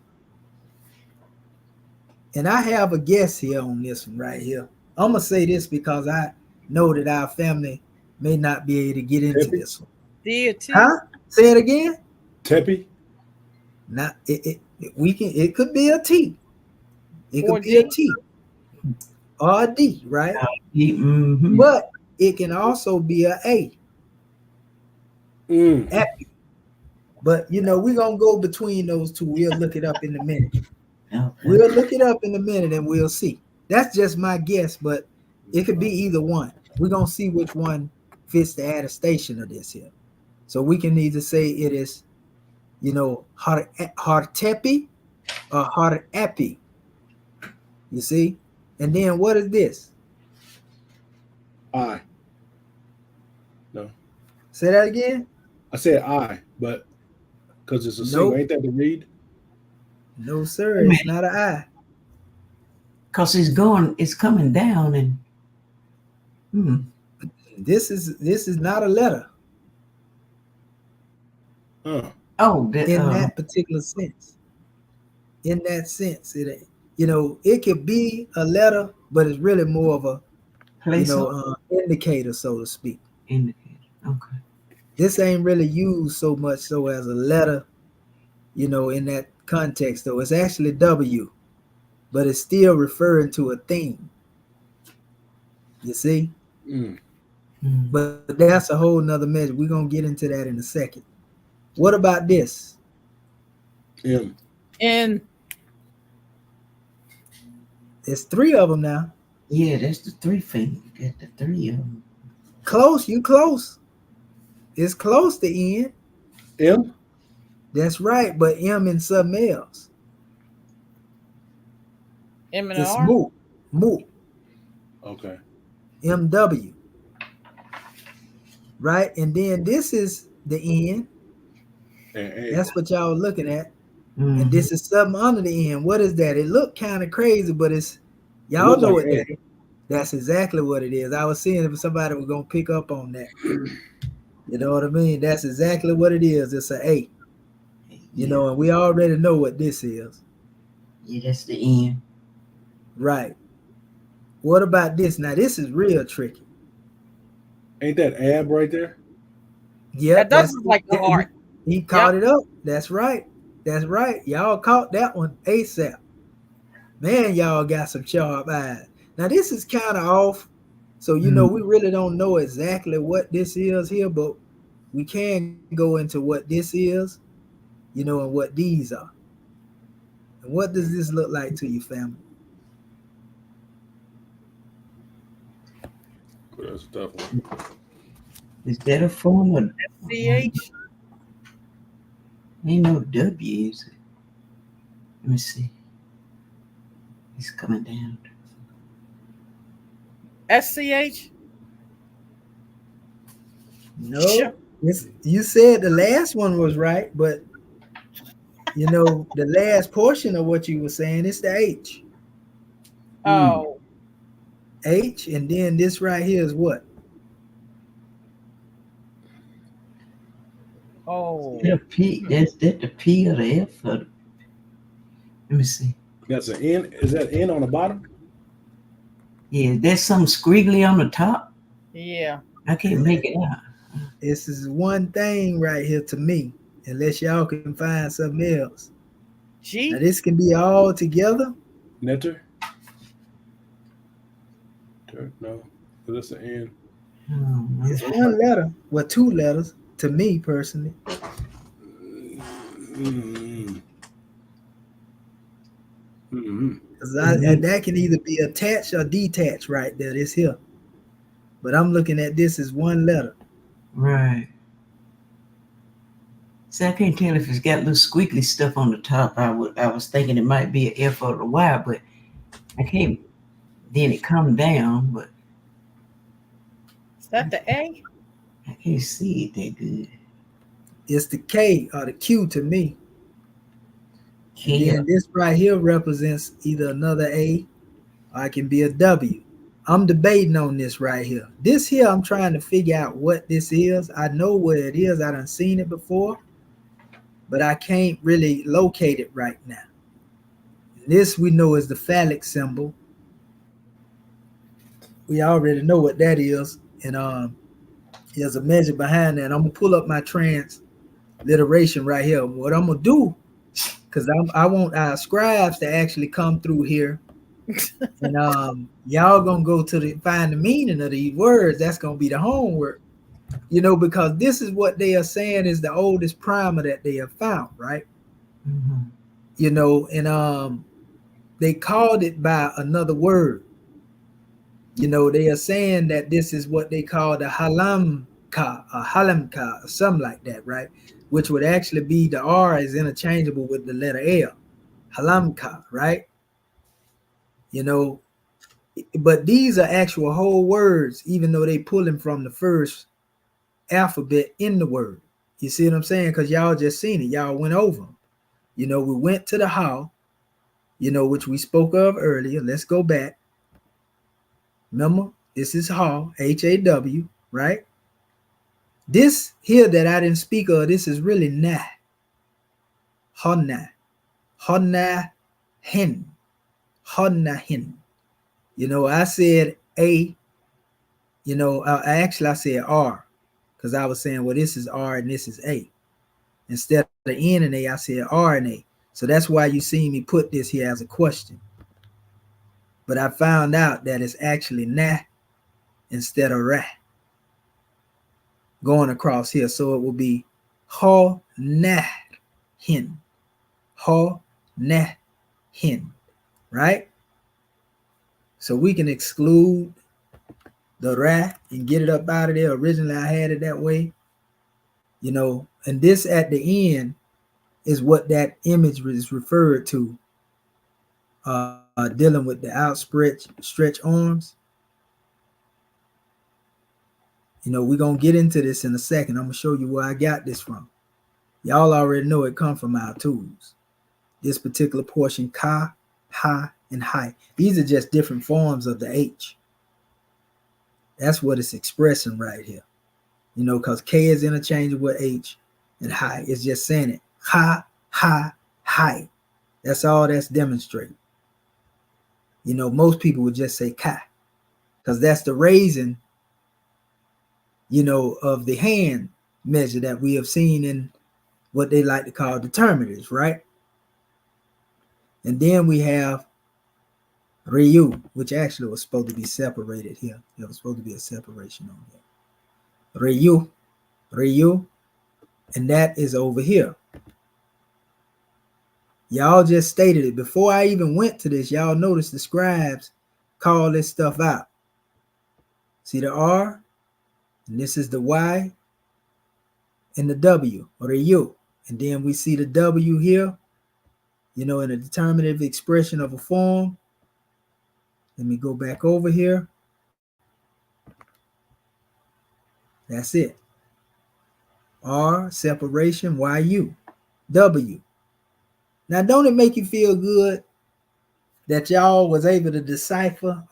And I have a guess here on this one right here. I'm going to say this because I know that our family may not be able to get into Teppy? this one. D or T? Huh? Say it again? Teppy? Not it could be a T. It Or could be a D? T or a D, right? Mm-hmm. But it can also be a A. Mm. Happy. But you know, we're gonna go between those two. We'll look it up in a minute. Okay. We'll look it up in a minute and we'll see. That's just my guess, but it could be either one. We're gonna see which one fits the attestation of this here. So we can either say it is, you know, Hartepi or Hartepi. You see? And then what is this? I. No. Say that again? I said I, but because it's a single, ain't that the read? No, sir. It's not an I. Because it's coming down and This is not a letter oh, in that particular sense. In that sense, it you know, it could be a letter, but it's really more of a indicator, so to speak. indicator. Okay. This ain't really used so much so as a letter, you know, in that context though. It's actually W, but it's still referring to a thing. You see? Mm. But that's a whole nother measure. We're gonna get into that in a second. What about this? M. N. There's three of them now. Yeah, that's the three finger. Got the three of them. Close, you close. It's close to N. M? That's right, but M in something else. M and It's R? Mu. Okay. MW. Right? And then this is the N. And That's what y'all looking at. Mm-hmm. And this is something under the N. What is that? It looked kind of crazy, but it's y'all know what that is. That's exactly what it is. I was seeing if somebody was gonna pick up on that. You know what I mean? That's exactly what it is. It's an A. You know, and we already know what this is. Yeah, that's the N. Right. What about this? Now this is real tricky. Ain't that ab right there? Yeah, That does look like the heart. He caught it up. That's right. That's right. Y'all caught that one ASAP. Man, y'all got some sharp eyes. Now this is kind of off. So, you know, we really don't know exactly what this is here, but we can go into what this is, you know, and what these are. And what does this look like to you, family? That's a tough one. Is that a form of SCH? Ain't no W, is it? Let me see. It's coming down. SCH? No. Sure. You said the last one was right, but, you know, the last portion of what you were saying is the H. Oh. H, and then this right here is what? Oh. Is that a P? That's that the P or the F? Or the, let me see. That's an N. Is that N on the bottom? Yeah, there's some squiggly on the top. Yeah. I can't make it out. This is one thing right here to me, unless y'all can find something else. G? Now this can be all together. Netter? No, that's an N. Oh, It's one letter, well, two letters to me personally. Because that can either be attached or detached right there. This here. But I'm looking at this as one letter. right. See, I can't tell if it's got little squiggly stuff on the top. I was thinking it might be an F or a Y, but I can't. Then it come down, but Is that the A? I can't see it that good. It's the K or the Q to me. And Yeah. then this right here represents either another A or it can be a W. I'm debating on this right here. This here, I'm trying to figure out what this is. I know what it is. I done seen it before, but I can't really locate it right now. This we know is the phallic symbol. We already know what that is. And there's a measure behind that. I'm gonna pull up my transliteration right here. What I'm gonna do, because I want our scribes to actually come through here. And y'all gonna go to find the meaning of these words. That's gonna be the homework, because this is what they are saying is the oldest primer that they have found, right? Mm-hmm. And they called it by another word. They are saying that this is what they call the halamka, or something like that, right? Which would actually be the R is interchangeable with the letter L, halamka, right? But these are actual whole words, even though they pulling from the first alphabet in the word. You see what I'm saying? Because y'all just seen it. Y'all went over them. We went to the how, which we spoke of earlier. Let's go back. Remember, this is how, H-A-W, right? This here that I didn't speak of, this is really nah. Honna. Honna hin. Honna hin. I said A, I said R, because I was saying, well, this is R and this is A. Instead of the N and A, I said R and A. So that's why you see me put this here as a question. But I found out that it's actually nah instead of ra going across here. So it will be ha nah hin. Ha nah hin. Right? So we can exclude the ra and get it up out of there. Originally, I had it that way. And this at the end is what that image is referred to, dealing with the outstretched arms. We're going to get into this in a second. I'm going to show you where I got this from. Y'all already know it come from our tools. This particular portion, ka, ha, and hai. These are just different forms of the H. That's what it's expressing right here. Because K is interchangeable with H, and hai is just saying it. Ha, ha, hai. That's all that's demonstrated. Most people would just say ka, because that's the raising, of the hand measure that we have seen in what they like to call determinatives, right? And then we have Ryu, which actually was supposed to be separated here. There was supposed to be a separation on here. Ryu, and that is over here. Y'all just stated it. Before I even went to this, y'all notice the scribes call this stuff out. See the R, and this is the Y, and the W, or the U. And then we see the W here, in a determinative expression of a form. Let me go back over here. That's it. R, separation, YU, W. Now, don't it make you feel good that y'all was able to decipher,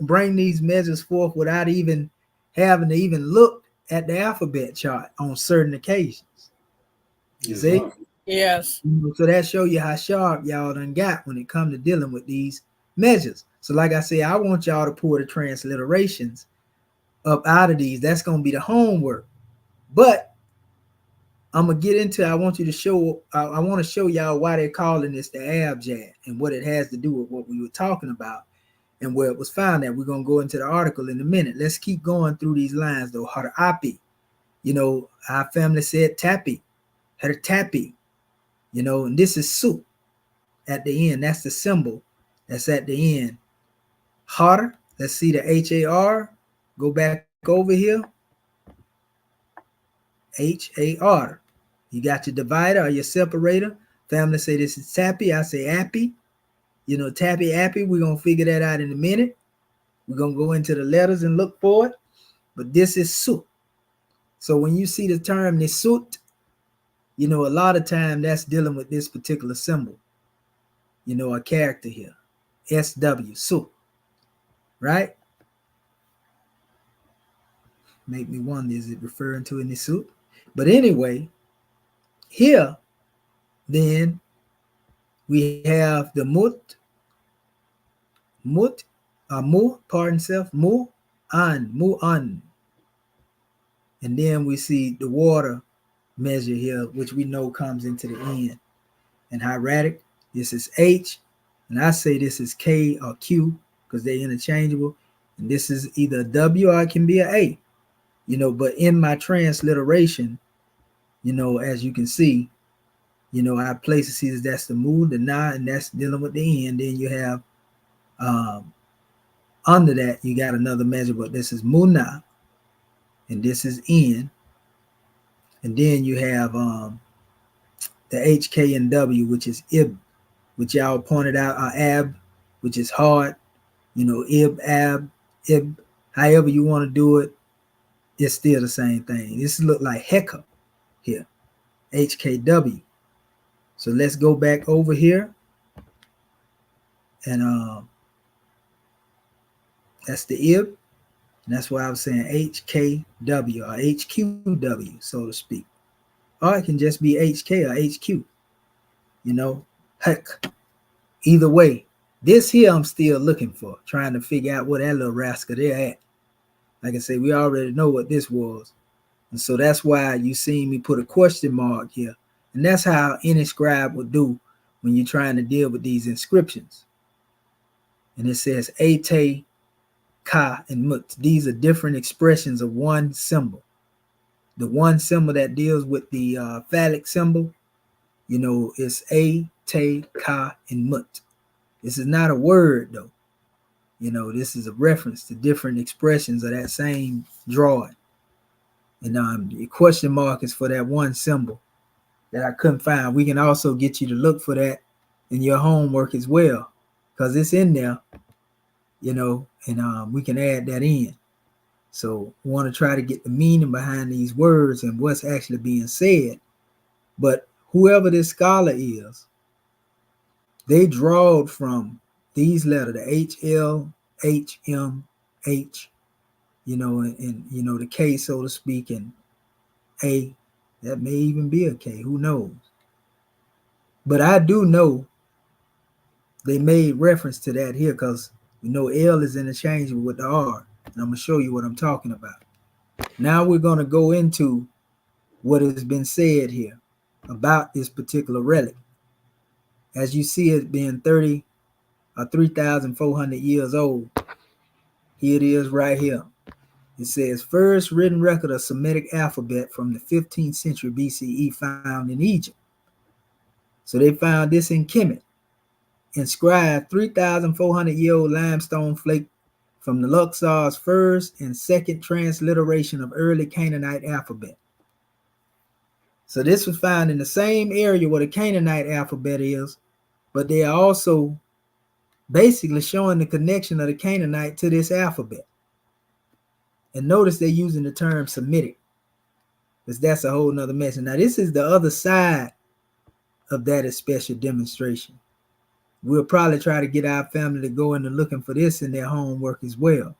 bring these measures forth without even having to even look at the alphabet chart on certain occasions? You see? Right. Yes. So that show you how sharp y'all done got when it comes to dealing with these measures. So like I said, I want y'all to pull the transliterations up out of these. That's going to be the homework. But I'm going to get into, I want to show y'all why they're calling this the ABGD and what it has to do with what we were talking about and where it was found at. We're going to go into the article in a minute. Let's keep going through these lines though. Haraapi, our family said tappy, Haratapi, and this is soup at the end. That's the symbol that's at the end. Har, let's see the H-A-R. Go back over here. H-A-R. You got your divider or your separator. Family say this is tappy. I say appy. You know, tappy, appy. We're going to figure that out in a minute. We're going to go into the letters and look for it. But this is suit. So when you see the term nisut, you know, a lot of time that's dealing with this particular symbol. You know, a character here. SW, suit. Right? Make me wonder, is it referring to a nisut? But anyway, here, then, we have the mu, pardon self, mu, an. And then we see the water measure here, which we know comes into the end. And hieratic, this is H, and I say this is K or Q because they're interchangeable. And this is either a W or it can be an A. You know, but in my transliteration, you know, as you can see, you know, I place it, see that's the mu, the na, and that's dealing with the end. Then you have under that, you got another measure, but this is mu na, and this is N. And then you have the H, K, and W, which is ib, which y'all pointed out, are ab, which is hard. You know, ib, ab, ib, however you want to do it, it's still the same thing. This look like heccup here, HKW. So let's go back over here. And that's the ib. And that's why I was saying HKW or HQW, so to speak. Or it can just be HK or HQ. You know, heck. Either way, this here I'm still looking for, trying to figure out what that little rascal they're at. Like I say, we already know what this was. And so that's why you see me put a question mark here. And that's how any scribe would do when you're trying to deal with these inscriptions. And it says ate, ka, and mut. These are different expressions of one symbol. The one symbol that deals with the phallic symbol, you know, is a, te, ka, and mut. This is not a word, though. You know, this is a reference to different expressions of that same drawing. And the question mark is for that one symbol that I couldn't find. We can also get you to look for that in your homework as well, because it's in there, you know, and we can add that in. So we want to try to get the meaning behind these words and what's actually being said. But whoever this scholar is, they drawed from these letters, the H, L, H, M, H, you know, and you know, the K, so to speak, and A, that may even be a K, who knows? But I do know they made reference to that here because we know L is interchangeable with the R. And I'm going to show you what I'm talking about. Now we're going to go into what has been said here about this particular relic. As you see it being 3,400 years old, here it is right here. It says, first written record of Semitic alphabet from the 15th century BCE found in Egypt. So they found this in Kemet, inscribed 3,400-year-old limestone flake from the Luxor's first and second transliteration of early Canaanite alphabet. So this was found in the same area where the Canaanite alphabet is, but they are also basically showing the connection of the Canaanite to this alphabet. And notice they're using the term Semitic, because that's a whole nother message. Now, this is the other side of that special demonstration. We'll probably try to get our family to go into looking for this in their homework as well,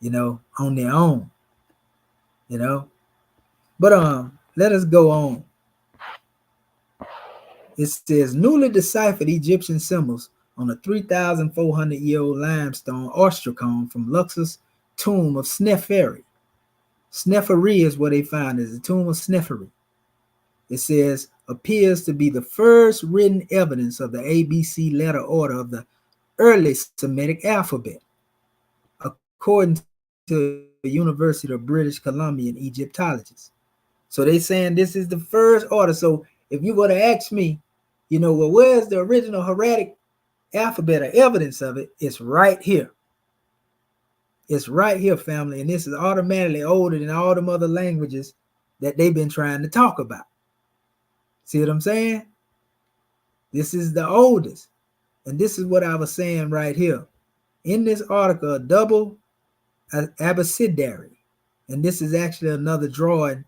you know, on their own, you know. But let us go on. It says, newly deciphered Egyptian symbols on a 3,400-year-old limestone ostracon from Luxor's tomb of Sneferi. Sneferi is what they found, is the tomb of Sneferi. It says, appears to be the first written evidence of the ABC letter order of the early Semitic alphabet, according to the University of British Columbia Egyptologists. So they're saying this is the first order. So if you were to ask me, you know, well, where's the original hieratic alphabet or evidence of it? It's right here. It's right here, family. And this is automatically older than all them other languages that they've been trying to talk about. See what I'm saying? This is the oldest. And this is what I was saying right here. In this article, a double abecedary. And this is actually another drawing,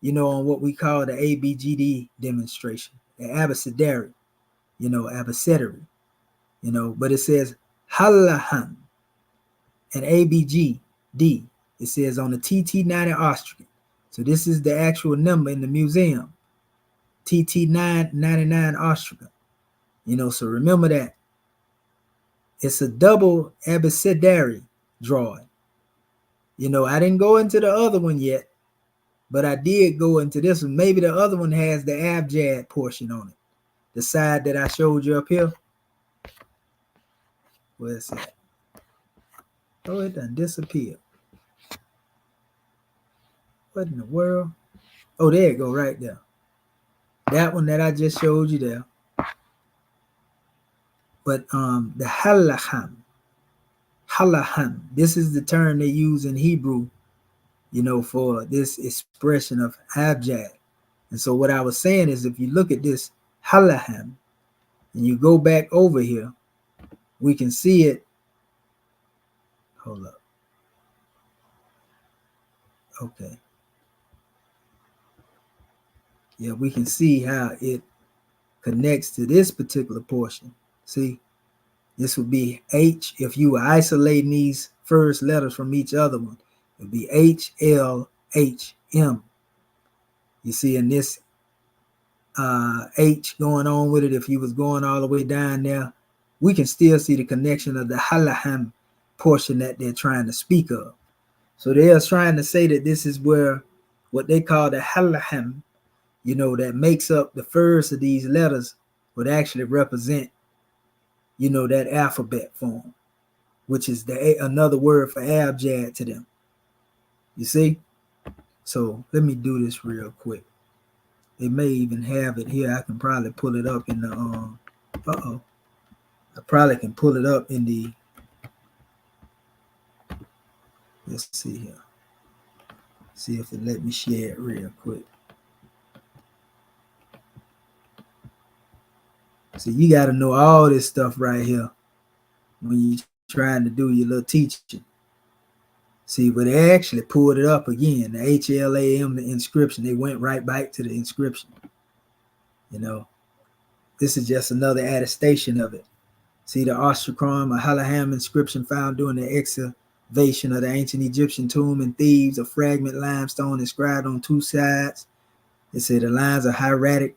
on what we call the ABGD demonstration, the abecedary, abecedary, but it says Halahan and ABGD. It says on the TT90 ostrich. So this is the actual number in the museum, TT999 ostrich. So remember that. It's a double abecedary drawing. I didn't go into the other one yet, but I did go into this one. Maybe the other one has the abjad portion on it. The side that I showed you up here. Where's that? Oh, it done disappeared. What in the world? Oh, there it go right there. That one that I just showed you there. But the halaham, this is the term they use in Hebrew, for this expression of abjad. And so what I was saying is, if you look at this halaham and you go back over here, we can see it. Hold up. Okay. Yeah, we can see how it connects to this particular portion. See, this would be H. If you were isolating these first letters from each other one, it would be H, L, H, M. You see, in this H going on with it, if you was going all the way down there, we can still see the connection of the halaham portion that they're trying to speak of. So they are trying to say that this is where what they call the halaham, that makes up the first of these letters, would actually represent, that alphabet form, which is another word for abjad to them. You see? So let me do this real quick. They may even have it here. I can probably pull it up in the I probably can pull it up in the, let's see here. See if it let me share it real quick. See, you got to know all this stuff right here when you're trying to do your little teaching. See, but they actually pulled it up again. The HLAM, the inscription, they went right back to the inscription. This is just another attestation of it. See, the ostracron, a halaham inscription found during the excavation of the ancient Egyptian tomb in Thebes, a fragment limestone inscribed on two sides. They say the lines are hieratic,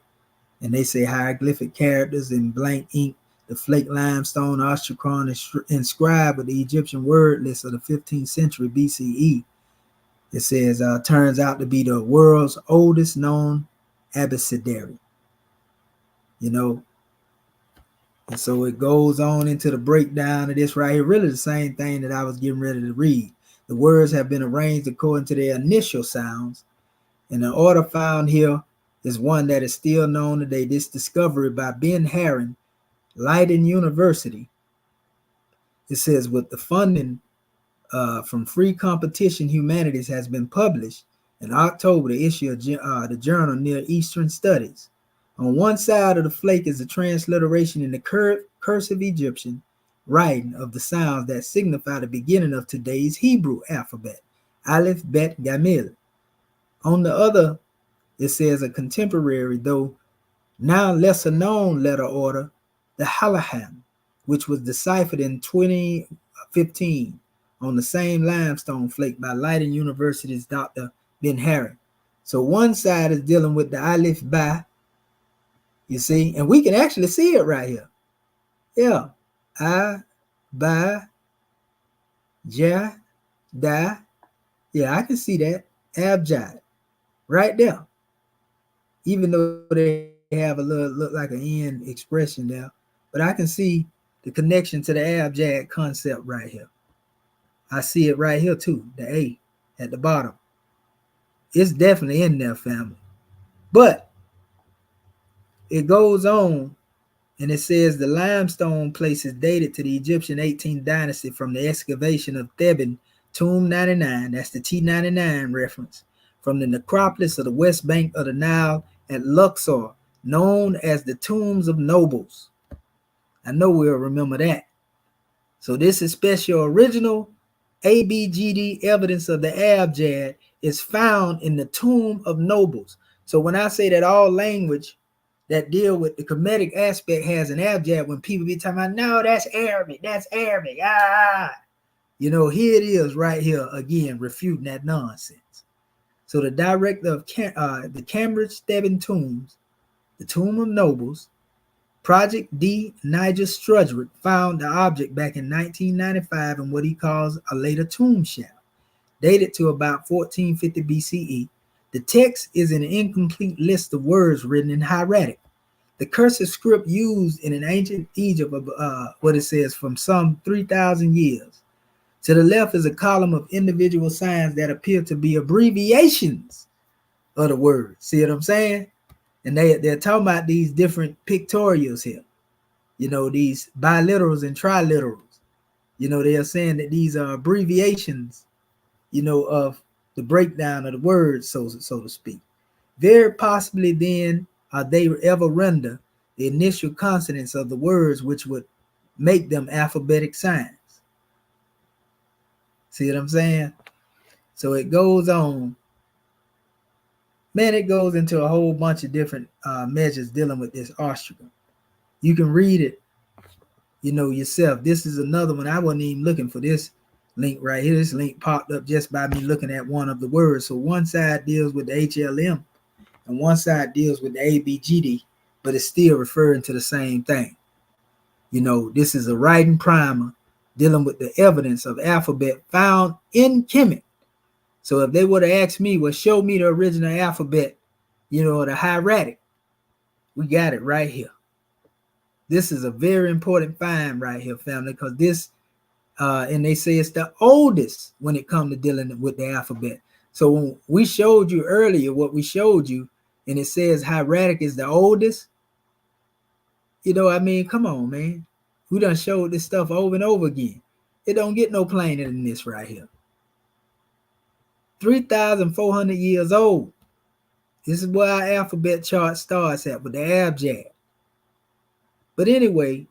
and they say hieroglyphic characters in blank ink. The flake limestone ostracron is inscribed with the Egyptian word list of the 15th century BCE. It says, turns out to be the world's oldest known abecedary. And so it goes on into the breakdown of this right here. Really the same thing that I was getting ready to read. The words have been arranged according to their initial sounds. And the order found here is one that is still known today. This discovery by Ben Herron, Leiden University. It says, with the funding from Free Competition Humanities has been published in October, the issue of the journal Near Eastern Studies. On one side of the flake is a transliteration in the cursive Egyptian writing of the sounds that signify the beginning of today's Hebrew alphabet, Aleph, Bet, Gamil. On the other, it says a contemporary, though now lesser known letter order, the halaham, which was deciphered in 2015 on the same limestone flake by Leiden University's Dr. Ben Herron. So one side is dealing with the Aleph Ba, you see, and we can actually see it right here. Yeah. I, Ba, Ja, Da. Yeah, I can see that. Abjad. Right there. Even though they have a little look like an end expression there. But I can see the connection to the abjad concept right here. I see it right here too, the A at the bottom. It's definitely in there, family. But it goes on and it says the limestone place is dated to the Egyptian 18th dynasty from the excavation of Theban, Tomb 99, that's the T99 reference, from the necropolis of the west bank of the Nile at Luxor, known as the tombs of nobles. I know we'll remember that. So this is special original ABGD evidence of the Abjad is found in the tomb of nobles. So when I say that all language that deal with the Kemetic aspect has an Abjad, when people be talking about, no, that's Arabic, here it is right here again, refuting that nonsense. So the director of the Cambridge Theban Tombs, the Tomb of Nobles, Project D. Nigel Strudwick found the object back in 1995 in what he calls a later tomb shaft, dated to about 1450 BCE. The text is an incomplete list of words written in hieratic, the cursive script used in an ancient Egypt of what it says from some 3,000 years. To the left is a column of individual signs that appear to be abbreviations of the word. See what I'm saying? And they're talking about these different pictorials here. These biliterals and triliterals. They are saying that these are abbreviations, of the breakdown of the words, so to speak. Very possibly then they ever render the initial consonants of the words, which would make them alphabetic signs. See what I'm saying? So it goes on. Man, it goes into a whole bunch of different measures dealing with this ostragon. You can read it, yourself. This is another one. I wasn't even looking for this link right here. This link popped up just by me looking at one of the words. So one side deals with the HLM and one side deals with the ABGD, but it's still referring to the same thing. This is a writing primer dealing with the evidence of alphabet found in Kemet. So if they would have asked me, well, show me the original alphabet, the hieratic, we got it right here. This is a very important find right here, family, because this, and they say it's the oldest when it comes to dealing with the alphabet. So when we showed you earlier what we showed you, and it says hieratic is the oldest, come on, man. We done showed this stuff over and over again. It don't get no plainer than this right here. 3,400 years old. This is where our alphabet chart starts at with the Abjad. But anyway,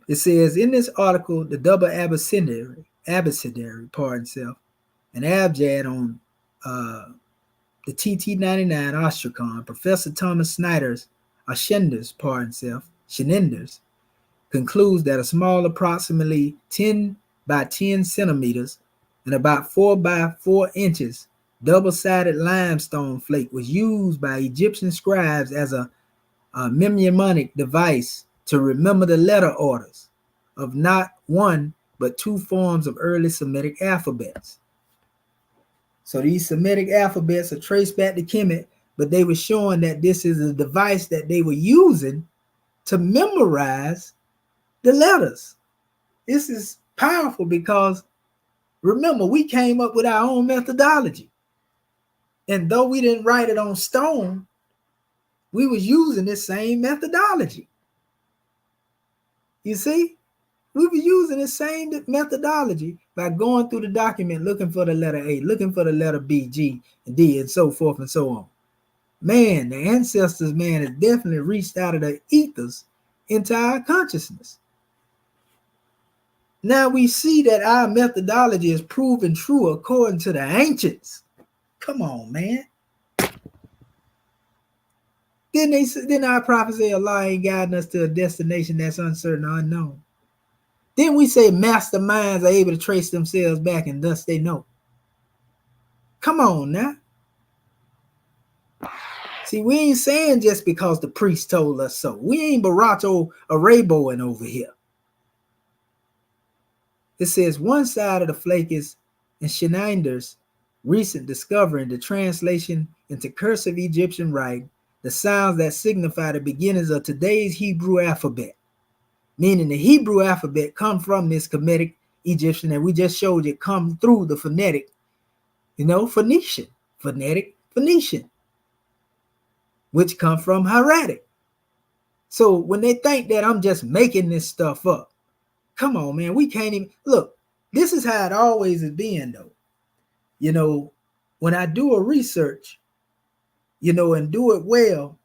it says in this article, the double abecedary, an Abjad on the TT99 Ostracon, Professor Thomas Schneider's Schneider's concludes that a small, approximately 10 by 10 centimeters and about 4 by 4 inches double-sided limestone flake was used by Egyptian scribes as a mnemonic device to remember the letter orders of not one but two forms of early Semitic alphabets. So these Semitic alphabets are traced back to Kemet, but they were showing that this is a device that they were using to memorize the letters. This is powerful because remember, we came up with our own methodology. And though we didn't write it on stone, we was using this same methodology. You see? We were using the same methodology by going through the document, looking for the letter A, looking for the letter B, G, and D, and so forth and so on. Man, the ancestors, man, has definitely reached out of the ethers into our consciousness. Now we see that our methodology is proven true according to the ancients. Come on, man. Then our prophets say Allah ain't guiding us to a destination that's uncertain or unknown. Then we say masterminds are able to trace themselves back and thus they know. Come on now. See, we ain't saying just because the priest told us so. We ain't Barato Araboing over here. It says one side of the flake is in Schneider's recent discovery in the translation into cursive Egyptian writing, the sounds that signify the beginnings of today's Hebrew alphabet. Meaning the Hebrew alphabet come from this Kemetic Egyptian, and we just showed it come through the phonetic, Phoenician, which come from hieratic. So when they think that I'm just making this stuff up, come on, man, we can't even, look, this is how it always has been, though. When I do a research, and do it well,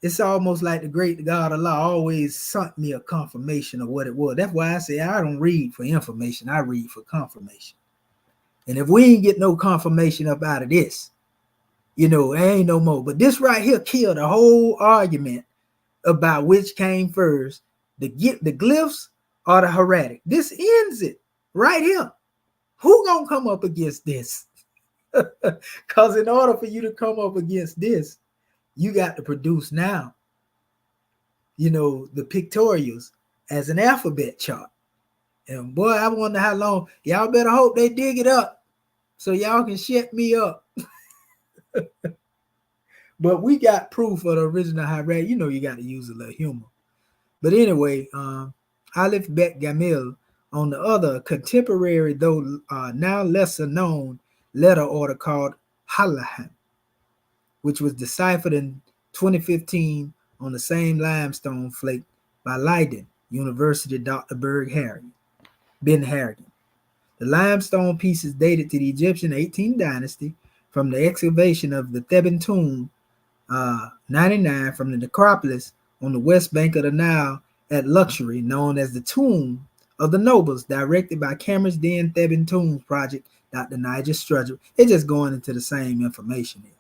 it's almost like the great God Allah always sent me a confirmation of what it was. That's why I say I don't read for information. I read for confirmation. And if we ain't get no confirmation up out of this, there ain't no more. But this right here killed the whole argument about which came first, the glyphs or the hieratic. This ends it right here. Who gonna come up against this? Because in order for you to come up against this, you got to produce now, the pictorials as an alphabet chart. And boy, I wonder how long. Y'all better hope they dig it up so y'all can shut me up. But we got proof of the original hieratic. You got to use a little humor. But anyway, Aleph Bet Gamil on the other contemporary, though now lesser known letter order called Halahan, which was deciphered in 2015 on the same limestone flake by Leiden University Dr. Ben Harrigan. The limestone piece is dated to the Egyptian 18th dynasty from the excavation of the Theban tomb 99 from the necropolis on the west bank of the Nile at Luxury, known as the Tomb of the Nobles, directed by Cameron's then Theban Tombs Project, Dr. Nigel Strudger. It's just going into the same information here.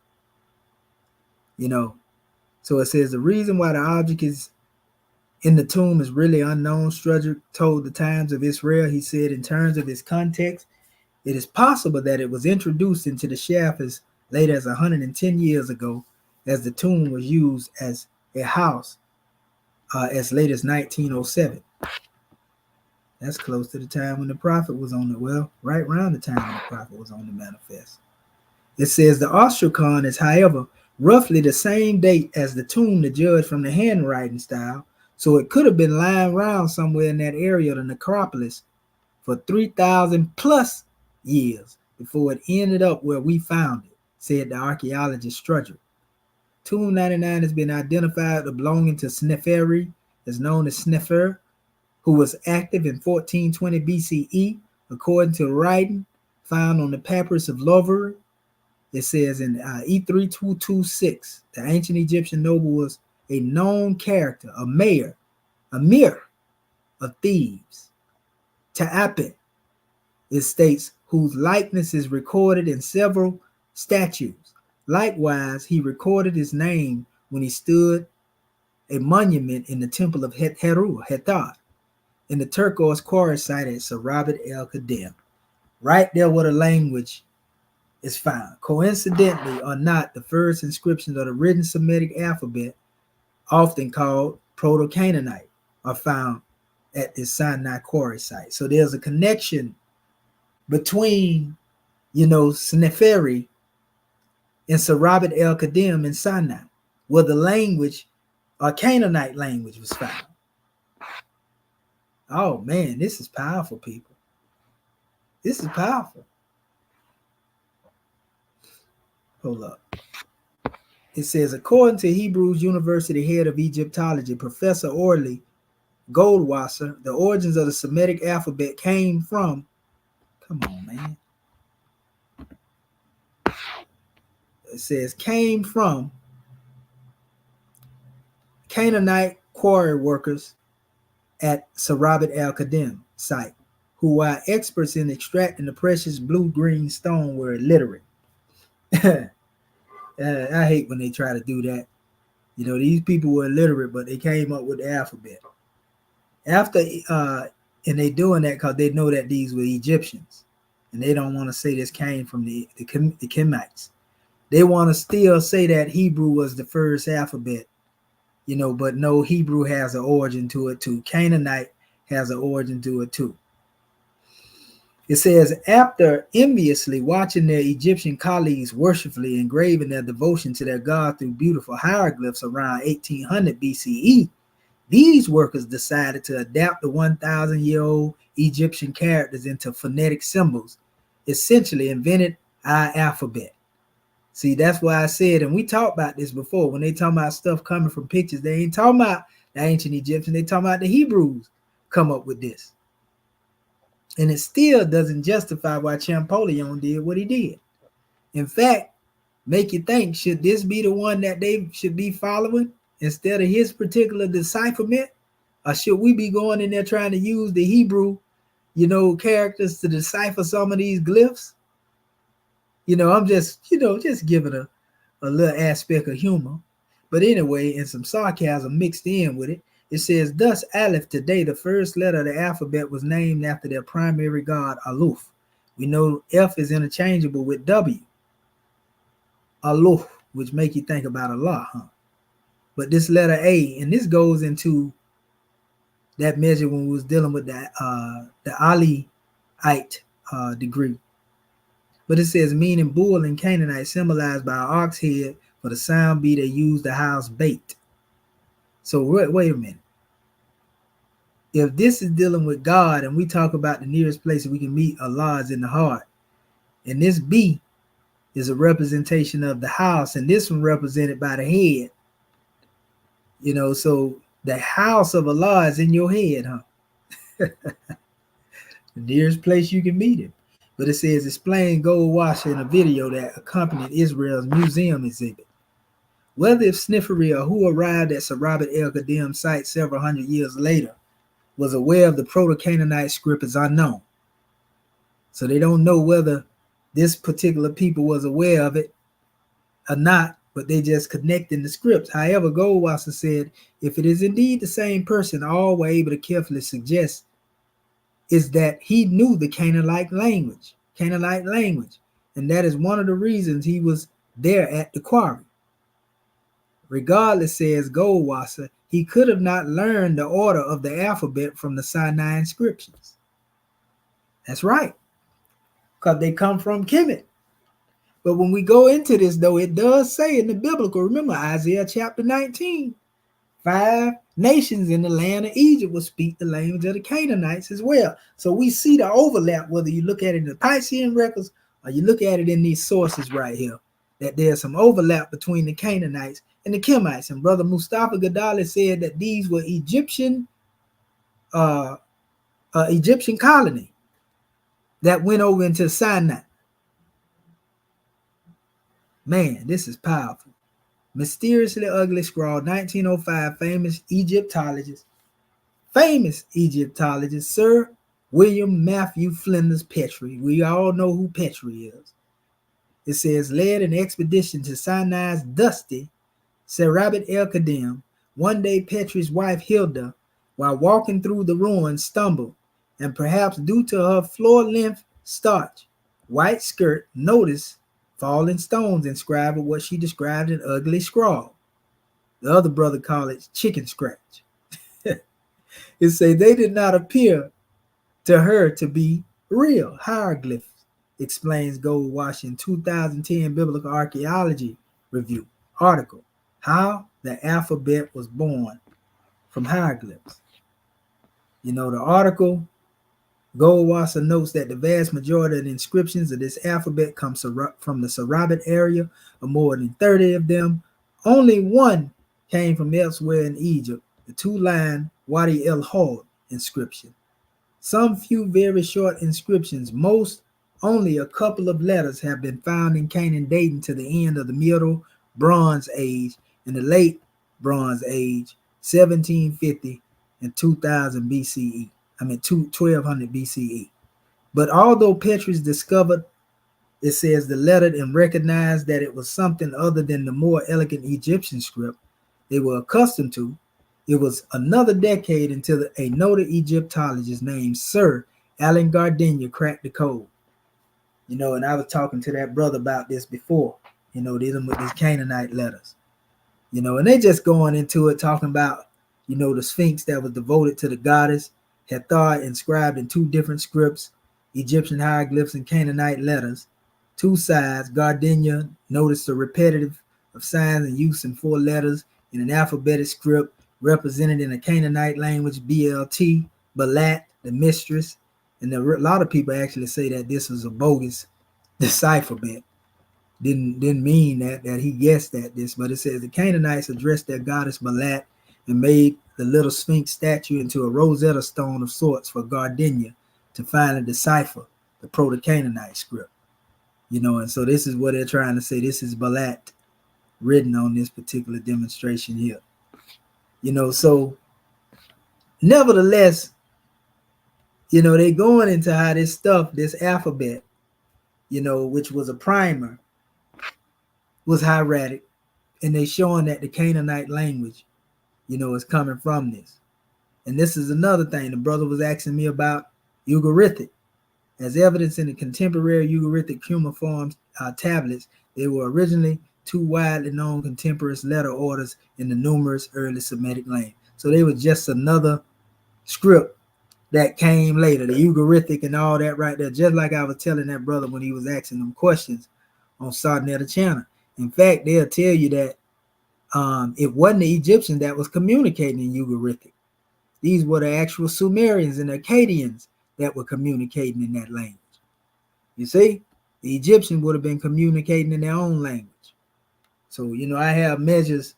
So it says the reason why the object is in the tomb is really unknown. Strudger told the Times of Israel, he said, in terms of its context, it is possible that it was introduced into the shaft as late as 110 years ago, as the tomb was used as a house as late as 1907. That's close to the time when the prophet was on right around the time when the prophet was on the manifest. It says the Ostrakhan is, however, roughly the same date as the tomb to judge from the handwriting style, so it could have been lying around somewhere in that area of the necropolis for 3,000 plus years before it ended up where we found it, said the archaeologist Strudger. Tomb 99 has been identified as belonging to Sneferi, is known as Snefer, who was active in 1420 BCE, according to writing found on the papyrus of Louvre. It says in E3226, the ancient Egyptian noble was a known character, a mayor, a mir of Thebes. Ta'apet, it states, whose likeness is recorded in several statues. Likewise, he recorded his name when he stood a monument in the temple of Hetar, in the turquoise quarry site at Sarabat el-Qadim, right there where the language is found. Coincidentally or not, the first inscriptions of the written Semitic alphabet, often called Proto-Canaanite, are found at this Sinai quarry site. So there's a connection between, Sneferi and Sarabat el-Qadim in Sinai, where the language or Canaanite language was found. Oh man, this is powerful, people. This is powerful. Hold up. It says, according to Hebrews University head of Egyptology, Professor Orley Goldwasser, the origins of the Semitic alphabet came from, come on, man. It says, came from Canaanite quarry workers at Sarabat al-Qadim site, who are experts in extracting the precious blue-green stone, were illiterate. I hate when they try to do that. These people were illiterate, but they came up with the alphabet. And they doing that because they know that these were Egyptians, and they don't want to say this came from the Kemites. They want to still say that Hebrew was the first alphabet, but no, Hebrew has an origin to it too. Canaanite has an origin to it too. It says, after enviously watching their Egyptian colleagues worshipfully engraving their devotion to their god through beautiful hieroglyphs around 1800 BCE, these workers decided to adapt the 1,000-year-old Egyptian characters into phonetic symbols, essentially invented our alphabet. See, that's why I said, and we talked about this before, when they talk about stuff coming from pictures, they ain't talking about the ancient Egyptians, they talking about the Hebrews come up with this. And it still doesn't justify why Champollion did what he did. In fact, make you think, should this be the one that they should be following instead of his particular decipherment? Or should we be going in there trying to use the Hebrew, characters to decipher some of these glyphs? I'm just giving a little aspect of humor. But anyway, and some sarcasm mixed in with it. It says, thus Aleph today, the first letter of the alphabet, was named after their primary god, Aleph. We know F is interchangeable with W. Aleph, which make you think about Allah, huh? But this letter A, and this goes into that measure when we was dealing with the Aliite degree. But it says, meaning bull in Canaanite, symbolized by an ox head for the sound bee they used to house bait. So wait a minute. If this is dealing with God and we talk about the nearest place that we can meet Allah is in the heart, and this bee is a representation of the house, and this one represented by the head, so the house of Allah is in your head, huh? The nearest place you can meet him. But it says, explain gold washer in a video that accompanied Israel's museum exhibit. Whether if Sniffery or who arrived at Sarabat el-Qadim site several hundred years later was aware of the Proto-Canaanite script is unknown. So they don't know whether this particular people was aware of it or not, but they just connecting the scripts. However, Goldwasser said, if it is indeed the same person, all we're able to carefully suggest is that he knew the Canaanite language, and that is one of the reasons he was there at the quarry. Regardless, says Goldwasser, he could have not learned the order of the alphabet from the Sinai inscriptions. That's right, because they come from Kemet. But when we go into this, though, it does say in the biblical, remember Isaiah chapter 19, 5 nations in the land of Egypt will speak the language of the Canaanites as well. So we see the overlap, whether you look at it in the Piscean records or you look at it in these sources right here, that there's some overlap between the Canaanites and the Kemites. And Brother Mustafa Gadali said that these were Egyptian colony that went over into Sinai. Man, this is powerful. Mysteriously ugly scrawl, 1905, famous Egyptologist, Sir William Matthew Flinders Petrie. We all know who Petrie is. It says, led an expedition to Sinai's dusty Sarabat el-Qadim. One day, Petrie's wife Hilda, while walking through the ruins, stumbled, and perhaps due to her floor-length starch white skirt, noticed falling stones inscribed with what she described an ugly scrawl. The other brother called it chicken scratch. It says they did not appear to her to be real hieroglyphs, explains Goldwash in 2010 Biblical Archaeology Review article, How the Alphabet Was Born from Hieroglyphs. The article, Goldwasser notes that the vast majority of the inscriptions of this alphabet comes from the Sarabat area, of more than 30 of them. Only one came from elsewhere in Egypt, the two-line Wadi el-Hod inscription. Some few very short inscriptions, most only a couple of letters, have been found in Canaan dating to the end of the Middle Bronze Age and the Late Bronze Age, 1750 and 2000 BCE. 1200 BCE. But although Petrus discovered, it says, the letter and recognized that it was something other than the more elegant Egyptian script they were accustomed to, it was another decade until a noted Egyptologist named Sir Alan Gardenia cracked the code. And I was talking to that brother about this before, dealing with these Canaanite letters. And they just going into it, talking about, the Sphinx that was devoted to the goddess Hathor, inscribed in two different scripts, Egyptian hieroglyphs and Canaanite letters, two sides. Gardenia noticed the repetitive of signs and use in 4 letters in an alphabetic script represented in a Canaanite language, BLT, Balat, the mistress. And a lot of people actually say that this was a bogus decipherment. Didn't mean that he guessed at this, but it says the Canaanites addressed their goddess Balat and made the little Sphinx statue into a Rosetta Stone of sorts for Gardenia to finally decipher the Proto-Canaanite script. And so this is what they're trying to say. This is Balat written on this particular demonstration here. So nevertheless, they going into how this stuff, this alphabet, which was a primer, was hieratic, and they showing that the Canaanite language, is coming from this. And this is another thing the brother was asking me about Ugaritic. As evidence in the contemporary Ugaritic cuneiform tablets, they were originally two widely known contemporary letter orders in the numerous early Semitic language. So they were just another script that came later, the Ugaritic and all that right there, just like I was telling that brother when he was asking them questions on Sarnetta Channel. In fact, they'll tell you that it wasn't the Egyptians that was communicating in Ugaritic. These were the actual Sumerians and Akkadians that were communicating in that language. You see, the Egyptians would have been communicating in their own language. So, I have measures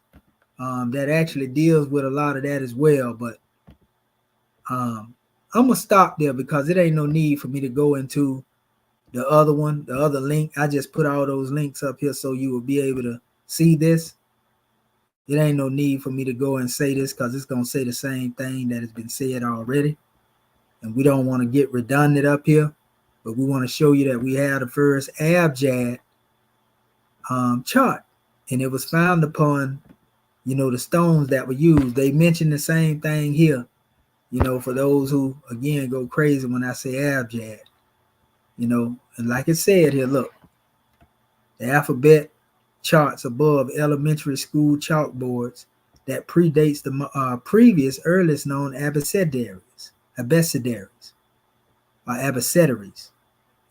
that actually deals with a lot of that as well. But I'm going to stop there because it ain't no need for me to go into the other one, the other link. I just put all those links up here so you will be able to see this. It ain't no need for me to go and say this because it's going to say the same thing that has been said already. And we don't want to get redundant up here, but we want to show you that we have the first ABGD chart. And it was found upon, the stones that were used. They mentioned the same thing here, for those who, again, go crazy when I say ABGD. And like it said here, look, the alphabet charts above elementary school chalkboards that predates the previous earliest known abecedaries, or abecedaries.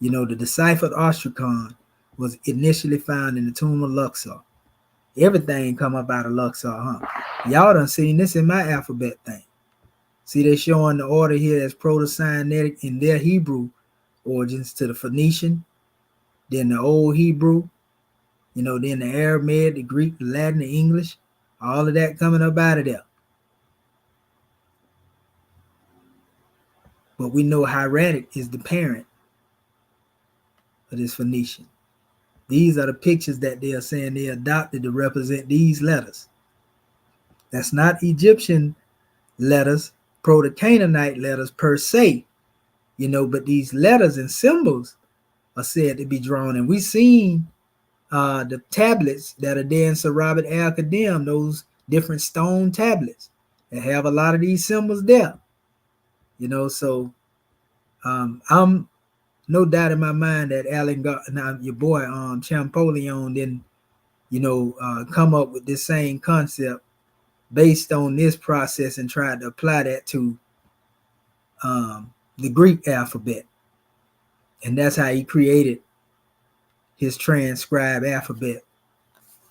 The deciphered ostracon was initially found in the tomb of Luxor. Everything come up out of Luxor, huh? Y'all done seen this in my alphabet thing. See, they showing the order here as Proto-Sinaitic in their Hebrew origins to the Phoenician, then the Old Hebrew, then the Aramaic, the Greek, the Latin, the English, all of that coming up out of there. But we know hieratic is the parent of this Phoenician. These are the pictures that they are saying they adopted to represent these letters. That's not Egyptian letters, Proto-Canaanite letters per se, but these letters and symbols are said to be drawn. And we've seen the tablets that are there in Sir Robert Al-Qadim, those different stone tablets that have a lot of these symbols there. So I'm no doubt in my mind that your boy Champollion didn't, come up with this same concept based on this process and tried to apply that to the Greek alphabet. And that's how he created his transcribed alphabet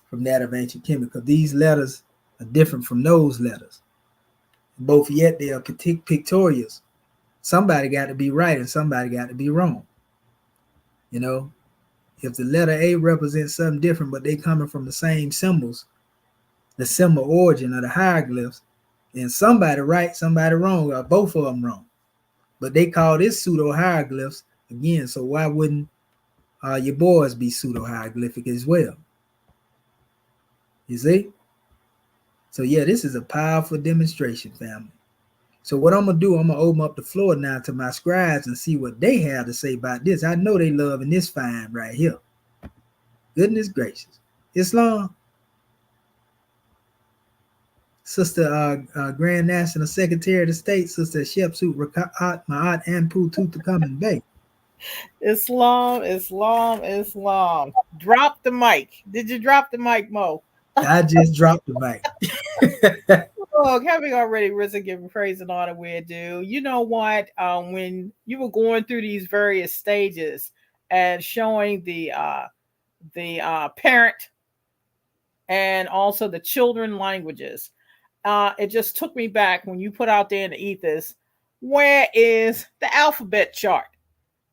from that of ancient Kemet. Because these letters are different from those letters. Both yet they are pictorials. Somebody got to be right and somebody got to be wrong. If the letter A represents something different, but they coming from the same symbols, the symbol origin of the hieroglyphs, then somebody right, somebody wrong, or both of them wrong. But they call this pseudo hieroglyphs again. So why wouldn't your boys be pseudo hieroglyphic as well? You see? So yeah, this is a powerful demonstration, family. So what I'm going to do, I'm going to open up the floor now to my scribes and see what they have to say about this. I know they loving this find right here. Goodness gracious. Islam. Sister Grand National Secretary of the State, Sister Shepsut Ma'at Anpu Tutankhamun Bey. Islam. Drop the mic. Did you drop the mic, Mo? I just dropped the mic. Look, having already risen, giving praise and honor where due. You know what? When you were going through these various stages and showing the parent and also the children languages, it just took me back when you put out there in the ethos, where is the alphabet chart?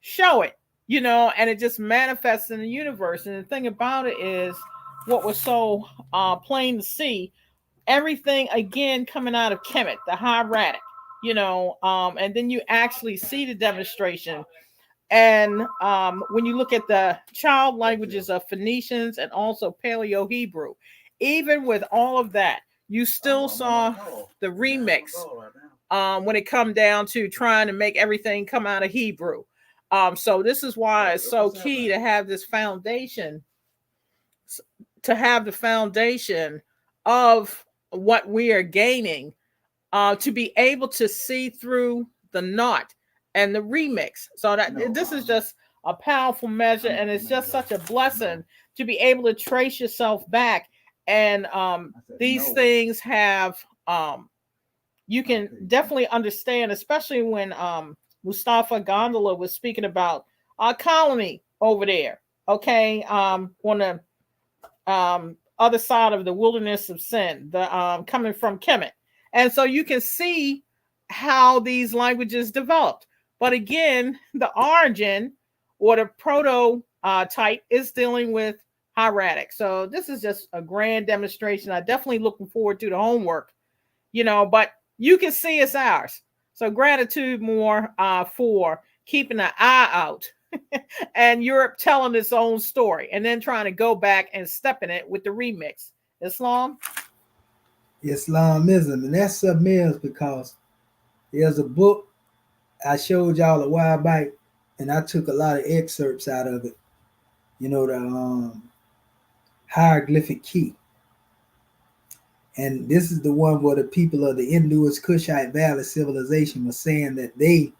Show it, and it just manifests in the universe. And the thing about it is, what was so plain to see, everything again coming out of Kemet, the hieratic, and then you actually see the demonstration. And when you look at the child languages of Phoenicians and also Paleo Hebrew, even with all of that, you still saw the remix when it come down to trying to make everything come out of Hebrew. So this is why it's so key to have this foundation, to have the foundation of what we are gaining, to be able to see through the knot and the remix. So that this is just a powerful measure, and it's just such a blessing to be able to trace yourself back. And these things have, you can definitely understand, especially when Mustafa Gondola was speaking about our colony over there, okay, on the other side of the wilderness of sin, the coming from Kemet. And so you can see how these languages developed. But again, the origin or the prototype is dealing with hieratic. So this is just a grand demonstration. I'm definitely looking forward to the homework, but you can see it's ours. So gratitude more for keeping an eye out and Europe telling its own story and then trying to go back and step in it with the remix. Islamism. And that's something else, because there's a book I showed y'all a while back, and I took a lot of excerpts out of it. The hieroglyphic key. And this is the one where the people of the Indus Kushite Valley civilization was saying that they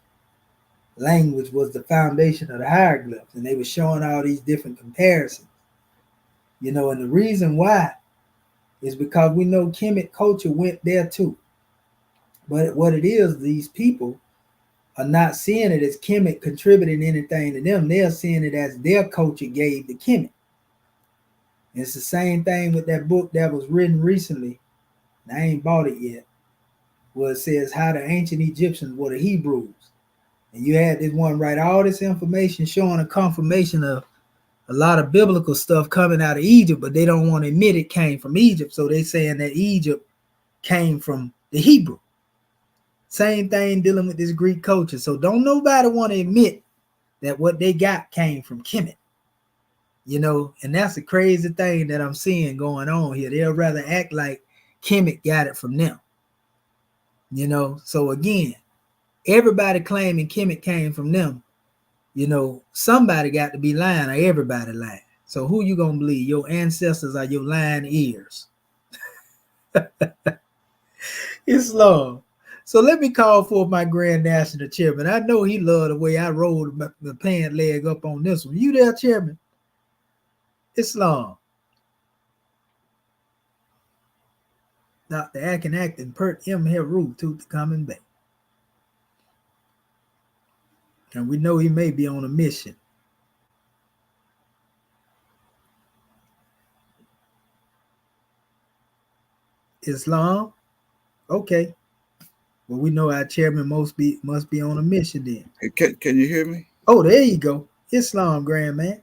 language was the foundation of the hieroglyphs, and they were showing all these different comparisons. And the reason why is because we know Kemet culture went there too. But what it is, these people are not seeing it as Kemet contributing anything to them. They're seeing it as their culture gave to Kemet. It's the same thing with that book that was written recently. I ain't bought it yet. Where it says how the ancient Egyptians were the Hebrews. And you had this one write all this information showing a confirmation of a lot of biblical stuff coming out of Egypt, but they don't want to admit it came from Egypt. So they saying that Egypt came from the Hebrew. Same thing dealing with this Greek culture. So don't nobody want to admit that what they got came from Kemet. And that's a crazy thing that I'm seeing going on here. They'll rather act like Kemet got it from them. So again, everybody claiming Kemet came from them. Somebody got to be lying, or everybody lying. So who you gonna believe? Your ancestors or your lying ears? Islam. So let me call for my Grand National Chairman. I know he loved the way I rolled the pant leg up on this one. You there, Chairman? Islam. Dr. Akin Acton Pert M. Heru to the Common Bay. And we know he may be on a mission. Islam? Okay. Well, we know our chairman must be on a mission then. Can you hear me? Oh, there you go. Islam, grand man.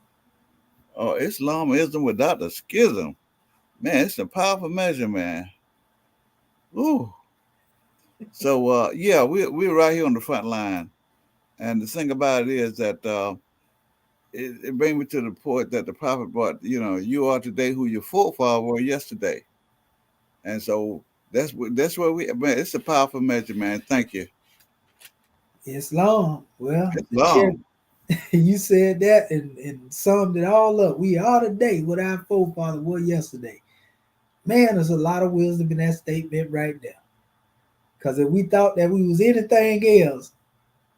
Oh, Islamism without the schism. Man, it's a powerful measure, man. Ooh. So, yeah, we're right here on the front line. And the thing about it is that it brings me to the point that the prophet brought, you are today who your forefathers were yesterday. And so that's where man, it's a powerful measure, man. Thank you. Islam. Well, Islam. You said that and summed it all up. We are today what our forefathers were yesterday. Man, there's a lot of wisdom in that statement right there. Because if we thought that we was anything else,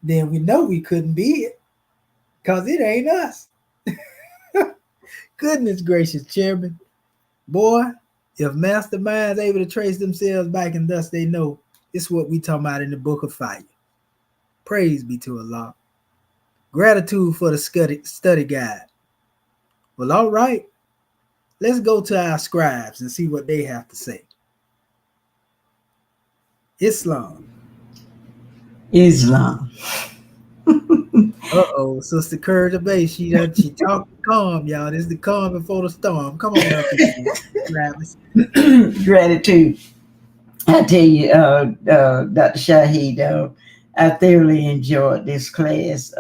then we know we couldn't be it. Because it ain't us. Goodness gracious, Chairman. Boy, if masterminds able to trace themselves back and thus they know, it's what we talking about in the book of fire. Praise be to Allah. Gratitude for the study guide. Well, all right. Let's go to our scribes and see what they have to say. Islam. Uh-oh, Sister Courage of Bay, she talking calm, y'all. This is the calm before the storm. Come on up here, Travis. Gratitude. I tell you, Dr. Shahid, I thoroughly enjoyed this class.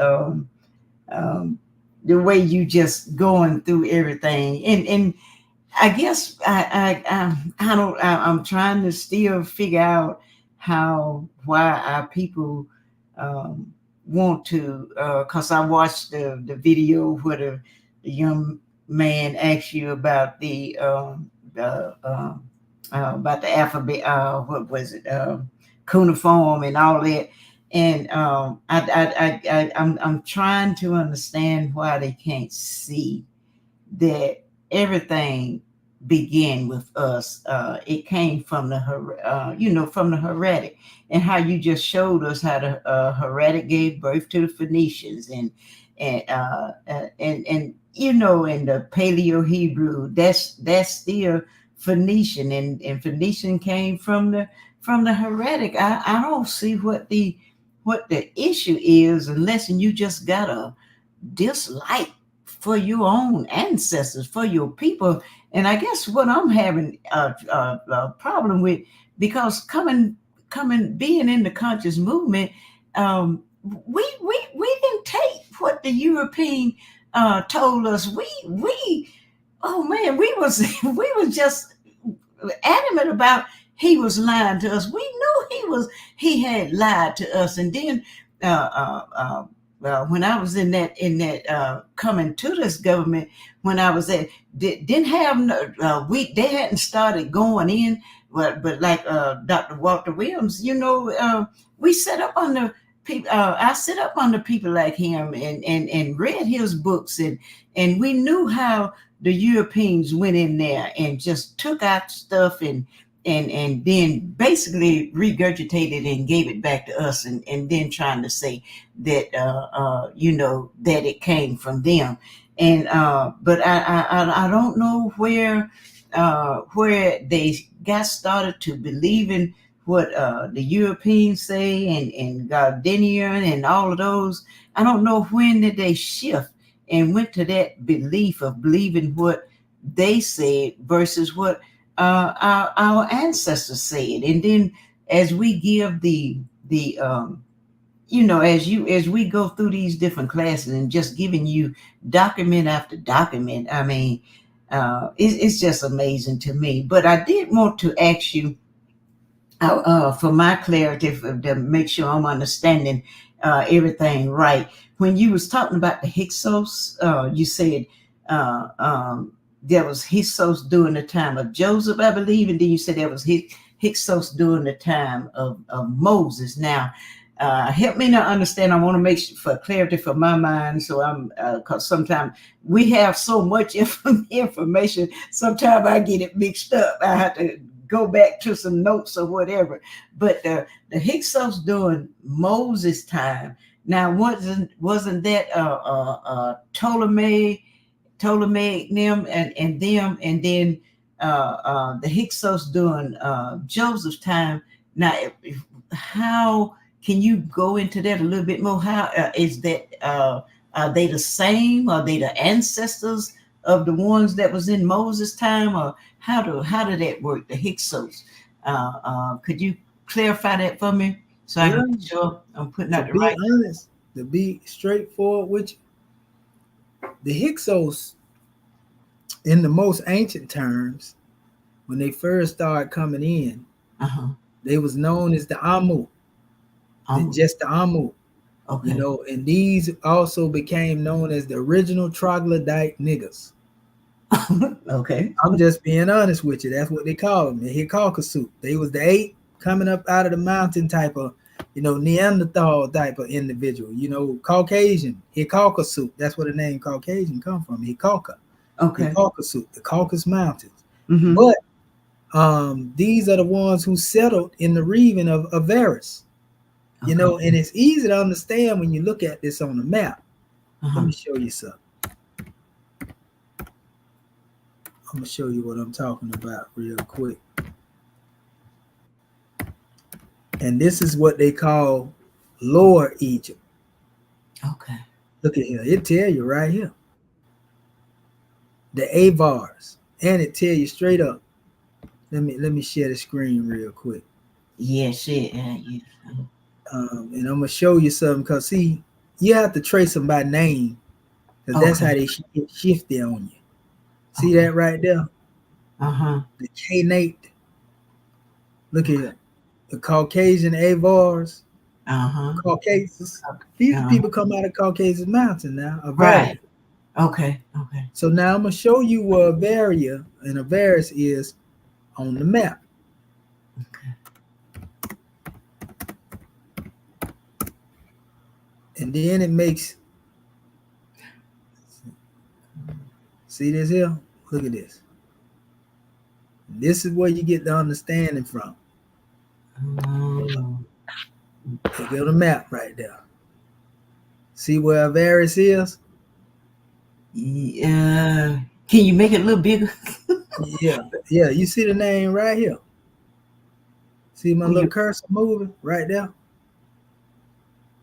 The way you just going through everything. And I guess I'm trying to still figure out why our people want to, because I watched the video where the young man asked you about the about the alphabet, what was it, cuneiform and all that. And I'm trying to understand why they can't see that everything began with us. It came from the from the Hieratic, and how you just showed us how the Hieratic gave birth to the Phoenicians, and in the Paleo Hebrew, that's still Phoenician, and Phoenician came from the Hieratic. I don't see what the issue is, unless you just got a dislike for your own ancestors, for your people. And I guess what I'm having a problem with, because being in the conscious movement, we didn't take what the European told us. Oh man, we was just adamant about he was lying to us. We knew he had lied to us. And then when I was in that coming to this government, when I was at, didn't have they hadn't started going in, but like Dr. Walter Williams, we set up on the people. I set up on the people like him and read his books, and we knew how the Europeans went in there and just took out stuff and then basically regurgitated and gave it back to us, and then trying to say that that it came from them. And but I don't know where they got started to believe in what the Europeans say, and Gardenian and all of those. I don't know when did they shift and went to that belief of believing what they said versus what our ancestors said. And then as we give as we go through these different classes and just giving you document after document, I mean, it's just amazing to me. But I did want to ask you, for my clarity, to make sure I'm understanding everything right. When you was talking about the Hyksos, you said there was Hyksos during the time of Joseph, I believe, and then you said there was Hyksos during the time of Moses. Now, help me to understand. I want to make sure, for clarity for my mind, so I'm because sometimes we have so much information. Sometimes I get it mixed up. I have to go back to some notes or whatever. But the Hyksos during Moses' time. Now, wasn't that Ptolemaic them and them, and then the Hyksos during Joseph's time? Now, how can you go into that a little bit more? How is that? Are they the same? Are they the ancestors of the ones that was in Moses' time, or how did that work? The Hyksos. Could you clarify that for me, so I can make sure I'm putting out the right? To be honest, to be straightforward with you, the Hyksos, in the most ancient terms, when they first started coming in, they was known as the Amu. Just the Amu. Okay. And these also became known as the original troglodyte niggas. Okay. I'm just being honest with you. That's what they call them. The Hikakasut. They was the 8 coming up out of the mountain type of, Neanderthal type of individual. Caucasian, Hikakasut. That's where the name Caucasian come from. Hikaka. Okay. Hikakasut, the Caucasus Mountains. Mm-hmm. But these are the ones who settled in the region of Avaris. Okay. And it's easy to understand when you look at this on the map. Let me show you something. I'm going to show you what I'm talking about real quick. And this is what they call Lower Egypt. Okay. Look at here. It tell you right here. The Avars. And it tell you straight up. Let me share the screen real quick. Yes, yeah. And I'm going to show you something, because, see, you have to trace them by name, because that's how they shift there on you. See that right there? the Canate. Look here, the Caucasian Avars, Caucasus. These people come out of Caucasus Mountain now. Right. Okay. So now I'm gonna show you where Avaria and Avaris is on the map. And then it makes, see this here? Look at this. This is where you get the understanding from. Look at the map right there. See where Avaris is? Yeah. Can you make it a little bigger? Yeah. You see the name right here. See my little cursor moving right there?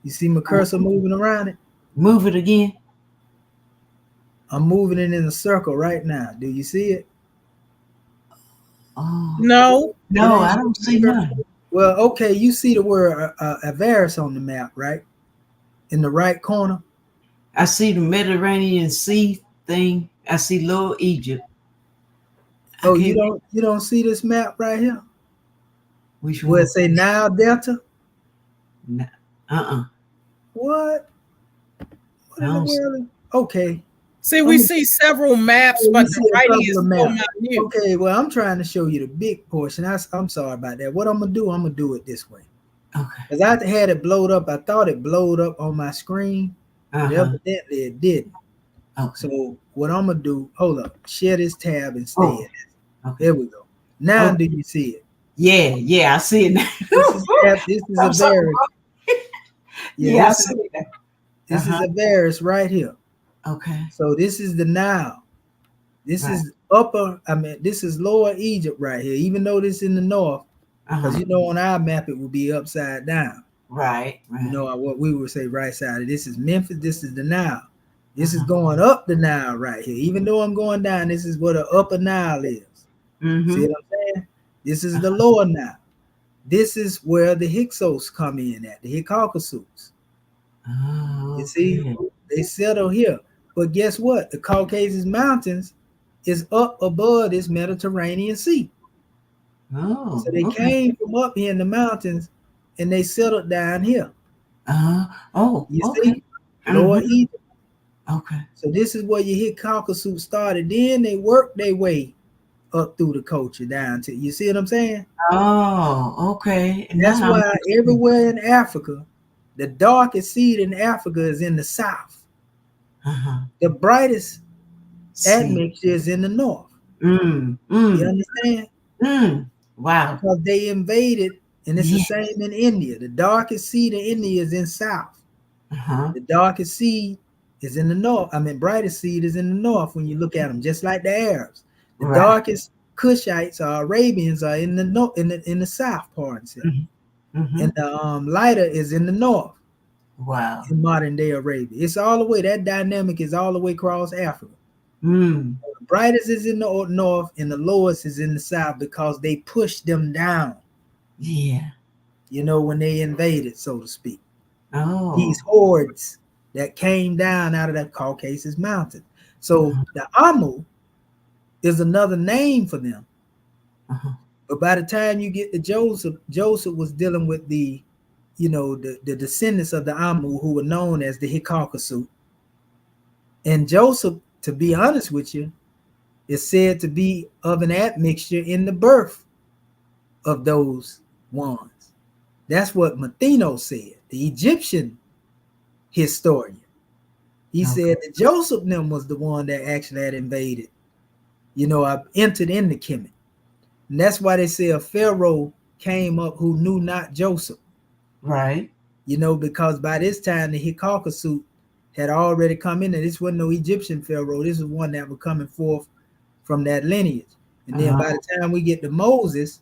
You see my cursor moving around it? Move it again. I'm moving it in a circle right now. Do you see it? Oh. No, I don't see none. Well, okay, you see the word Avaris on the map, right? In the right corner. I see the Mediterranean Sea thing. I see Lower Egypt. Oh, you don't see this map right here? Which one? Where it say Nile Delta? No. What in the world? Okay. See, we see several maps, but the writing is so minute. Okay, well, I'm trying to show you the big portion. I'm sorry about that. What I'm gonna do it this way. Okay. Because I had it blowed up. I thought it blowed up on my screen. But evidently it didn't. Okay. So what I'm gonna do, hold up, share this tab instead. Okay. There we go. Now do you see it? Yeah, I see it now. This is a Avaris. I see it now. This is Avaris right here. Okay. So this is the Nile. This is this is Lower Egypt right here, even though this is in the north, because you know on our map it would be upside down. Right. You know what we would say right side. This is Memphis, this is the Nile. This is going up the Nile right here. Even though I'm going down, this is where the upper Nile is. See what I'm saying? This is the lower Nile. This is where the Hyksos come in at, the Hyksos. You see, they settle here. But guess what? The Caucasus Mountains is up above this Mediterranean Sea. So they came from up here in the mountains and they settled down here. You see? Lower Egypt. Okay. So this is where your Hyksos started. Then they worked their way up through the culture down to, you see what I'm saying? Oh, okay. And that's why everywhere in Africa, the darkest seed in Africa is in the south. The brightest admixture is in the north. You understand? Wow. Because they invaded, and it's the same in India. The darkest seed in India is in south. The darkest seed is in the north. Brightest seed is in the north when you look at them, just like the Arabs. The darkest Cushites or Arabians are in the north, in the south parts here. And the lighter is in the north. Wow. In modern day Arabia. It's all the way, that dynamic is all the way across Africa. The brightest is in the north and the lowest is in the south because they pushed them down. Yeah. You know, when they invaded, so to speak. Oh. These hordes that came down out of that Caucasus Mountain. So the Amu is another name for them. But by the time you get to Joseph was dealing with the descendants of the Amu who were known as the Hyksos. And Joseph, to be honest with you, is said to be of an admixture in the birth of those ones. That's what Matheno said, the Egyptian historian. He said that Joseph them was the one that actually had invaded, entered into Kemet. And that's why they say a pharaoh came up who knew not Joseph. Right. Because by this time the Hyksos had already come in, and this wasn't no Egyptian pharaoh. This is one that was coming forth from that lineage. And then by the time we get to Moses,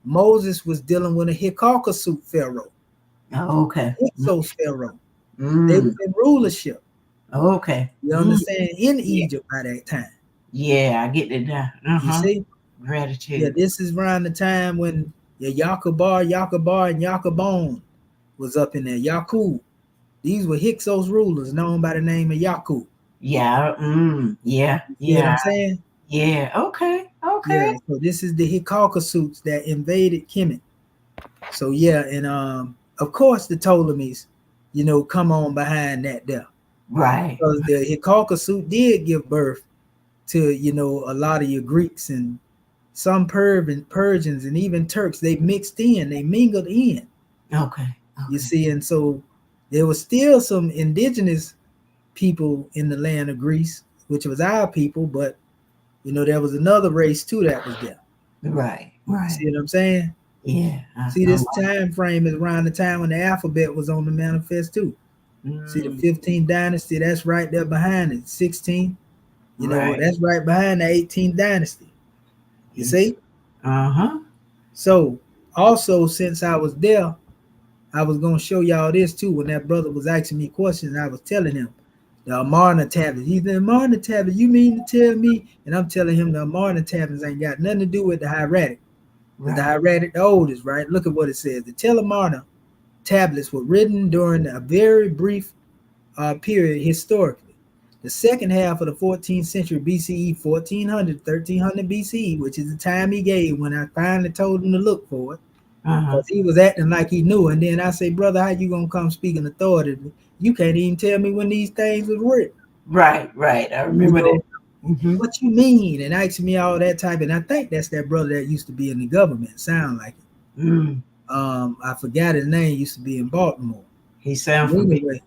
Moses was dealing with a Hyksos pharaoh. Hyksos pharaoh. They was in rulership. Okay. You understand? In Egypt by that time. Yeah, I get it now. You see? Gratitude. Yeah, this is around the time when Yakubar, and Yakubon was up in there. Yakub. These were Hyksos rulers known by the name of Yakub. Yeah. You know what I'm saying? Yeah. Okay. Yeah, Okay. so this is the Hikakasuits that invaded Kemet. So yeah, and of course the Ptolemies, come on behind that there. Right. Because the Hikakasuit did give birth to, a lot of your Greeks and some Persians and even Turks. They mixed in, they mingled in. Okay. You see, and so there was still some indigenous people in the land of Greece, which was our people, but there was another race too that was there. Right. Right. See what I'm saying? Yeah. See, this time frame is around the time when the alphabet was on the manifest too. See the 15th dynasty, that's right there behind it. 16, Right. that's right behind the 18th dynasty. You see? Uh-huh. So also, since I was there, I was gonna show y'all this too. When that brother was asking me questions, I was telling him the Amarna tablets. He's the Amarna tablet. You mean to tell me? And I'm telling him the Amarna tablets ain't got nothing to do with the hieratic. Right. The hieratic, the oldest, right? Look at what it says. The Telemarna tablets were written during a very brief period historically. The second half of the 14th century BCE, 1400, 1300 BCE, which is the time he gave when I finally told him to look for it. Because he was acting like he knew. And then I say, brother, how you going to come speaking authoritatively? You can't even tell me when these things was written. Right, right. I remember that. What you mean? And asking me all that type. And I think that's that brother that used to be in the government. Sound like it. I forgot his name. Used to be in Baltimore. He sound familiar.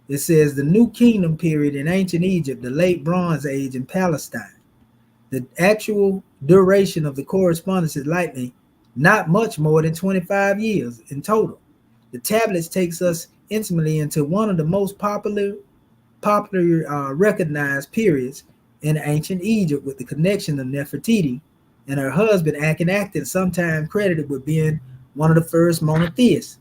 It says the New Kingdom period in ancient Egypt, the late Bronze Age in Palestine. The actual duration of the correspondence is likely not much more than 25 years in total. The tablets takes us intimately into one of the most popular recognized periods in ancient Egypt, with the connection of Nefertiti and her husband Akhenaten, sometimes credited with being one of the first monotheists.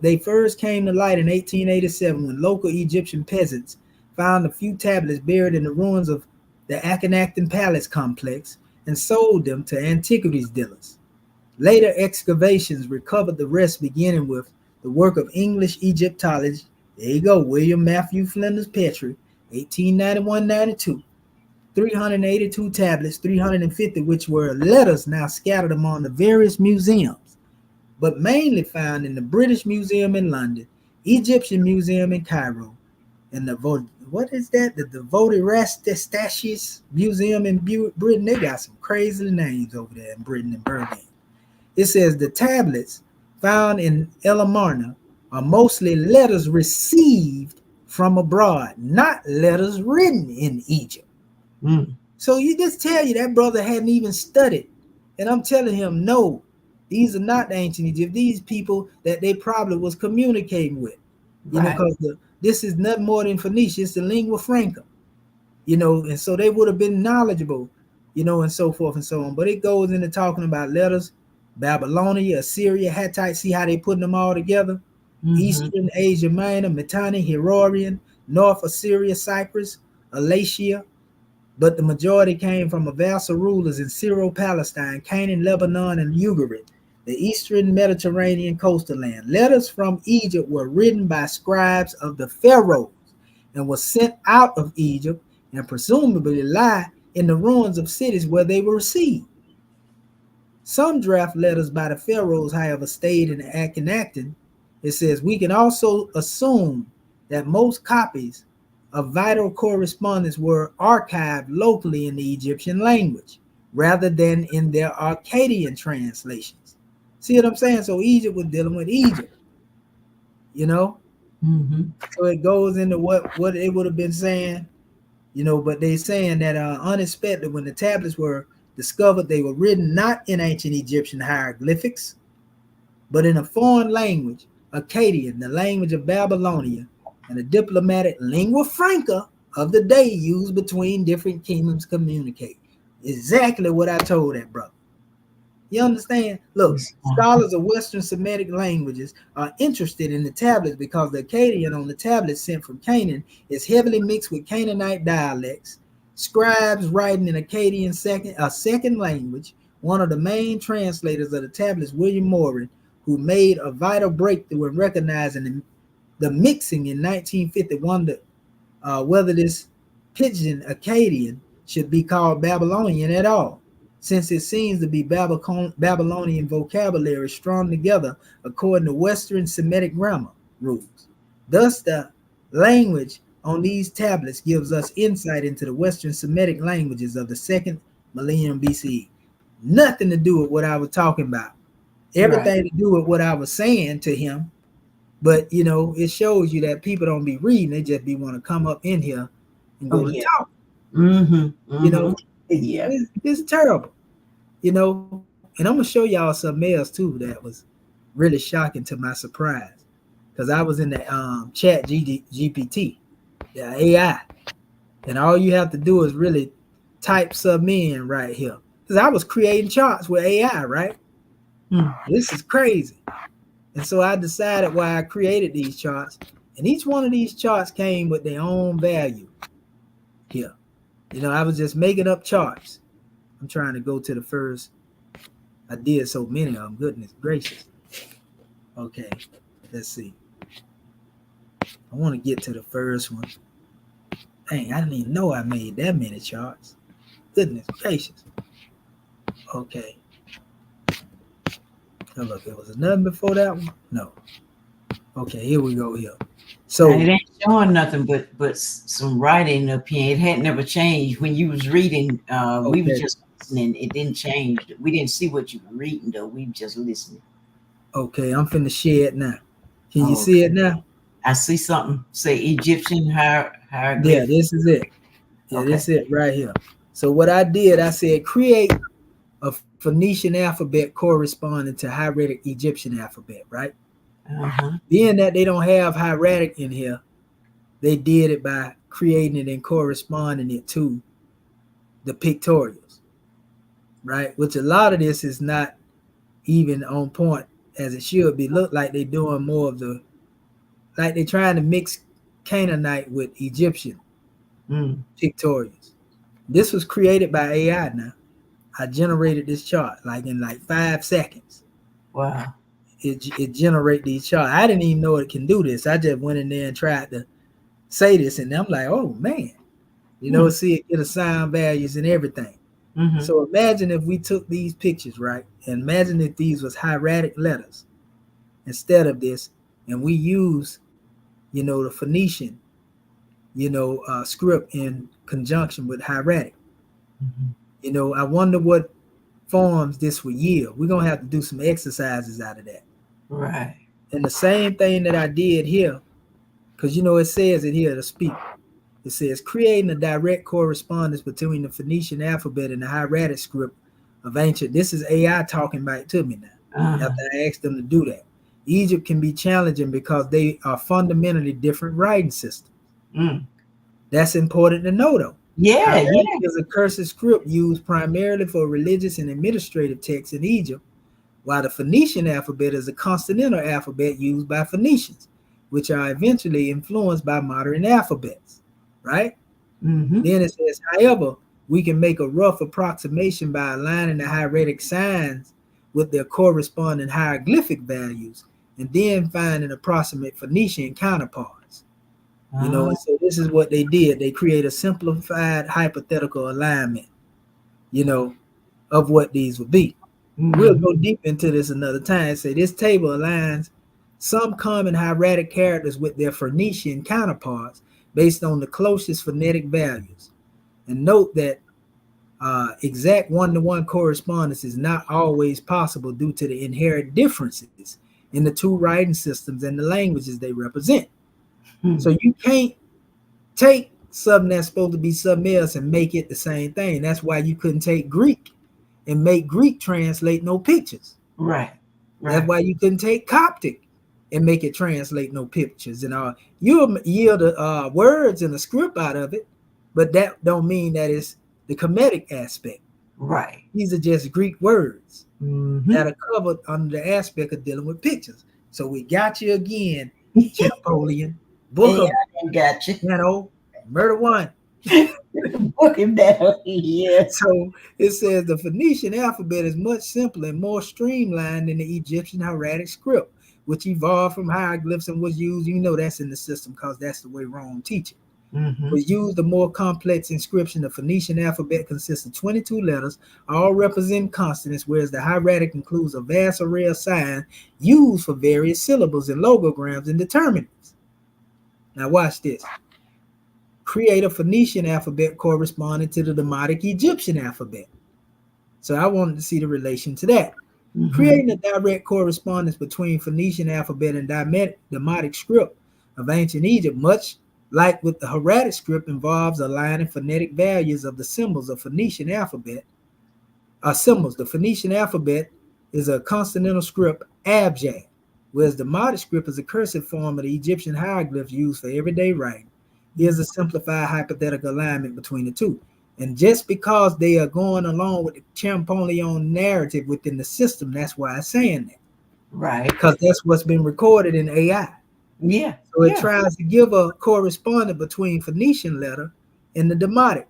They first came to light in 1887 when local Egyptian peasants found a few tablets buried in the ruins of the Akhenaten Palace complex and sold them to antiquities dealers. Later excavations recovered the rest, beginning with the work of English Egyptologist, there you go, William Matthew Flinders Petrie, 1891-92. 382 tablets, 350 which were letters now scattered among the various museums, but mainly found in the British Museum in London, Egyptian Museum in Cairo, and the Devoted Rastastashis Museum in Britain. They got some crazy names over there in Britain and Birmingham. It says the tablets found in El Amarna are mostly letters received from abroad, not letters written in Egypt. So you just tell you that brother hadn't even studied. And I'm telling him, no, these are not the ancient Egypt. These people that they probably was communicating with. Because this is nothing more than Phoenician. It's the lingua franca. And so they would have been knowledgeable, and so forth and so on. But it goes into talking about letters, Babylonia, Assyria, Hittite, see how they putting them all together. Eastern Asia Minor, Mitanni, Herorian, North Assyria, Cyprus, Alatia. But the majority came from vassal rulers in Syro-Palestine, Canaan, Lebanon, and Ugarit, the eastern Mediterranean coastal land. Letters from Egypt were written by scribes of the pharaohs and were sent out of Egypt and presumably lie in the ruins of cities where they were received. Some draft letters by the pharaohs, however, stayed in Akhenaten. It says, we can also assume that most copies of vital correspondence were archived locally in the Egyptian language rather than in their Akkadian translations. See what I'm saying? So Egypt was dealing with Egypt, So it goes into what it would have been saying, but they're saying that unexpected, when the tablets were discovered, they were written not in ancient Egyptian hieroglyphics, but in a foreign language, Akkadian, the language of Babylonia, and a diplomatic lingua franca of the day used between different kingdoms to communicate. Exactly what I told that brother. You understand? Look, scholars of Western Semitic languages are interested in the tablets because the Akkadian on the tablets sent from Canaan is heavily mixed with Canaanite dialects. Scribes writing in Akkadian a second language. One of the main translators of the tablets, William Morin, who made a vital breakthrough in recognizing the mixing in 1950, wondered whether this pidgin Akkadian should be called Babylonian at all, since it seems to be Babylonian vocabulary strung together according to Western Semitic grammar rules. Thus, the language on these tablets gives us insight into the Western Semitic languages of the 2nd millennium BCE. Nothing to do with what I was talking about. Everything to do with what I was saying to him. But, you know, it shows you that people don't be reading. They just be want to come up in here and go to talk. You know, it's terrible. You know, and I'm going to show y'all something else, too, that was really shocking to my surprise. Because I was in the chat GPT, the AI. And all you have to do is really type something in right here. Because I was creating charts with AI, right? This is crazy. And so I decided why I created these charts. And each one of these charts came with their own value here. You know, I was just making up charts. I'm trying to go to the first. I did so many of them. Goodness gracious. Okay, let's see. I want to get to the first one. Dang, I didn't even know I made that many charts. Goodness gracious. Okay. Oh, look, there was another before that one? No. Okay, here we go here. So it ain't showing nothing but some writing up here. It had never changed. When you was reading, we were just listening. It didn't change. We didn't see what you were reading, though. We were just listening. Okay, I'm finna share it now. Can you see it now? I see something. Say Egyptian hieroglyph. Yeah, this is it. Yeah, this is it right here. So what I did, I said create a Phoenician alphabet corresponding to hieratic Egyptian alphabet, right? Being that they don't have hieratic in here, they did it by creating it and corresponding it to the pictorials, right? Which a lot of this is not even on point as it should be. Look like they're doing more of the, like they're trying to mix Canaanite with Egyptian pictorials. This was created by AI now. I generated this chart like in like 5 seconds. Wow. It generate these charts. I didn't even know it can do this. I just went in there and tried to say this, and I'm like, oh man, you know, see it get assign values and everything. So imagine if we took these pictures, right? And imagine if these was hieratic letters instead of this, and we use, you know, the Phoenician, you know, script in conjunction with hieratic. You know, I wonder what forms this would yield. We're gonna have to do some exercises out of that. Right. And the same thing that I did here, because you know it says it here to speak. It says creating a direct correspondence between the Phoenician alphabet and the hieratic script of ancient. This is AI talking back to me now. After I asked them to do that. Egypt can be challenging because they are fundamentally different writing systems. That's important to know, though. Hieratic is a cursive script used primarily for religious and administrative texts in Egypt, while the Phoenician alphabet is a consonantal alphabet used by Phoenicians, which are eventually influenced by modern alphabets, right? Then it says, however, we can make a rough approximation by aligning the hieratic signs with their corresponding hieroglyphic values, and then find an approximate Phoenician counterparts. You know, and so this is what they did. They create a simplified hypothetical alignment, you know, of what these would be. We'll go deep into this another time. Say this table aligns some common hieratic characters with their Phoenician counterparts based on the closest phonetic values. And note that exact one-to-one correspondence is not always possible due to the inherent differences in the two writing systems and the languages they represent. So you can't take something that's supposed to be something else and make it the same thing. That's why you couldn't take Greek and make Greek translate no pictures. Right. That's why you couldn't take Coptic and make it translate no pictures and all. You'll yield the words and the script out of it, but that don't mean that it's the comedic aspect. Right. These are just Greek words that are covered under the aspect of dealing with pictures. So we got you again, Napoleon. Book him, got you. You know, murder one. Book him down. Yeah. So it says the Phoenician alphabet is much simpler and more streamlined than the Egyptian hieratic script, which evolved from hieroglyphs and was used. You know, that's in the system because that's the way Rome teaches. was used a more complex inscription. The Phoenician alphabet consists of 22 letters, all representing consonants, whereas the hieratic includes a vast array of signs used for various syllables and logograms and determinants. Now watch this. Create a Phoenician alphabet corresponding to the Demotic Egyptian alphabet. So I wanted to see the relation to that. Creating a direct correspondence between Phoenician alphabet and Demotic script of ancient Egypt, much like with the hieratic script, involves aligning phonetic values of the symbols of Phoenician alphabet. The Phoenician alphabet is a consonantal script, abjad, whereas the Demotic script is a cursive form of the Egyptian hieroglyphs used for everyday writing. Here's a simplified hypothetical alignment between the two. And just because they are going along with the Champollion narrative within the system, that's why I'm saying that. Right. Because that's what's been recorded in AI. Yeah. So it tries to give a correspondence between Phoenician letter and the Demotic,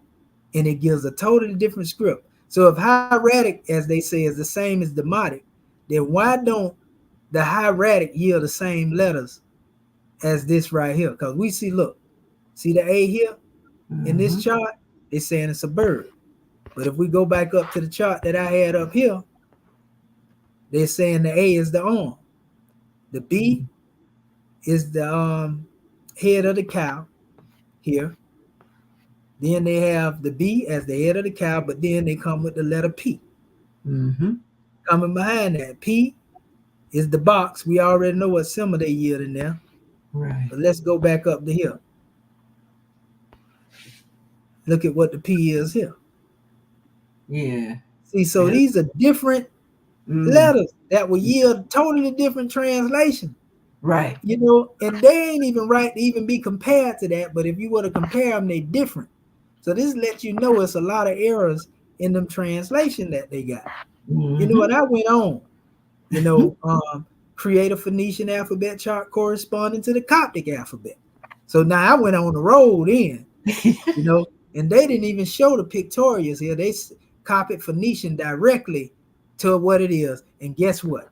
and it gives a totally different script. So if hieratic, as they say, is the same as Demotic, then why don't the hieratic yield the same letters as this right here? Because we see, look, see the A here in this chart? They're saying it's a bird. But if we go back up to the chart that I had up here, they're saying the A is the arm. The B is the head of the cow here. Then they have the B as the head of the cow, but then they come with the letter P. Coming behind that, P is the box. We already know what symbol they yield in there. Right. But let's go back up to here. Look at what the P is here. Yeah. See, so these are different letters that will yield totally different translation. Right. You know, and they ain't even right to even be compared to that. But if you were to compare them, they're different. So this lets you know it's a lot of errors in them translation that they got. You know, and I went on, you know, create a Phoenician alphabet chart corresponding to the Coptic alphabet. So now I went on the road in, you know, and they didn't even show the pictorials here. They copied Phoenician directly to what it is. And guess what?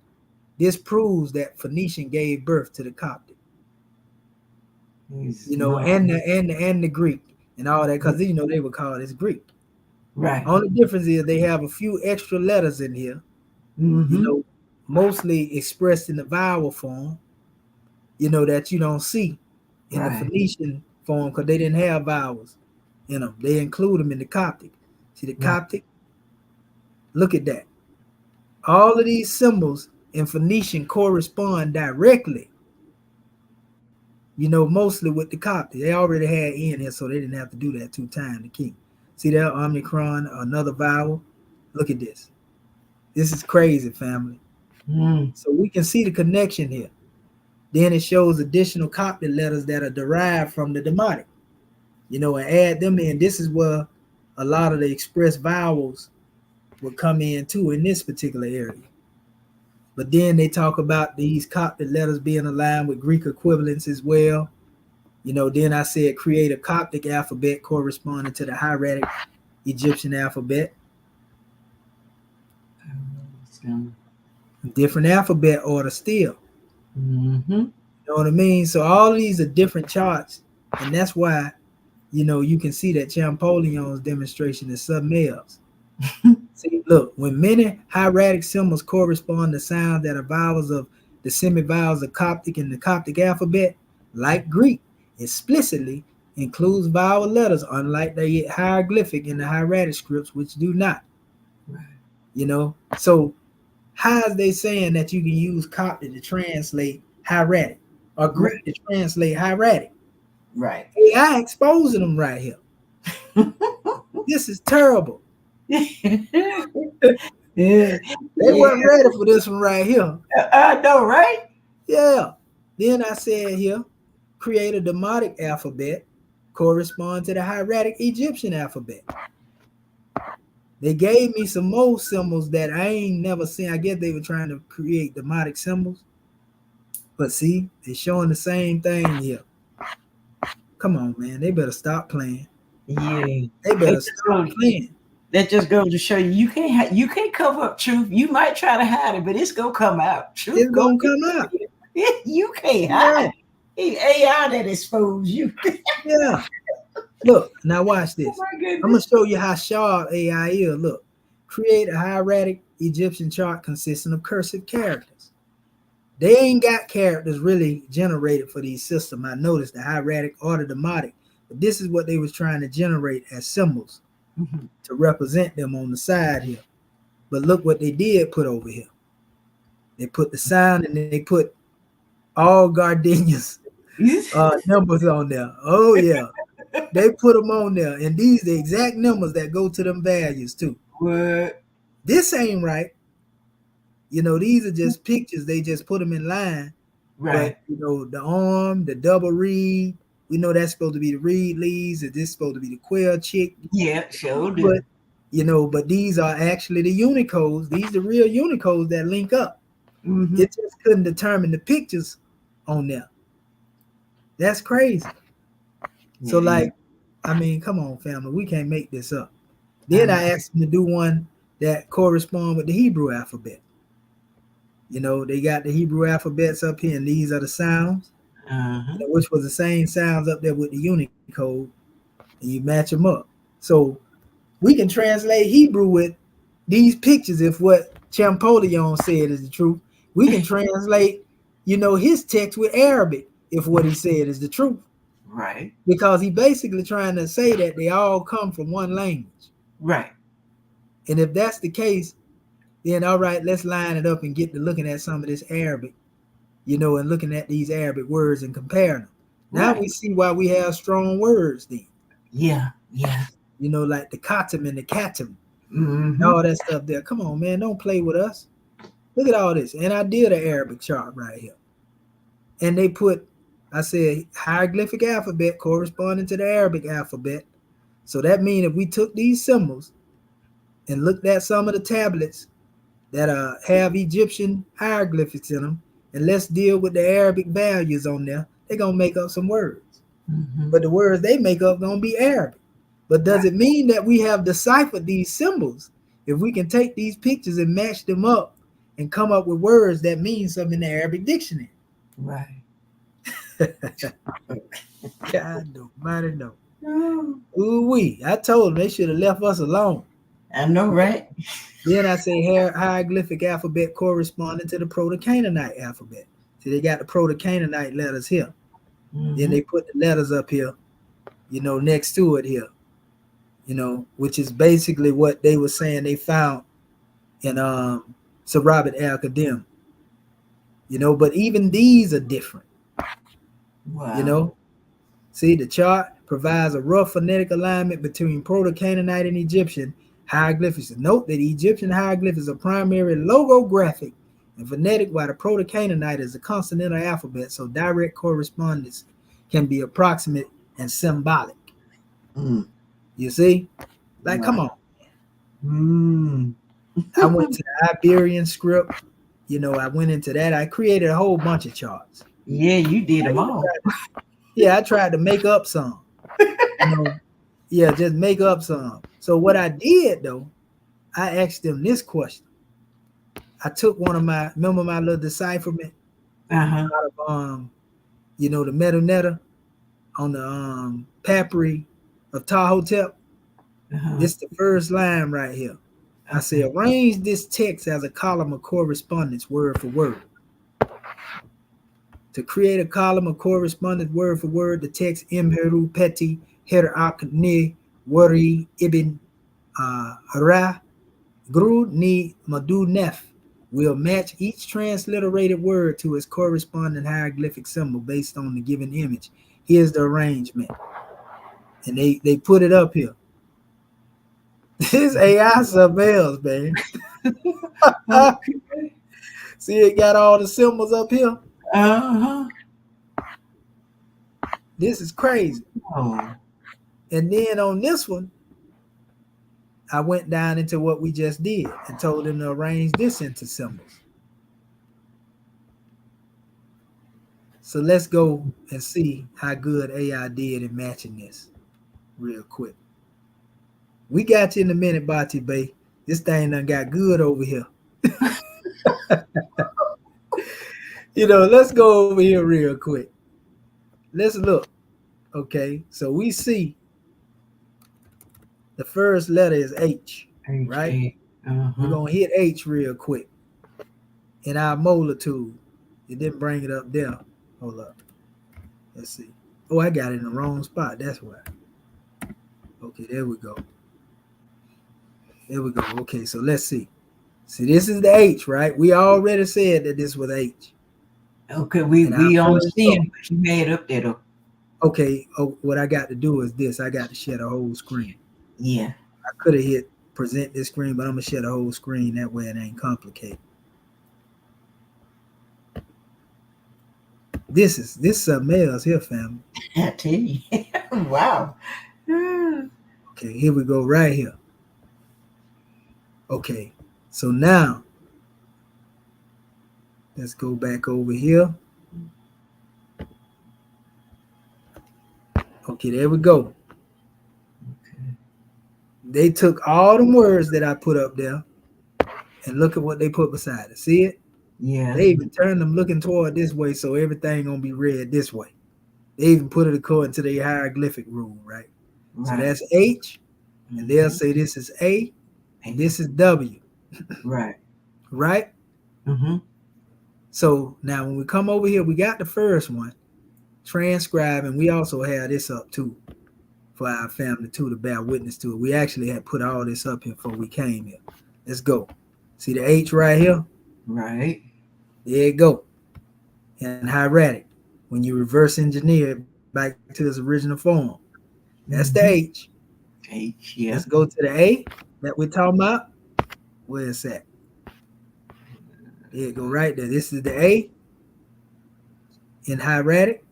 This proves that Phoenician gave birth to the Coptic. You know, and the Greek and all that, because you know they would call this Greek. Right. Only difference is they have a few extra letters in here, you know, mostly expressed in the vowel form, you know, that you don't see in the Phoenician form because they didn't have vowels in them. They include them in the Coptic. See the Coptic? Look at that. All of these symbols in Phoenician correspond directly, you know, mostly with the Coptic. They already had in here, so they didn't have to do that 2 times the key. See that Omicron, another vowel? Look at this. This is crazy, family. So we can see the connection here. Then it shows additional Coptic letters that are derived from the Demotic, you know, and add them in. This is where a lot of the expressed vowels will come in too in this particular area. But then they talk about these Coptic letters being aligned with Greek equivalents as well. You know, then I said create a Coptic alphabet corresponding to the hieratic Egyptian alphabet. Different alphabet order still. You know what I mean? So all these are different charts. And that's why, you know, you can see that Champollion's demonstration is something else. See, look, when many hieratic symbols correspond to sounds that are vowels of the semivowels of Coptic and the Coptic alphabet, like Greek, explicitly includes vowel letters, unlike the hieroglyphic in the hieratic scripts, which do not. You know, so how is they saying that you can use Coptic to translate hieratic or Greek to translate hieratic? Right. AI exposing them right here. This is terrible. They weren't ready for this one right here. I know, right? Yeah. Then I said here, create a Demotic alphabet correspond to the hieratic Egyptian alphabet. They gave me some more symbols that I ain't never seen. I guess they were trying to create Demotic symbols. But see, they're showing the same thing here. Come on, man. They better stop playing. Yeah. They better stop playing. That just goes to show you can't cover up truth. You might try to hide it, but it's gonna come out. Truth it's gonna come out. You can't hide it. It's AI that exposed you. Yeah. Look, now watch Oh this. my I'm going to goodness. show you how sharp AI is. Look, create a hieratic Egyptian chart consisting of cursive characters. They ain't got characters really generated for these systems. I noticed the hieratic or the demotic, but this is what they was trying to generate as symbols Mhm. to represent them on the side here. But look what they did put over here. They put the sound and they put all gardenias numbers on there. Oh yeah, they put them on there, and these the exact numbers that go to them values too. What? This ain't right. You know, these are just pictures. They just put them in line. But Right. you know, the arm, the double reed, we know that's supposed to be the reed leaves, and this is supposed to be the quail chick. Yeah, sure do. But you know, but these are actually the Unicodes. These are the real Unicodes that link up. Mm-hmm. It just couldn't determine the pictures on there. That's crazy. So like, I mean, come on, family, we can't make this up. Then I asked them to do one that correspond with the Hebrew alphabet. You know, they got the Hebrew alphabets up here, and these are the sounds, which was the same sounds up there with the Unicode, and you match them up. So we can translate Hebrew with these pictures if what Champollion said is the truth. We can translate, you know, his text with Arabic if what he said is the truth. Right. Because he basically trying to say that they all come from one language. Right. And if that's the case, then all right, let's line it up and get to looking at some of this Arabic, you know, and looking at these Arabic words and comparing them. Now we see why we have strong words then. Yeah. Yeah. You know, like the katim and the katim, Mm-hmm. all that stuff there. Come on, man, don't play with us. Look at all this. And I did an Arabic chart right here. And they put, I said, hieroglyphic alphabet corresponding to the Arabic alphabet. So that means if we took these symbols and looked at some of the tablets that have Egyptian hieroglyphics in them, and let's deal with the Arabic values on there, they're going to make up some words. Mm-hmm. But the words they make up going to be Arabic. But does it mean that we have deciphered these symbols if we can take these pictures and match them up and come up with words that mean something in the Arabic dictionary? Right. God almighty no. Ooh-wee. I told them they should have left us alone. I know, right? Then I say hieroglyphic alphabet corresponding to the Proto-Canaanite alphabet. So they got the Proto-Canaanite letters here. Mm-hmm. Then they put the letters up here, you know, next to it here, you know, which is basically what they were saying they found in Sir Robert Al-Qadim. You know, but even these are different. Wow. You know, see, the chart provides a rough phonetic alignment between Proto-Canaanite and Egyptian hieroglyphics. Note that Egyptian hieroglyphics are primarily logographic and phonetic, while the Proto-Canaanite is a consonantal alphabet, so direct correspondence can be approximate and symbolic. You see? Like, come on. I went to the Iberian script. You know, I went into that. I created a whole bunch of charts. Yeah, you did them all. Yeah, I tried to make up some. You know, yeah, just make up some. So what I did though, I asked them this question. I took one of my, remember my little decipherment out of you know, the metanetta on the papyri of Tahotep. This the first line right here. I say, arrange this text as a column of correspondence, word for word. To create a column of correspondence, word for word, the text Imheru Peti Herakni Wari Ibn Ra Gru Ni Madu Nef will match each transliterated word to its corresponding hieroglyphic symbol based on the given image. Here's the arrangement. And they put it up here. This AI something else, man. See, it got all the symbols up here. This is crazy. And then on this one, I went down into what we just did and told them to arrange this into symbols. So let's go and see how good AI did in matching this real quick. We got you in a minute, Bati Bay. This thing done got good over here. You know, let's go over here real quick. Let's look. Okay, so we see The first letter is H, right? H. We're going to hit H real quick. In our molar tool, it didn't bring it up there. Hold up. Let's see. Oh, I got it in the wrong spot. That's why. Okay, there we go. There we go. Okay, so let's see. See, this is the H, right? We already said that this was H. Okay, we understand what you made up there though. Okay, what I got to do is this. I got to share the whole screen. Yeah. I could have hit present this screen, but I'm going to share the whole screen. That way it ain't complicated. This is something else here, family. I tell you. Wow. Okay, here we go right here. Okay, so now let's go back over here. Okay, there we go. Okay. They took all the words that I put up there and look at what they put beside it. See it? Yeah. They even turned them looking toward this way, so everything gonna be read this way. They even put it according to the hieroglyphic rule, right? So that's H, and they'll say this is A, and this is W. Right. Right? Mm-hmm. So now when we come over here, we got the first one, transcribe, and we also have this up too for our family too to bear witness to it. We actually had put all this up here before we came here. Let's go. See the H right here? Right. There you go. And hieratic. When you reverse engineer it back to its original form. That's the H. H, yeah. Let's go to the A that we're talking about. Where is that? There you go right there. This is the A in hieratic.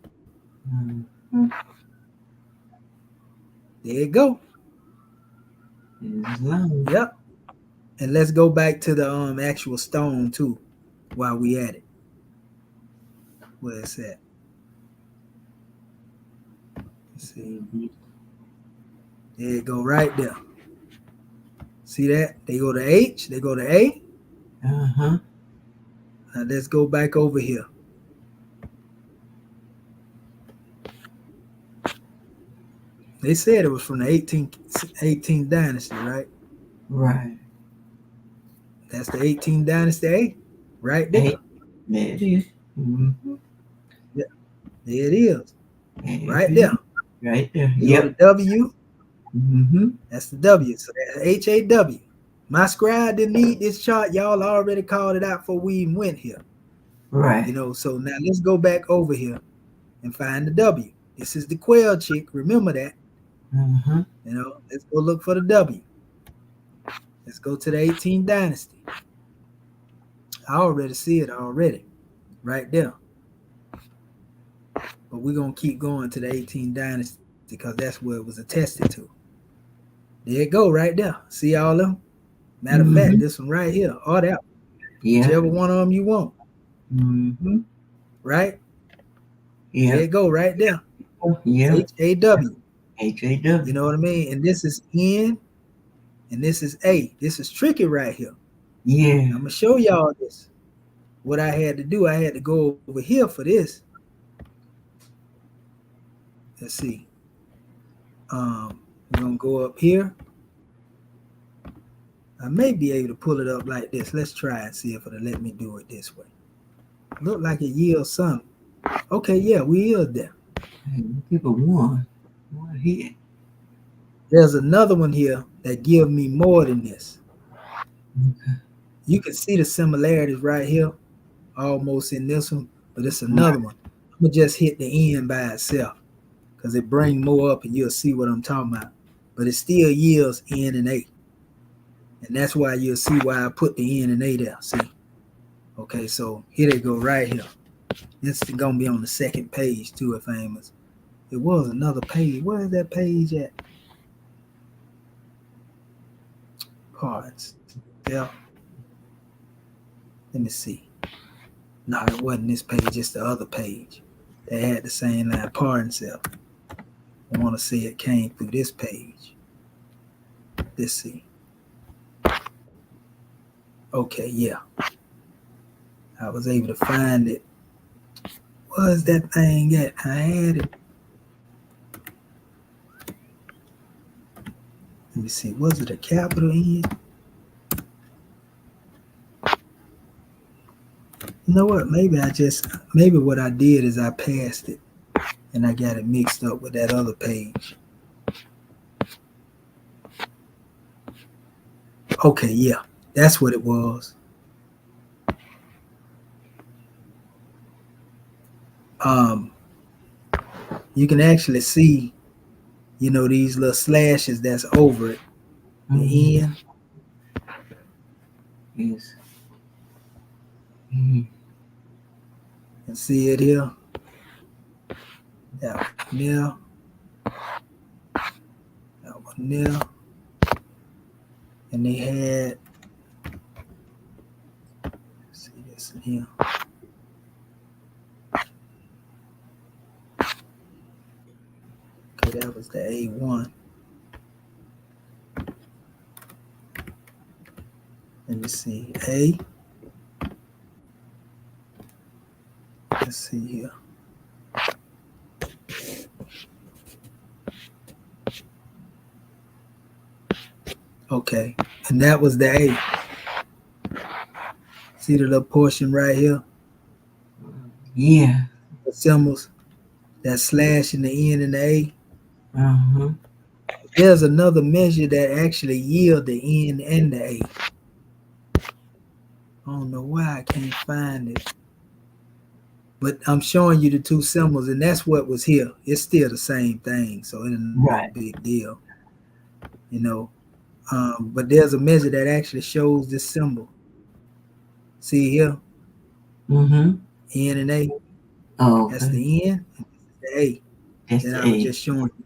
Mm-hmm. There you go. Yep. And let's go back to the actual stone too while we at it. Where is that? Let's see. There you go right there. See that? They go to H, they go to A. Uh-huh. Now let's go back over here. They said it was from the 18th dynasty, right? Right. That's the 18th dynasty A, right there. There it is. Mm-hmm. Yeah, there it is. Right there. Right there. You go to W. Mm-hmm. That's the W. So that's H-A-W. My scribe didn't need this chart. Y'all already called it out before we even went here. Right. You know, so now let's go back over here and find the W. This is the quail chick. Remember that. Mm-hmm. You know, let's go look for the W. Let's go to the 18th dynasty. I already see it already. Right there. But we're going to keep going to the 18th dynasty because that's where it was attested to. There you go, right there. See all of them? Matter of fact, this one right here, or that one. Yeah. Whichever one of them you want. Mm-hmm. Right? Yeah. There you go, right there. Yeah. H-A-W. H-A-W. You know what I mean? And this is N, and this is A. This is tricky right here. Yeah. I'm going to show y'all this. What I had to do, I had to go over here for this. Let's see. We're going to go up here. I may be able to pull it up like this. Let's try and see if it'll let me do it this way. Look like it yields something. Okay, yeah, we yield there. Give it one here. There's another one here that gives me more than this. Okay. You can see the similarities right here, almost in this one, but it's another one. I'm going to just hit the N by itself because it brings more up and you'll see what I'm talking about. But it still yields N and A. And that's why you'll see why I put the N and A there. See? Okay, so here they go right here. This is going to be on the second page too, if I ain't. It was another page. Where is that page at? Parts. Yeah. Let me see. No, it wasn't this page. It's the other page. They had the same line. Pardon self. I want to say it came through this page. Let's see. Okay, yeah. I was able to find it. Where's that thing at? I had it. Let me see. Was it a capital N? You know what? Maybe what I did is I passed it and I got it mixed up with that other page. Okay, yeah, that's what it was. You can actually see, these little slashes that's over it. The N. Yes. Mm-hmm. And see it here. That one there. That one there. And they had, see this in here. Okay, that was the A1. Let me see. A. Let's see here. Okay, and that was the A. See the little portion right here? Yeah. The symbols, that slash and the N and the A. Uh-huh. There's another measure that actually yield the N and the A. I don't know why I can't find it. But I'm showing you the two symbols, and that's what was here. It's still the same thing, so it's not a big deal. But there's a measure that actually shows this symbol. See here? Mm-hmm. N and A. Oh, okay. That's the N and the A. That's that the I was A. just showing you.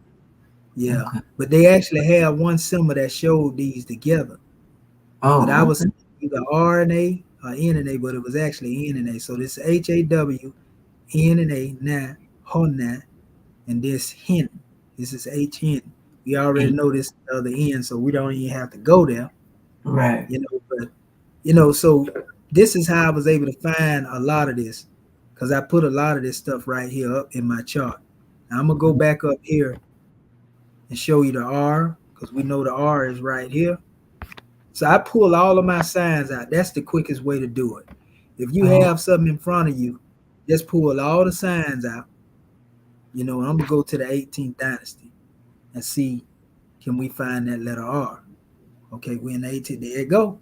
Yeah. Okay. But they actually have one symbol that showed these together. Oh, but I was okay. either R and A or N and A, but it was actually N and A. So this HAW, N and A, now, Hona, and this Hen. This is HN. We already know this other N, so we don't even have to go there. Right. But so this is how I was able to find a lot of this, because I put a lot of this stuff right here up in my chart. Now I'm gonna go back up here and show you the R, because we know the R is right here. So I pull all of my signs out. That's the quickest way to do it. If you have something in front of you, just pull all the signs out. And I'm gonna go to the 18th dynasty and see, can we find that letter R? Okay, we're in the 18th. There it go.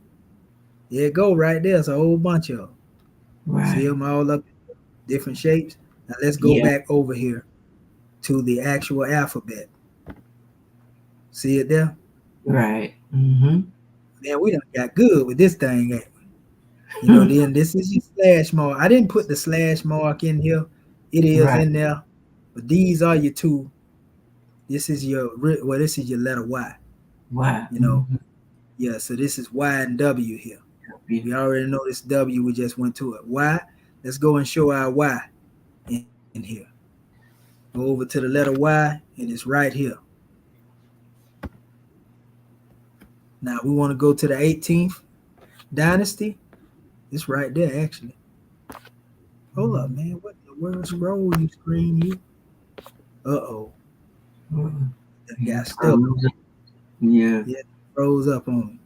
There it go right there. It's a whole bunch of them. Right. See them all up, different shapes. Now let's go back over here to the actual alphabet. See it there? Right. Mm-hmm. Man, we done got good with this thing, ain't we? Then this is your slash mark. I didn't put the slash mark in here. It is in there. But these are your two. This is this is your letter Y. Y. Yeah, so this is Y and W here. We already know this W, we just went to it. Y, let's go and show our Y in here. Go over to the letter Y, and it's right here. Now we want to go to the 18th dynasty. It's right there, actually. Hold up, man. What in the world? Scroll, you screen, you. Uh-oh. That got stuck. Yeah. Yeah, froze up on me.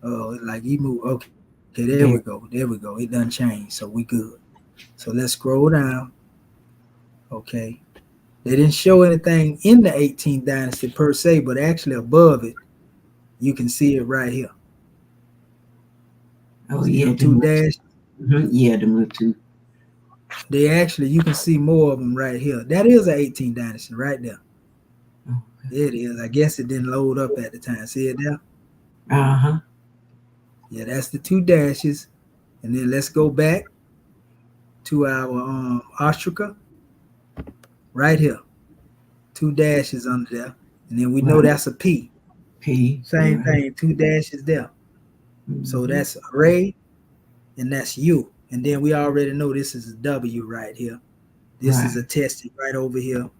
Oh, it's like you move. Okay, there we go. There we go. It done changed, so we good. So let's scroll down. Okay. They didn't show anything in the 18th dynasty per se, but actually above it, you can see it right here. Oh, see yeah. Two dashes. Yeah, the move two. They actually, you can see more of them right here. That is an 18th dynasty right there. Okay. There it is. I guess it didn't load up at the time. See it there? Uh-huh. Yeah, that's the two dashes. And then let's go back to our Ostraka. Right here. Two dashes under there. And then we know that's a P. P. Same thing, two dashes there. So that's Ray, and that's U. And then we already know this is a W right here. This is attested right over here.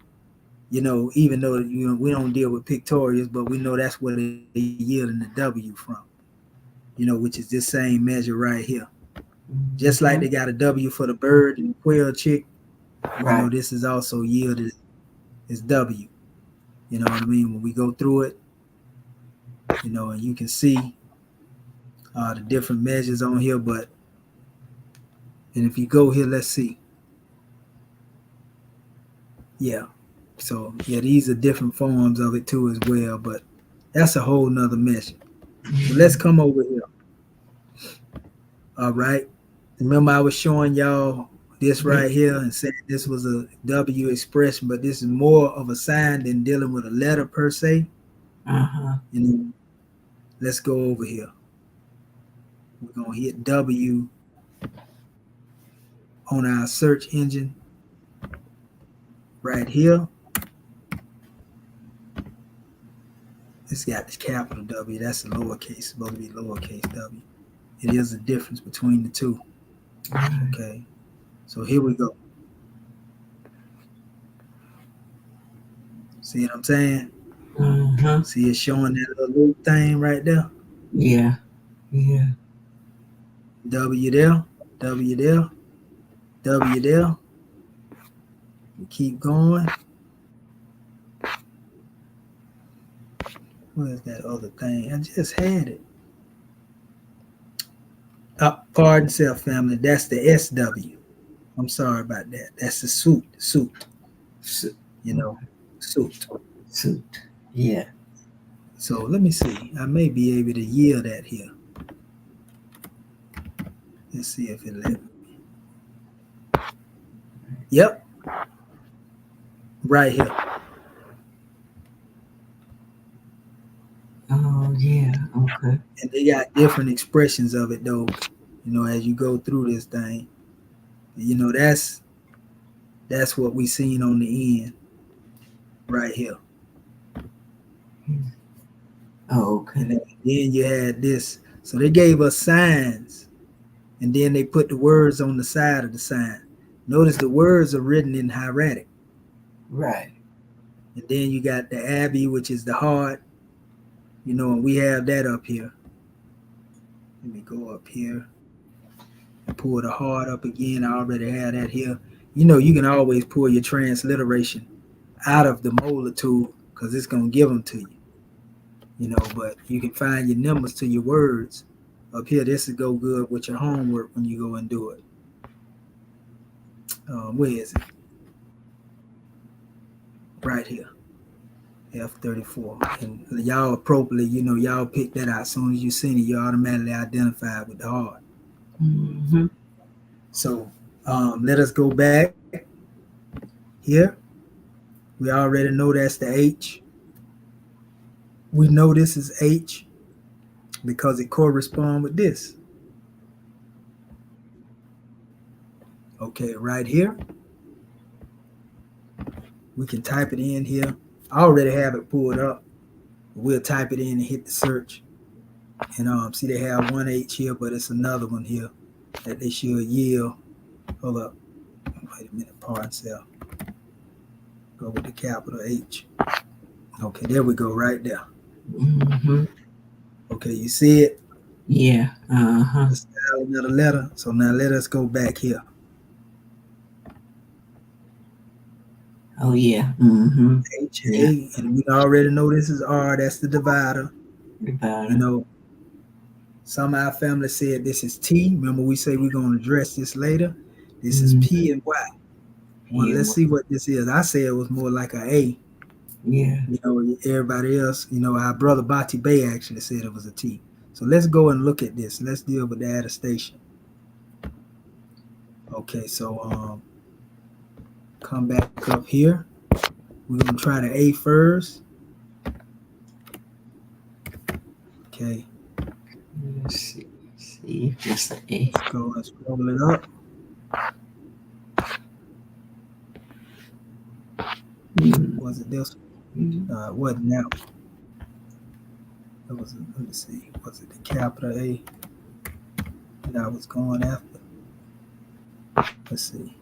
Even though we don't deal with pictorials, but we know that's where they're yielding the W from. Which is this same measure right here. Just like they got a W for the bird and the quail chick, this is also yielded as W. You know what I mean? When we go through it, You know, and you can see the different measures on here, but and if you go here, let's see. Yeah. So yeah, these are different forms of it too as well, but that's a whole nother measure. So let's come over here. All right. Remember I was showing y'all this right here and saying this was a W expression, but this is more of a sign than dealing with a letter per se. Uh-huh. You know, let's go over here. We're gonna hit W on our search engine right here. It's got the capital W. That's a lowercase. It's supposed to be lowercase w. It is a difference between the two. Okay. So here we go. See what I'm saying? Uh-huh. See it showing that little thing right there? Yeah. Yeah. W there, W there, W there. We keep going. Where's that other thing? I just had it. Pardon self, family. That's the SW. I'm sorry about that. That's the suit. You know, suit. Yeah. So let me see. I may be able to yield that here. Let's see if it let me. Yep. Right here. Oh, yeah. Okay. And they got different expressions of it though, you know, as you go through this thing. You know, that's what we seen on the end right here. Oh, okay. And then you had this. So they gave us signs, and then they put the words on the side of the sign. Notice the words are written in hieratic. Right. Mm-hmm. And then you got the Abbey, which is the heart, you know, and we have that up here. Let me go up here and pull the heart up again. I already have that here. You know, you can always pull your transliteration out of the molar tool because it's going to give them to you. You know, but you can find your numbers to your words up here. This will go good with your homework when you go and do it. Where is it? Right here. F34. And y'all appropriately, you know, y'all pick that out. As soon as you seen it, you automatically identified with the heart. Mm-hmm. So let us go back here. We already know that's the H. We know this is H because it corresponds with this. Okay, right here. We can type it in here. I already have it pulled up. We'll type it in and hit the search. And see they have one H here, but it's another one here that they should yield. Hold up. Wait a minute, pardon self. Go with the capital H. Okay, there we go, right there. Mm-hmm. Okay, you see it? Yeah. Uh-huh. The style of the letter. So now let us go back here. Oh, yeah. Mm-hmm. H, A, and we already know this is R. That's the divider. You know, some of our family said this is T. Remember we say we're going to address this later. This is P and Y. Well, let's see what this is. I say it was more like an A. Yeah. You know, everybody else, you know, our brother Bati Bay actually said it was a T. So let's go and look at this. Let's deal with the attestation. Okay, so come back up here. We're going to try the A first. Okay. Let's see if it's an A. Let's go and scroll it up. Was it this? It wasn't now. It was, let me see. Was it the capital A that I was going after? Let's see.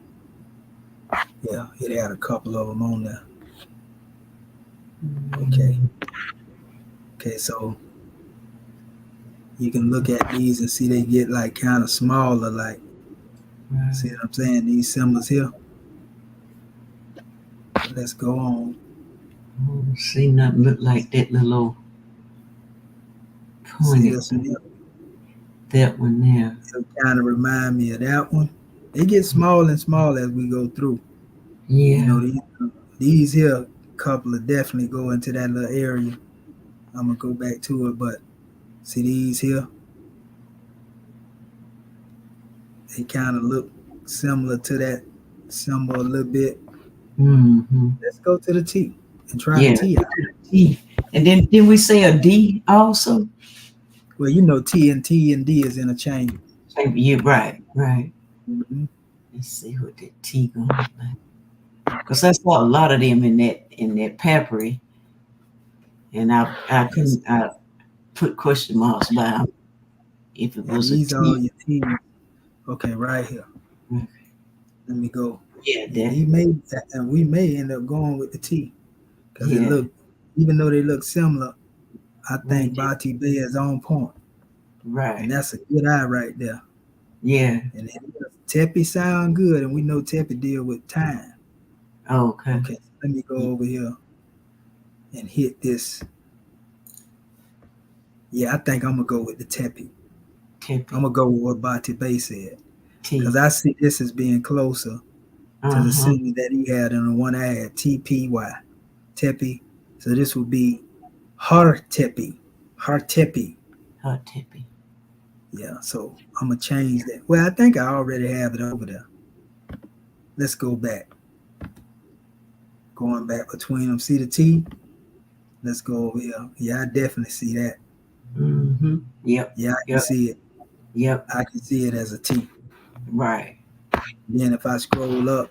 Yeah, it had a couple of them on there. Okay, so you can look at these and see they get like kind of smaller, like, see what I'm saying? These symbols here. Let's go on. See nothing look like that little See Pointed this to one here? that one there. It'll kind of remind me of that one. They get smaller and smaller as we go through. Yeah. You know, these here couple will definitely go into that little area. I'm gonna go back to it, but see these here? They kind of look similar to that symbol a little bit. Mm-hmm. Let's go to the T and try Yeah. the T out. T. And then did we say a D also? Well, you know T and D is interchangeable. Yeah, right. Mhm. Let's see what that T gonna look like. Because I saw a lot of them in that papyri, and I couldn't put question marks by them if it Yeah, was a these are all T. your T's. Okay, right here. Okay. Let me go. Yeah, And we may end up going with the T because it Yeah. look, even though they look similar, I think Right. Bati Bay is on point, and Right. that's a good eye right there. Yeah. And Tepi sound good, and we know Tepi deal with time. Okay. Okay, so let me go over here and hit this. Yeah, I think I'm gonna go with the Tepi. I'm gonna go with what Bati Bay said because I see this as being closer to the symbol that he had in the one I had, TPY, Tepi. So this would be Hartepi. Yeah, so I'm gonna change that. Well, I think I already have it over there. Let's go back. Going back between them. See the T? Let's go over here. Yeah, I definitely see that. Mm-hmm. Yep. Yeah, I can see it. Yep. I can see it as a T. Right. Then if I scroll up,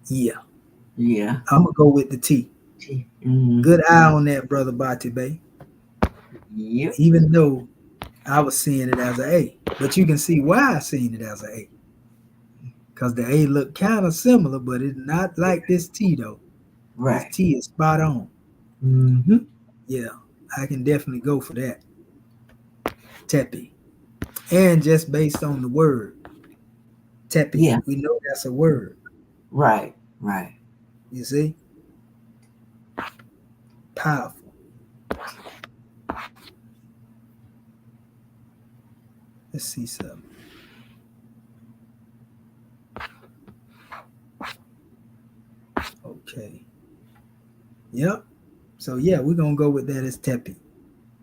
yeah, Yeah. I'm gonna go with the T. Mm-hmm. Good eye on that, brother Bati Bay. Yep. Even though I was seeing it as an A, but you can see why I seen it as an A. Because the A look kind of similar, but it's not like this T though. Right. This T is spot on. Mm-hmm. Yeah, I can definitely go for that. Tepi. And just based on the word, Tepi, Yeah. we know that's a word. Right. You see? Powerful. Let's see something. Okay. Yep. So yeah, we're gonna go with that as Tepi.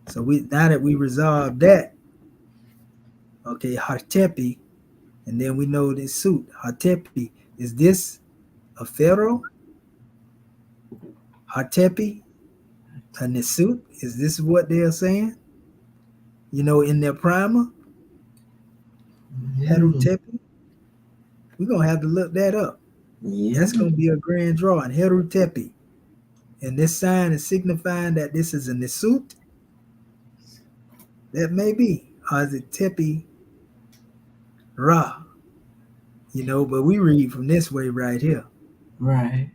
So now that we resolved that, okay, Hartepi, and then we know this suit, Hartepi. Is this a pharaoh? Hartepi? A Nisut? Is this what they're saying? You know, in their primer? Herutepi? We're gonna have to look that up. Yeah. That's gonna be a grand drawing. Herutepi. And this sign is signifying that this is a Nisut? That may be. Or is it Tepi Ra? You know, but we read from this way right here. Right.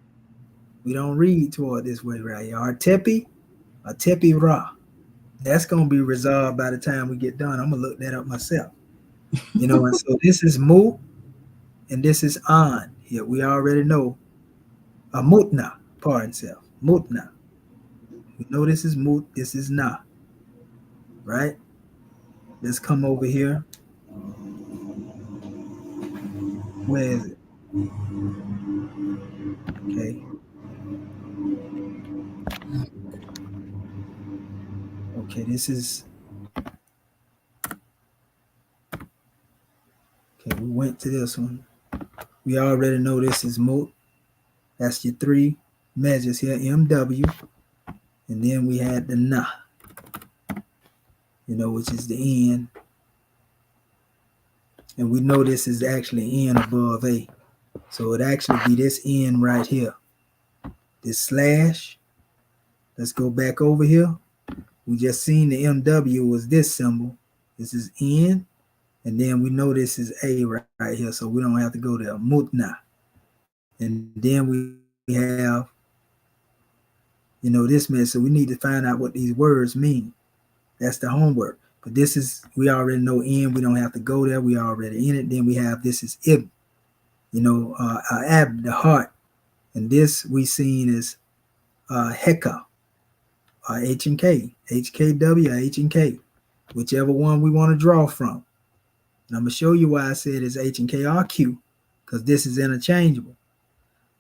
We don't read toward this way right here. Or Tepi Ra. That's gonna be resolved by the time we get done. I'm gonna look that up myself. You know, and so this is Mu and this is An. Here we already know Mutna, pardon self. Mutna. We know this is Mut, this is Na. Right? Let's come over here. Where is it? Okay. Okay, this is okay. We went to this one. We already know this is Mut. That's your three measures here, MW. And then we had the Na, you know, which is the N. And we know this is actually N above A. So it actually be this N right here. This slash. Let's go back over here. We just seen the MW was this symbol. This is N. And then we know this is A right here. So we don't have to go there. Mutna. And then we have, you know, this mess. So we need to find out what these words mean. That's the homework. But this is, we already know N. We don't have to go there. We already in it. Then we have, this is Ib. You know, Ab, the heart. And this we seen is Heka, H and K. HKW or H and K, whichever one we want to draw from. And I'm going to show you why I said it's H and K or Q, because this is interchangeable.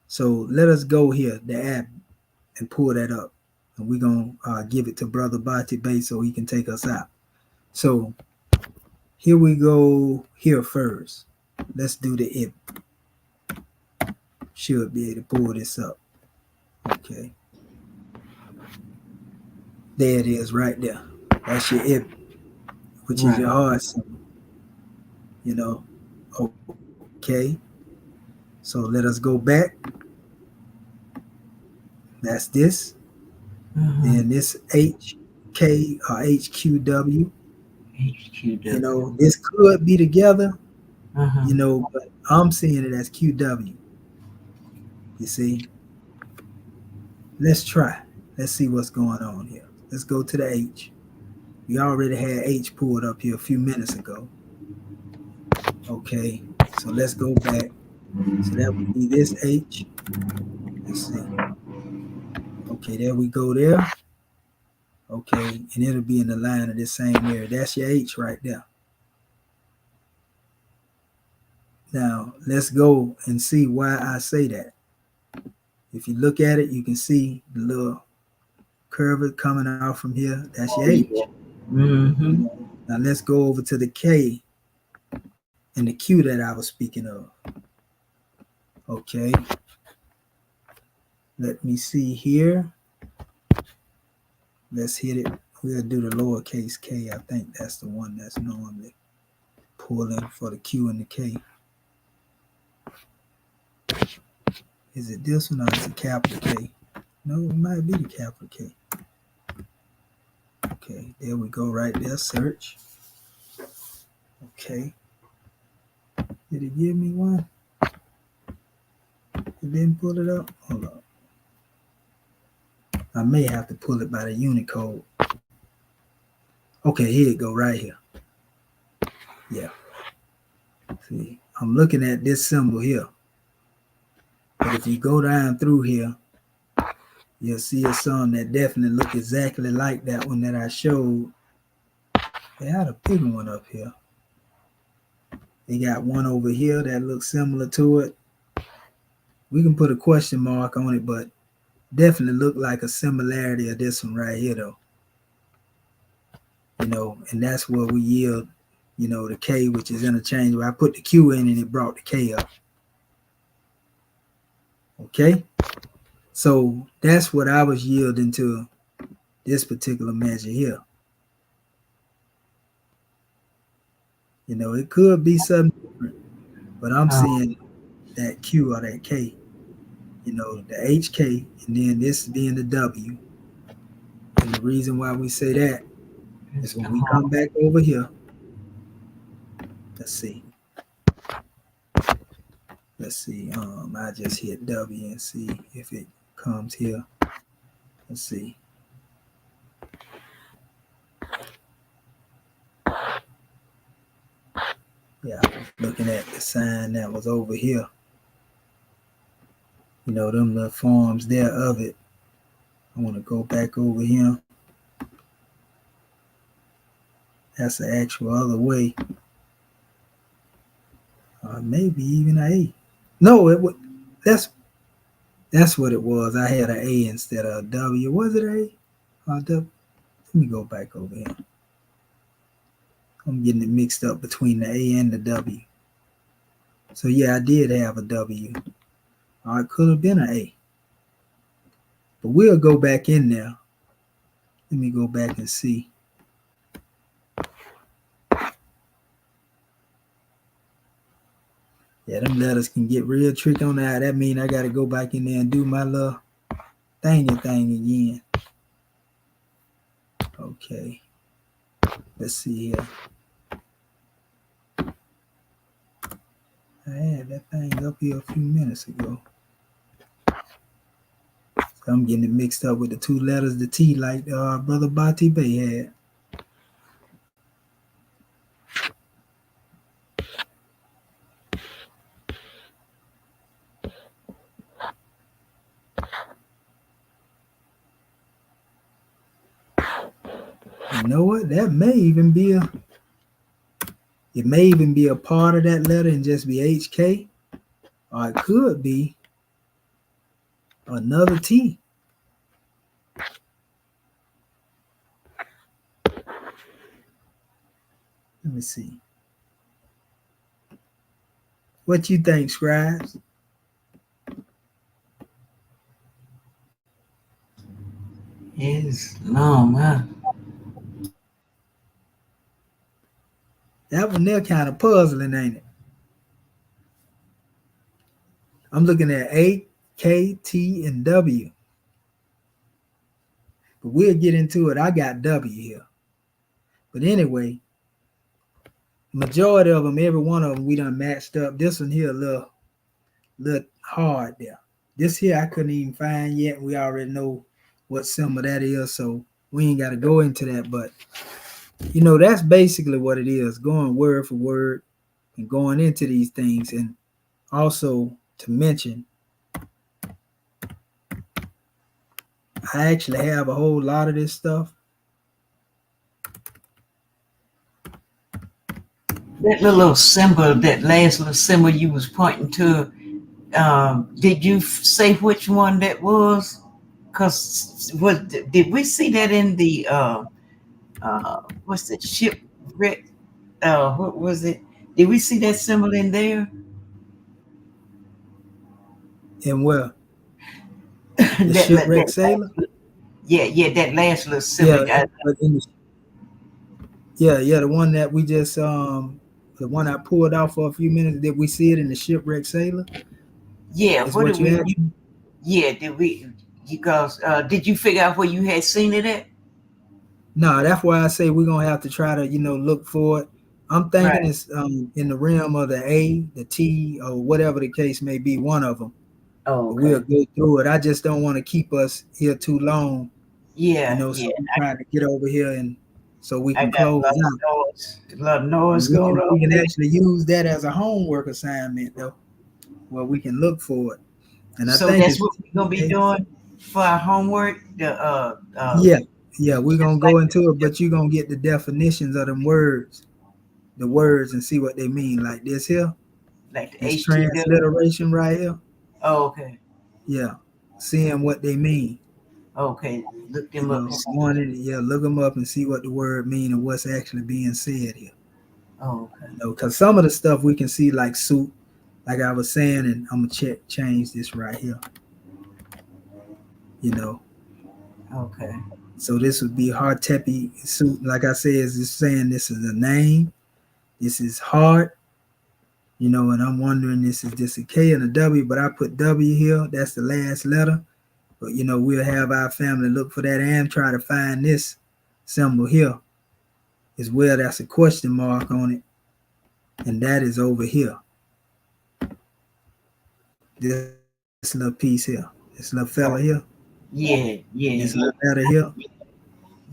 So let us go here, the app, and pull that up. And we're going to give it to Brother Bati Bay so he can take us out. So here we go here first. Let's do the IP. Should be able to pull this up. Okay. There it is right there. That's your IP, which is your heart symbol. You know. Okay. So let us go back. That's this. Then this HK or HQW. HQW. You know, this could be together. You know, but I'm seeing it as QW. You see? Let's try. Let's see what's going on here. Let's go to the H. We already had H pulled up here a few minutes ago. Okay, so let's go back. So that would be this H. Let's see. Okay, there we go there. Okay, and it'll be in the line of this same area. That's your H right there. Now, let's go and see why I say that. If you look at it, you can see the little curve coming out from here. That's your H. Now, let's go over to the K and the Q that I was speaking of. Okay. Let me see here. Let's hit it. We'll do the lowercase k. I think that's the one that's normally pulling for the Q and the K. Is it this one or is it capital K? No, it might be the capital K. Okay, there we go right there. Search. Okay. Did it give me one? It didn't pull it up? Hold up. I may have to pull it by the Unicode. Okay, here it go right here. Yeah. See, I'm looking at this symbol here. But if you go down through here, you'll see a some that definitely look exactly like that one that I showed. They had a big one up here. They got one over here that looks similar to it. We can put a question mark on it, but definitely look like a similarity of this one right here, though. You know, and that's where we yield, you know, the K, which is interchangeable. I put the Q in and it brought the K up. Okay? So that's what I was yielding to this particular measure here. You know, it could be something different, but I'm seeing that Q or that K, you know, the HK, and then this being the W. And the reason why we say that is when we come back over here. Let's see. Let's see. I just hit W and see if it comes here. Let's see. Yeah, looking at the sign that was over here. You know, them little forms there of it. I want to go back over here. That's the actual other way. Maybe even an A. No, it would. That's what it was. I had an A instead of a W. Was it A? W? Let me go back over here. I'm getting it mixed up between the A and the W. So yeah, I did have a W. Or it could have been an A. But we'll go back in there. Let me go back and see. Yeah, them letters can get real tricky on that. That means I got to go back in there and do my little thingy thing again. Okay. Let's see here. I had that thing up here a few minutes ago. So I'm getting it mixed up with the two letters, the T, like Brother Bati Bay had. You know what? That may even be it may even be a part of that letter and just be HK, or it could be another T. Let me see. What you think, Scribes? Islam, huh? That one there kind of puzzling, ain't it? I'm looking at A, K, T, and W. But we'll get into it. I got W here. But anyway, majority of them, every one of them, we done matched up. This one here a little hard there. This here I couldn't even find yet. We already know what symbol that is, so we ain't got to go into that. But you know, that's basically what it is, going word for word and going into these things. And also to mention, I actually have a whole lot of this stuff. That little symbol, that last little symbol you was pointing to, did you say which one that was? Because did we see that in the what's the shipwreck? What was it? Did we see that symbol in there? And well, the shipwreck sailor. Yeah, that last little symbol. Yeah, but in the, yeah, the one that we just the one I pulled out for a few minutes. Did we see it in the shipwreck sailor? Yeah, Is what what did we? asked? Yeah, did we? Because did you figure out where you had seen it at? No, that's why I say we're gonna have to try to, look for it. I'm thinking Right. it's in the realm of the A, the T, or whatever the case may be, one of them. Oh, But we'll okay. go through it. I just don't want to keep us here too long, Yeah, so yeah. we try to get over here and so we I can got close out. a lot of noise We going can on there. actually use that as a homework assignment though, where we can look for it. And I So think that's it's what we're gonna be doing for our homework. yeah, we're gonna Just go like into it, but you're gonna get the definitions of them words, the words, and see what they mean. Like this here, the this HTW. transliteration right here. Oh, okay. Yeah, seeing what they mean. Okay. Look them up. Look them up and see what the word mean and what's actually being said here. Oh, okay. Because some of the stuff we can see like suit, like I was saying, and I'm gonna change this right here. Okay. So this would be Hartepi suit. Like I said, is saying this is a name. This is heart. And I'm wondering, this is just a K and a W, but I put W here. That's the last letter. But we'll have our family look for that and try to find this symbol here as well. That's a question mark on it. And that is over here. This little piece here. This little fella here. Yeah. This little letter here.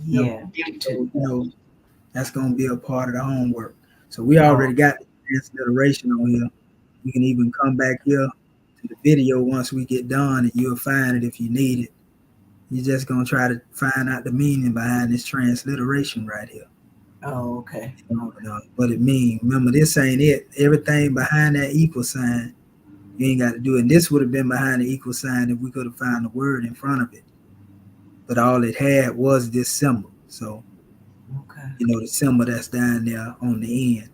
Yeah. So, that's going to be a part of the homework. So we already got the transliteration on here. You can even come back here to the video once we get done, and you'll find it if you need it. You're just going to try to find out the meaning behind this transliteration right here. Oh, okay. What it means. Remember, this ain't it. Everything behind that equal sign, you ain't got to do it. And this would have been behind the equal sign if we could have found the word in front of it. But all it had was this symbol. So, okay. The symbol that's down there on the end,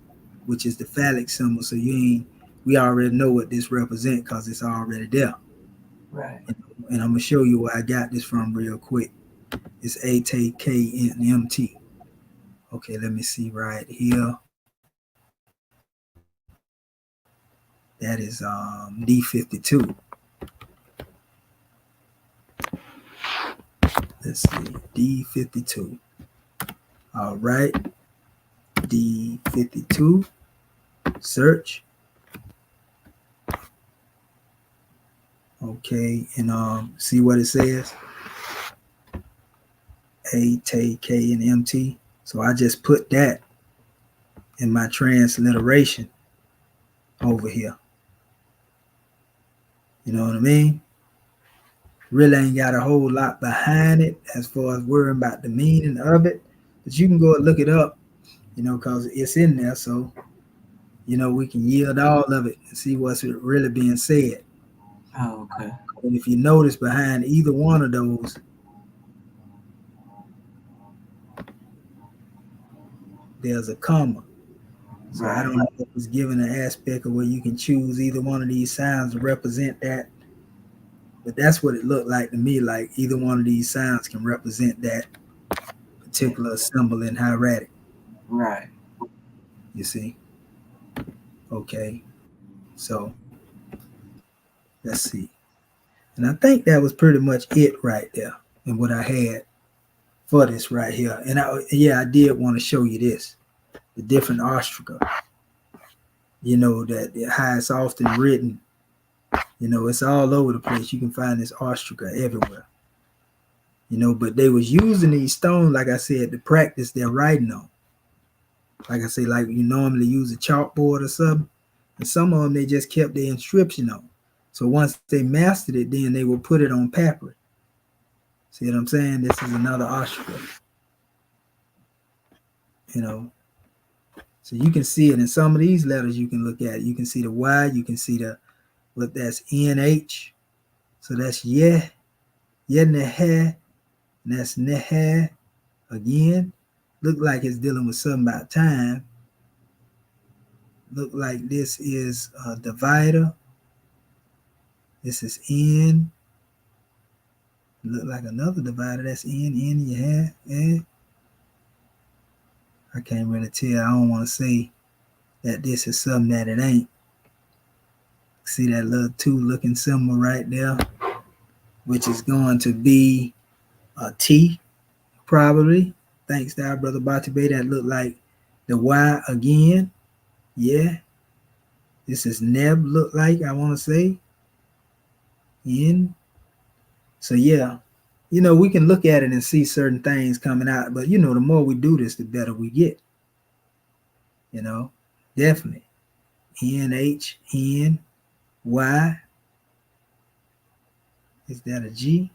which is the phallic symbol. So we already know what this represents because it's already there. Right. And I'm going to show you where I got this from real quick. It's A, T, K, and M, T. Okay, let me see right here. That is D52. Let's see, D52. All right, D52. Search. Okay, and see what it says. A, T, K, and M, T. So I just put that in my transliteration over here. You know what I mean? Really ain't got a whole lot behind it as far as worrying about the meaning of it. But you can go and look it up, because it's in there. So, we can yield all of it and see what's really being said. Oh, okay. And if you notice behind either one of those, there's a comma. So I don't know if it's given an aspect of where you can choose either one of these sounds to represent that. But that's what it looked like to me, like either one of these sounds can represent that particular symbol in hieratic. Right. You see? Okay. So let's see. And I think that was pretty much it right there and what I had for this right here. And I did want to show you this, the different ostraca, that how it's often written. It's all over the place. You can find this ostraca everywhere. But they was using these stones, like I said, to practice their writing on. Like I say, like you normally use a chalkboard or something. And some of them, they just kept their inscription on. So once they mastered it, then they would put it on paper. See what I'm saying? This is another ostraca. So you can see it in some of these letters. You can look at it. You can see the Y. You can see that's NH. So that's yeah, neha, and that's neha again. Look like it's dealing with something about time. Look like this is a divider. This is N. Look like another divider. That's N, yeah. I can't really tell. I don't want to say that this is something that it ain't. See that little 2 looking symbol right there, which is going to be a T, probably. Thanks to our brother Batibe. That looked like the Y again. Yeah. This is Neb, look like, I want to say. N. So yeah, we can look at it and see certain things coming out. But the more we do this, the better we get. Definitely. N, H, N, Y. Is that a G?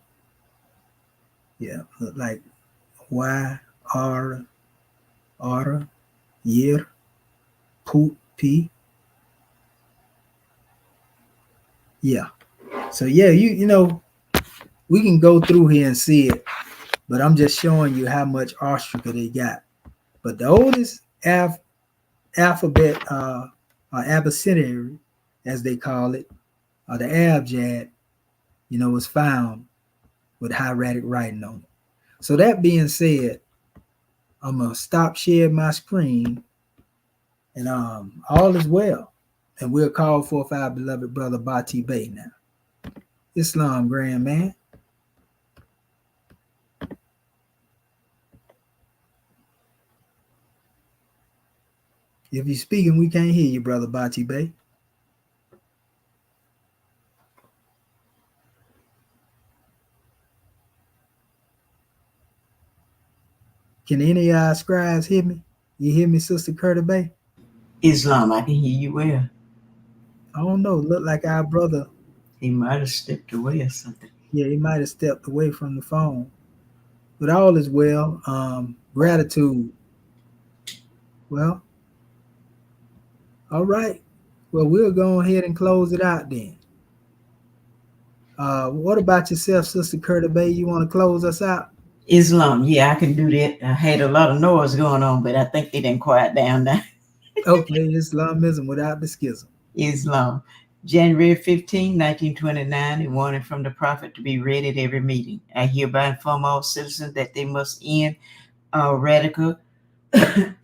Yeah, look like Y, R, year, poop, P. Yeah. So yeah, we can go through here and see it, but I'm just showing you how much ostraca they got. But the oldest alphabet, abecedary, as they call it, or the ABGD, was found with hieratic writing on it. So that being said, I'm gonna stop sharing my screen, and all is well, and we'll call forth our beloved brother Bati Bey now. Islam, grand man. If you're speaking, we can't hear you, brother Bati Bey. Can any of our scribes hear me? You hear me, Sister Curtis Bay? Islam, I can hear you well. I don't know. Look like our brother. He might have stepped away or something. Yeah, he might have stepped away from the phone. But all is well. Gratitude. Well, all right. Well, we'll go ahead and close it out then. What about yourself, Sister Curtis Bay? You want to close us out? Islam, yeah, I can do that. I had a lot of noise going on, but I think they didn't quiet down now. Okay, Islamism without the schism. Islam. January 15, 1929, a warning from the prophet to be read at every meeting. I hereby inform all citizens that they must end radical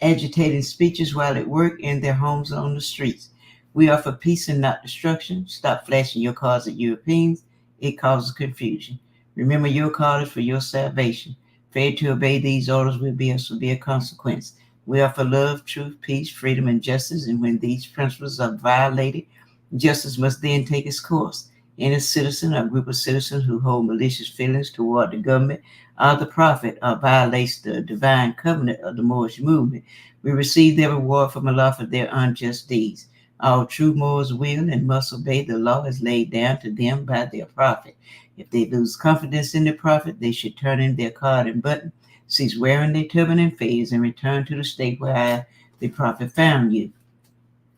agitating speeches while at work, in their homes, and on the streets. We are for peace and not destruction. Stop flashing your cards at Europeans. It causes confusion. Remember, your card is for your salvation. Failure to obey these orders will be a severe consequence. We are for love, truth, peace, freedom, and justice. And when these principles are violated, justice must then take its course. Any citizen or group of citizens who hold malicious feelings toward the government or the prophet or violates the divine covenant of the Moorish movement will receive their reward from Allah for their unjust deeds. All true Moors will and must obey the law as laid down to them by their prophet. If they lose confidence in the prophet, they should turn in their card and button, cease wearing their turban and fez, and return to the state where the prophet found you.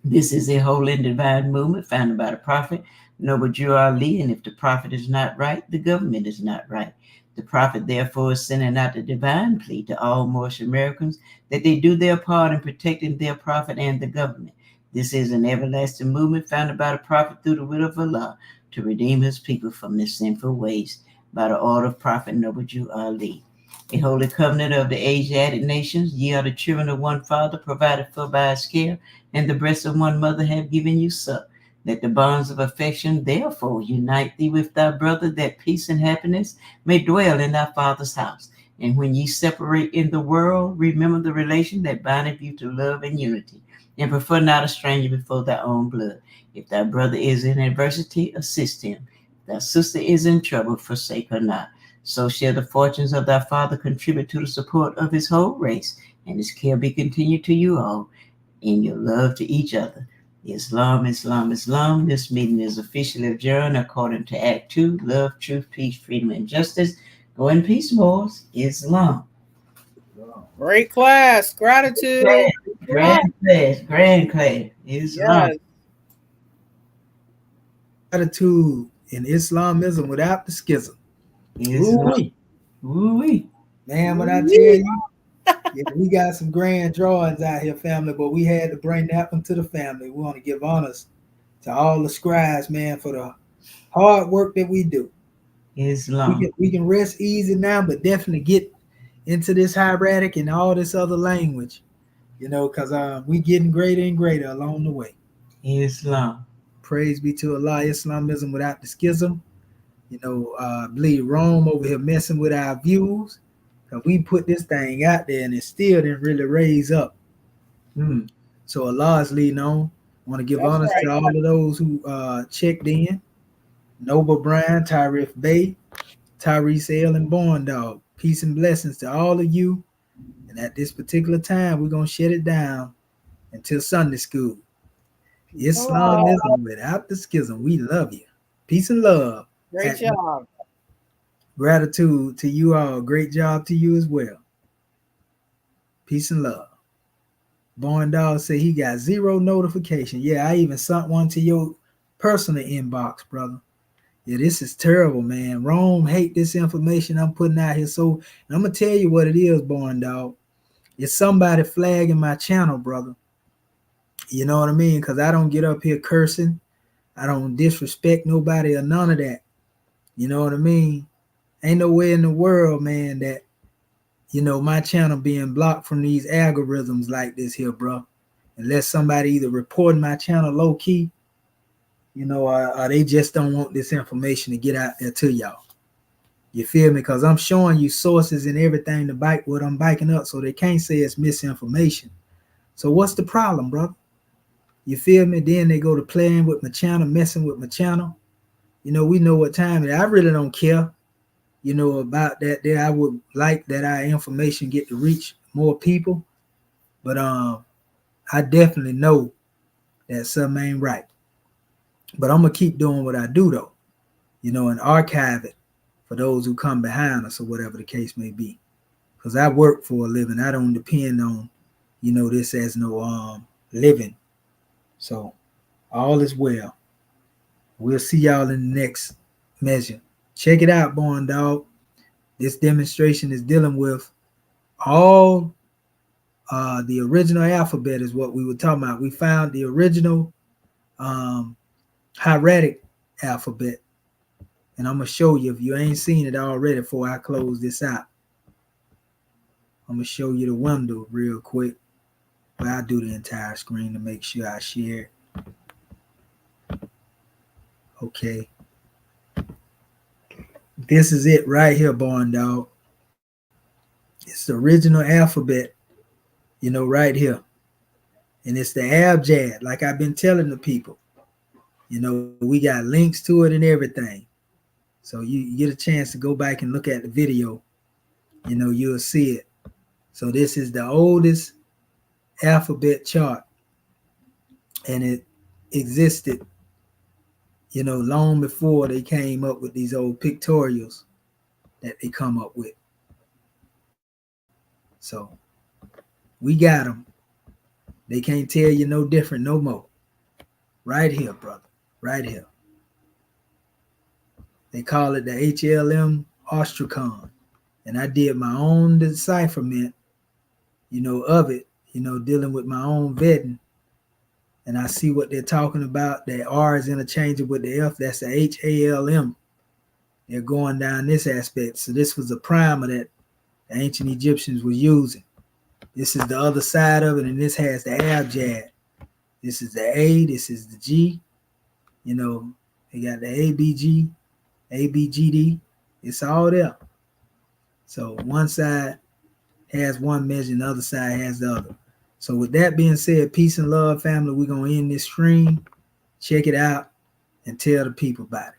This is a holy and divine movement founded by the prophet Noble Drew Ali, and if the prophet is not right, the government is not right. The prophet, therefore, is sending out the divine plea to all Moorish Americans that they do their part in protecting their prophet and the government. This is an everlasting movement founded by the prophet through the will of Allah to redeem his people from their sinful ways by the order of Prophet Noble Drew Ali. A holy covenant of the Asiatic nations, ye are the children of one father, provided for by his care, and the breasts of one mother have given you suck. Let the bonds of affection therefore unite thee with thy brother, that peace and happiness may dwell in thy father's house. And when ye separate in the world, remember the relation that bindeth you to love and unity, and prefer not a stranger before thy own blood. If thy brother is in adversity, assist him. If thy sister is in trouble, forsake her not. So shall the fortunes of thy father contribute to the support of his whole race, and his care be continued to you all in your love to each other. Islam, Islam, Islam. This meeting is officially adjourned according to Act 2, Love, Truth, Peace, Freedom, and Justice. Go in peace, Moors. Islam. Great class. Gratitude. Grand class. Islam. Yes. Gratitude in Islamism without the schism. Islam. Ooh-wee. Man, what I tell you, yeah, we got some grand drawings out here, family, but we had to bring that one to the family. We want to give honors to all the scribes, man, for the hard work that we do. Islam. We can rest easy now, but definitely get into this hieratic and all this other language, because we getting greater and greater along the way. Islam. Praise be to Allah. Islamism without the schism. I believe Rome over here messing with our views. We put this thing out there and it still didn't really raise up. So Allah is leading on. I want to give honors to all of those who checked in. Noble Brian, Tyrif Bay, Tyrese L, and Born Dog. Peace and blessings to all of you. And at this particular time, we're going to shut it down until Sunday school. Islamism without the schism. We love you. Peace and love. Great job. Gratitude to you all. Great job to you as well. Peace and love. Born Dog said he got 0 notification. Yeah, I even sent one to your personal inbox, brother. Yeah, this is terrible, man. Rome hate this information I'm putting out here. So I'm going to tell you what it is, Born Dog. It's somebody flagging my channel, brother. You know what I mean? Because I don't get up here cursing. I don't disrespect nobody or none of that. You know what I mean? Ain't nowhere in the world, man, that, my channel being blocked from these algorithms like this here, bro. Unless somebody either reporting my channel low key, or they just don't want this information to get out there to y'all. You feel me? Because I'm showing you sources and everything to bike what I'm biking up, so they can't say it's misinformation. So what's the problem, brother? You feel me? Then they go to playing with my channel, messing with my channel. We know what time it is. I really don't care, about that there. I would like that our information get to reach more people. But I definitely know that something ain't right. But I'm going to keep doing what I do, though, and archive it for those who come behind us or whatever the case may be. Because I work for a living. I don't depend on, this as no living. So all is well. We'll see y'all in the next measure. Check it out, Born Dog. This demonstration is dealing with all the original alphabet is what we were talking about. We found the original hieratic alphabet. And I'm going to show you if you ain't seen it already before I close this out. I'm going to show you the window real quick. But I'll do the entire screen to make sure I share it. Okay. This is it right here, Born Dog. It's the original alphabet, right here. And it's the ABGD, like I've been telling the people. We got links to it and everything. So you get a chance to go back and look at the video, you'll see it. So this is the oldest alphabet chart. And it existed long before they came up with these old pictorials that they come up with. So we got them. They can't tell you no different no more. Right here, brother. Right here. They call it the HLM Ostracon. And I did my own decipherment, of it, dealing with my own vetting. And I see what they're talking about. That R is interchangeable with the F. That's the HALM. They're going down this aspect. So this was a primer that the ancient Egyptians were using. This is the other side of it, and this has the abjad. This is the A, this is the G. They got the ABG, ABGD. It's all there. So one side has one measure, and the other side has the other. So with that being said, peace and love, family. We're going to end this stream. Check it out and tell the people about it.